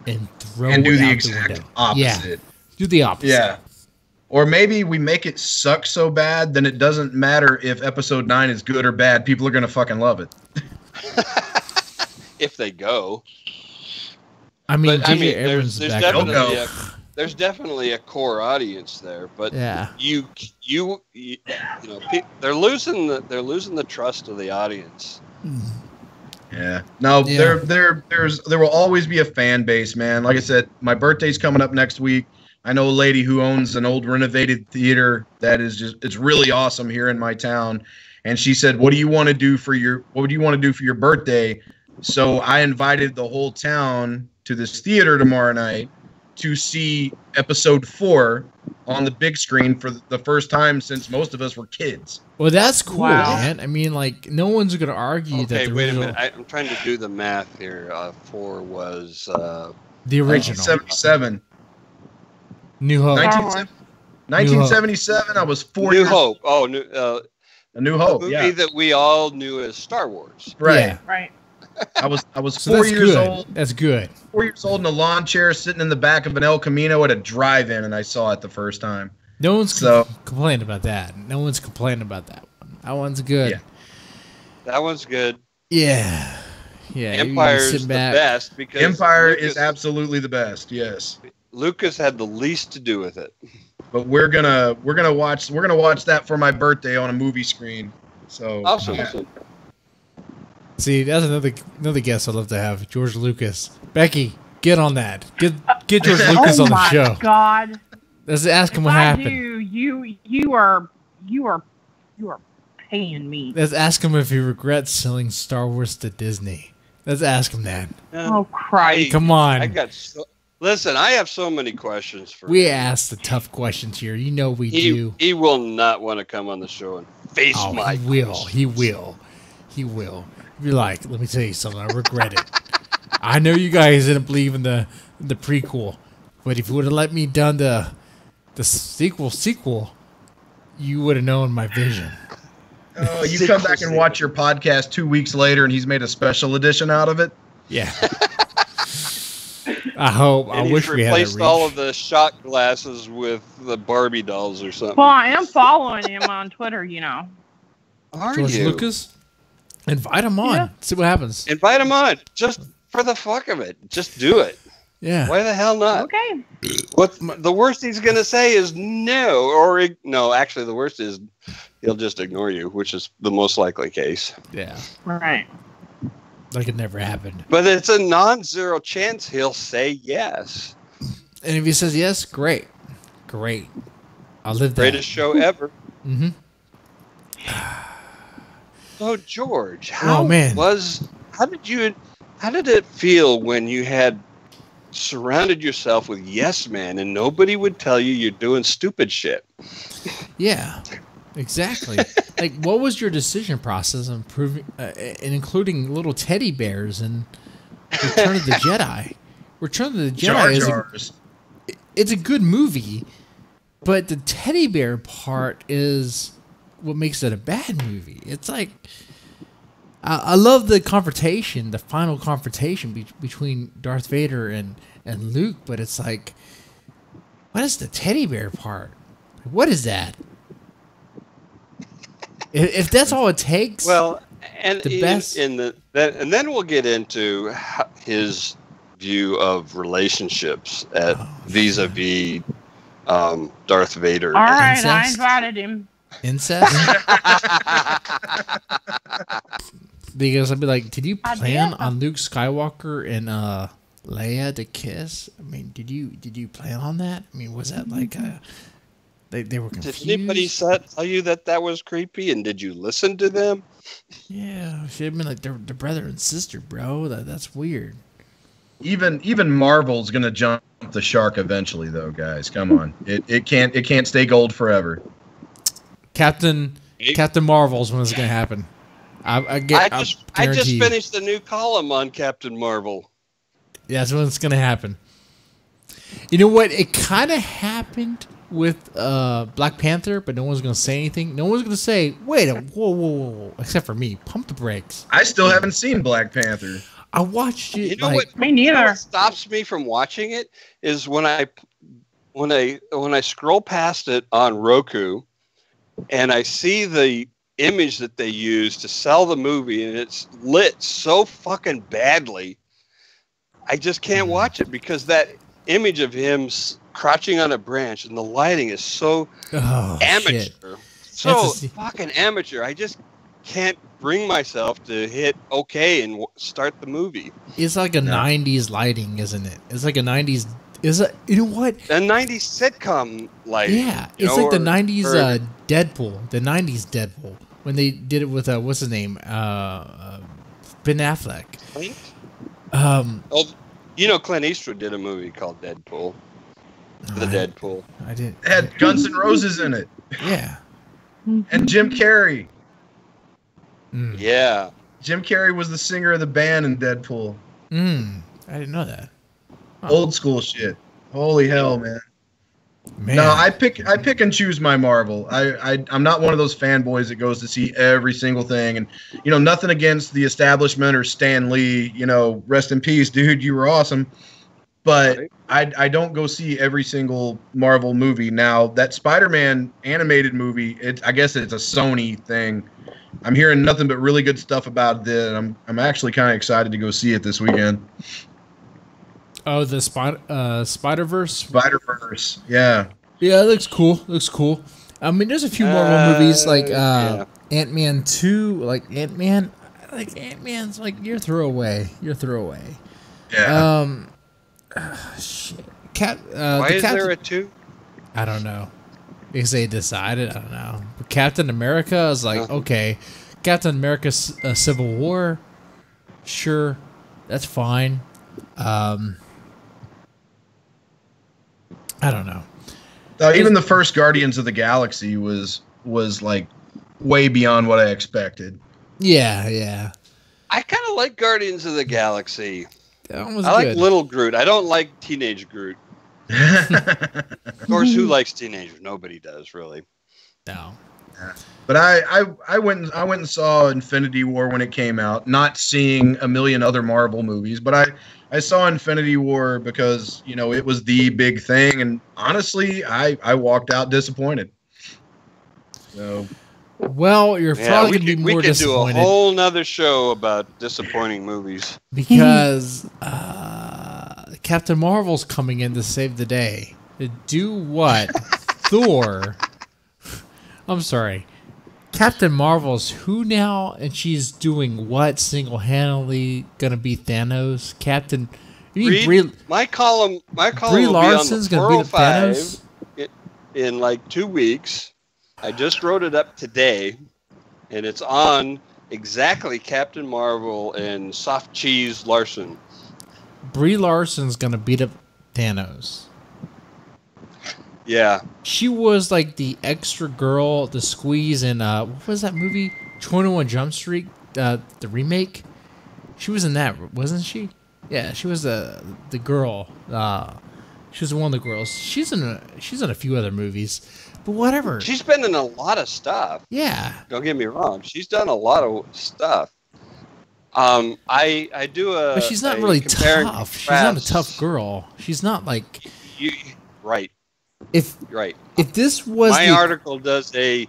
and throw it out do the the exact window. opposite. Yeah, do the opposite. Yeah. Or maybe we make it suck so bad, then it doesn't matter if episode 9 is good or bad. People are going to fucking love it. If they go. I mean, there's definitely a core audience there, but they're losing the trust of the audience. Yeah. No, there will always be a fan base, man. Like I said, my birthday's coming up next week. I know a lady who owns an old renovated theater that is it's really awesome here in my town, and she said, what do you want to do for your birthday? So I invited the whole town to this theater tomorrow night to see episode 4 on the big screen for the first time since most of us were kids. Well, that's cool, man. I mean, like, no one's going to argue that. Okay, wait a minute. I'm trying to do the math here. 4 was the original 1977. New Hope. 1977. I was 4 years. New Hope. Oh, A New Hope. A movie that we all knew as Star Wars. Right. Yeah. Right. I was 4 years old. That's good. 4 years old in a lawn chair, sitting in the back of an El Camino at a drive-in, and I saw it the first time. No one's complaining about that. No one's complaining about that one. That one's good. Yeah. That one's good. Yeah. Yeah. Empire's the best because Empire is absolutely the best. Yes. Lucas had the least to do with it. But we're gonna watch that for my birthday on a movie screen. So awesome. Yeah. See, that's another guest I'd love to have, George Lucas. Becky, get on that. Get George Lucas on the show. Oh my God! Let's ask him what happened. You are paying me. Let's ask him if he regrets selling Star Wars to Disney. Let's ask him that. Oh Christ! Come on. Listen, I have so many questions for We ask the tough questions here. You know we do. He will not want to come on the show and face my questions. He will. Be like, let me tell you something. I regret it. I know you guys didn't believe in the prequel, but if you would have let me done the sequel, you would have known my vision. Oh, you come back and watch your podcast 2 weeks later, and he's made a special edition out of it. Yeah. I wish we had replaced all of the shot glasses with the Barbie dolls or something. Well, I am following him on Twitter. Are George you? Lucas? Invite him on. Yeah. See what happens. Invite him on. Just for the fuck of it. Just do it. Yeah. Why the hell not? Okay. The worst he's going to say is no. Or no, actually, the worst is he'll just ignore you, which is the most likely case. Yeah. Right. Like it never happened. But it's a non-zero chance he'll say yes. And if he says yes, great. I'll live that. Greatest show ever. Mm-hmm. So George, how did it feel when you had surrounded yourself with yes men and nobody would tell you you're doing stupid shit? Yeah. Exactly. Like, what was your decision process in including little teddy bears in Return of the Jedi? Return of the Jedi it's a good movie, but the teddy bear part is what makes it a bad movie. It's like, I love the confrontation, the final confrontation between Darth Vader and Luke, but it's like, what is the teddy bear part? What is that? If that's all it takes, well, and the best and then we'll get into his view of relationships vis-a-vis Darth Vader. All right, Incest? I invited him. Incest? Because I'd be like, did you plan on Luke Skywalker and Leia to kiss? I mean, did you plan on that? I mean, was that like they were confused? Did anybody tell you that was creepy, and did you listen to them? Yeah, should have been like they're brother and sister, bro. That's weird. Even Marvel's gonna jump the shark eventually, though, guys. Come on, it can't stay gold forever. Captain Marvel's when it's gonna happen. I just finished the new column on Captain Marvel. Yeah, that's when it's gonna happen. You know what? It kind of happened with Black Panther, but no one's gonna say anything. No one's gonna say, "Wait, whoa," except for me. Pump the brakes. I still haven't seen Black Panther. I watched it. You know what? Me neither. What stops me from watching it is when I scroll past it on Roku, and I see the image that they use to sell the movie, and it's lit so fucking badly. I just can't watch it because that image of him crouching on a branch and the lighting is so amateur. Shit. So fucking amateur. I just can't bring myself to hit okay and start the movie. It's like a 90s lighting, isn't it? It's like a 90s. You know what? A 90s sitcom lighting. Yeah, it's like the 90s Deadpool. The 90s Deadpool. When they did it with, what's his name? Ben Affleck. Clint? Clint Eastwood did a movie called Deadpool. Deadpool. I didn't. It had Guns N' Roses in it. Yeah. And Jim Carrey. Mm. Yeah. Jim Carrey was the singer of the band in Deadpool. I didn't know that. Oh. Old school shit. Holy hell, man. No, I pick and choose my Marvel. I'm not one of those fanboys that goes to see every single thing. And nothing against the establishment or Stan Lee. Rest in peace, dude. You were awesome. But I don't go see every single Marvel movie. Now that Spider-Man animated movie, I guess it's a Sony thing. I'm hearing nothing but really good stuff about it. And I'm actually kind of excited to go see it this weekend. Oh, the Spider-Verse? Spider-Verse, yeah. Yeah, it looks cool. I mean, there's a few Marvel movies like Ant-Man 2, like Ant-Man. Like Ant-Man's like your throwaway. Yeah. Shit. Why is there a 2? I don't know. Because they decided, I don't know. But Captain America is like, okay. Captain America Civil War, sure, that's fine. I don't know. Even the first Guardians of the Galaxy was like way beyond what I expected. Yeah. I kind of like Guardians of the Galaxy. That one was I good. like Little Groot. I don't like Teenage Groot. Of course, who likes teenagers? Nobody does, really. No. But I went and saw Infinity War when it came out, not seeing a million other Marvel movies, but I saw Infinity War because, it was the big thing, and honestly, I walked out disappointed. So, well, you're probably going to be more disappointed. We could do a whole nother show about disappointing movies. Because Captain Marvel's coming in to save the day. To do what? Thor. I'm sorry. Captain Marvel's who now? And she's doing what single-handedly gonna beat Thanos? Captain. My column Brie will Larson's be on gonna beat Thanos in like 2 weeks. I just wrote it up today, and it's on exactly Captain Marvel and Soft Cheese Larson. Brie Larson's gonna beat up Thanos. Yeah. She was like the extra girl, the squeeze in what was that movie? 21 Jump Street, the remake. She was in that, wasn't she? Yeah, she was the girl. She was one of the girls. She's in a few other movies, but whatever. She's been in a lot of stuff. Yeah. Don't get me wrong. She's done a lot of stuff. I do a. But she's not really tough. She's not a tough girl. She's not like. Right. If this was my article does a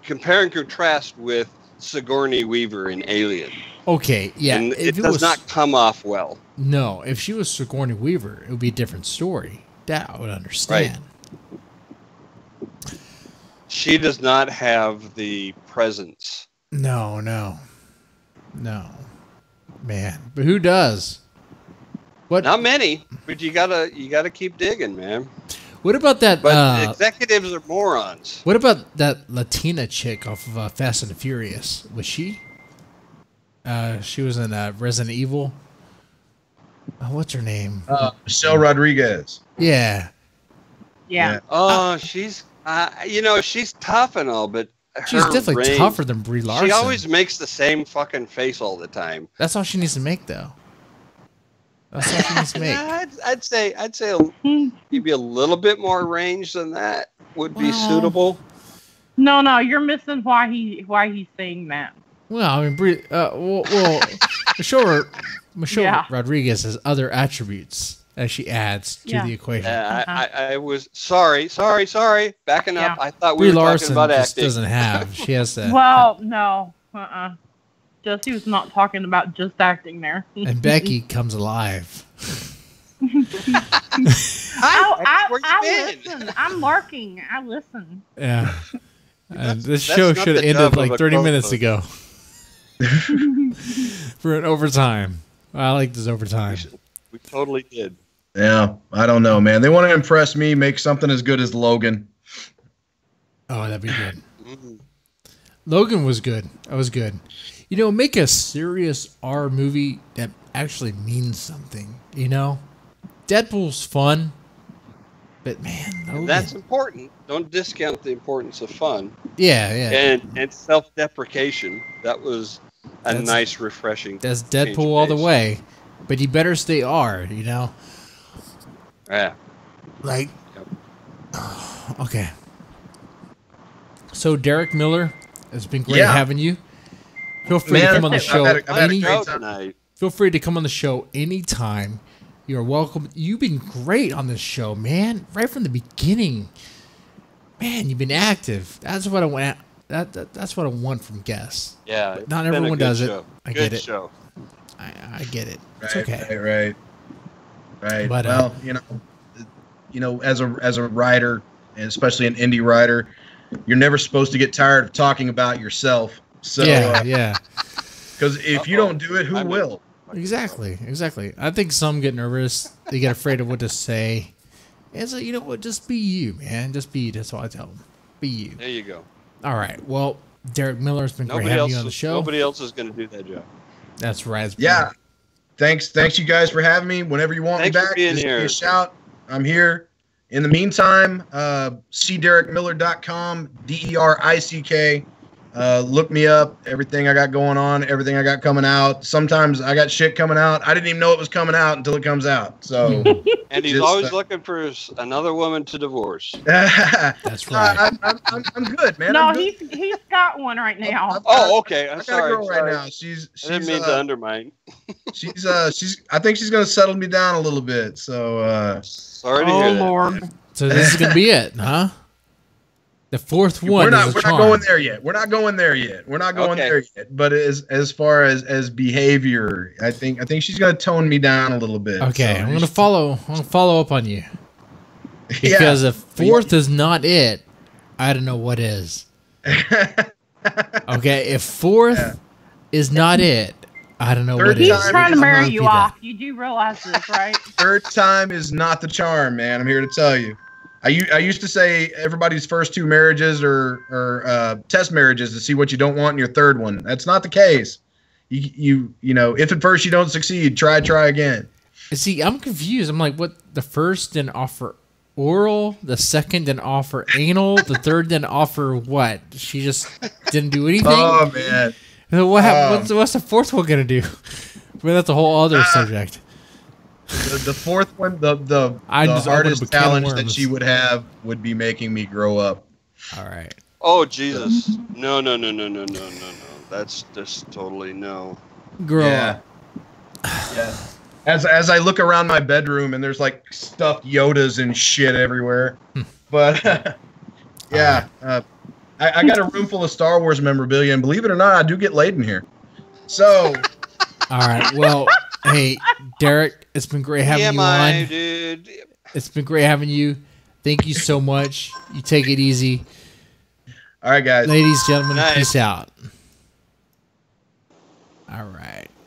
compare and contrast with Sigourney Weaver in Alien. Okay, yeah. And it does not come off well. No, if she was Sigourney Weaver, it would be a different story. That I would understand. Right. She does not have the presence. No. Man, but who does? What? Not many, but you gotta keep digging, man. What about that? But executives are morons. What about that Latina chick off of Fast and the Furious? Was she? She was in Resident Evil. What's her name? Michelle Rodriguez. Yeah. Oh, she's she's tough and all, but she's definitely tougher than Brie Larson. She always makes the same fucking face all the time. That's all she needs to make, though. That's all she needs to make. I'd say maybe a little bit more range than that would be suitable. No, you're missing why he's saying that. Well, I mean, Michelle Rodriguez has other attributes as she adds to the equation. I was sorry. Backing up. I thought we Brie were Larson talking about just acting. doesn't have. She has to. Well, no. Jesse was not talking about just acting there. And Becky comes alive. I listen. I'm larking. I listen. Yeah. And this show should have ended like 30 minutes ago. For an overtime. I like this overtime. We totally did. Yeah, I don't know, man. They want to impress me, make something as good as Logan. Oh, that'd be good. Logan was good. That was good. You know, make a serious R movie that actually means something, you know? Deadpool's fun, but man, Logan. That's important. Don't discount the importance of fun. Yeah. And self-deprecation. That was a nice, refreshing. That's Deadpool all the way, but you better stay R, you know? Yeah. Like, okay. So, Derick Miller, it's been great having you. Feel free to come on the show. Feel free to come on the show anytime. You're welcome. You've been great on this show, man. Right from the beginning. Man, you've been active. That's what I want. That's what I want from guests. Yeah. But not everyone does it. I get it. Show. I get it. It's Right, okay. Right. But, well, you know, as a writer, and especially an indie writer, you're never supposed to get tired of talking about yourself. So yeah. Because if you don't do it, who will? Exactly. I think some get nervous. They get afraid of what to say. And so, you know what? Just be you, man. Just be you. That's all I tell them. Be you. There you go. All right. Well, Derick Miller, it's been great having you on the show. Nobody else is going to do that job. That's right. Yeah. Thanks you guys for having me. Whenever you want me back, just give me a shout. I'm here. In the meantime, see DerickMiller.com, DERICK. Look me up. Everything I got going on, everything I got coming out. Sometimes I got shit coming out. I didn't even know it was coming out until it comes out. So, and he's always looking for another woman to divorce. That's right. I'm good, man. No, he's got one right now. Okay. I'm sorry. Right now. She's I didn't mean to undermine. she's I think she's gonna settle me down a little bit. So sorry to hear that. Lord. So this is gonna be it, huh? The fourth one. We're not going there yet. We're not going there yet. But as far as behavior, I think she's gonna tone me down a little bit. Okay, so I'm gonna follow up on you. Because if fourth is not it, I don't know what is. Okay, if fourth is not it, I don't know what is. He's trying to marry you off. You do realize this, right? Third time is not the charm, man. I'm here to tell you. I used to say everybody's first two marriages are test marriages to see what you don't want in your third one. That's not the case. You know, if at first you don't succeed, try again. See, I'm confused. I'm like, what? The first didn't offer oral. The second didn't offer anal. The third didn't offer what? She just didn't do anything. Oh man. What happened? What's the fourth one gonna do? I mean, that's a whole other subject. The fourth one, the hardest challenge that she would have would be making me grow up. All right. Oh Jesus! No. That's just totally no. Grow up. Yeah. As I look around my bedroom and there's like stuffed Yodas and shit everywhere, but yeah, I got a room full of Star Wars memorabilia, and believe it or not, I do get laid in here. So. All right. Well, hey, Derick, it's been great having you on. Dude. It's been great having you. Thank you so much. You take it easy. All right, guys. Ladies, gentlemen, peace out. All right.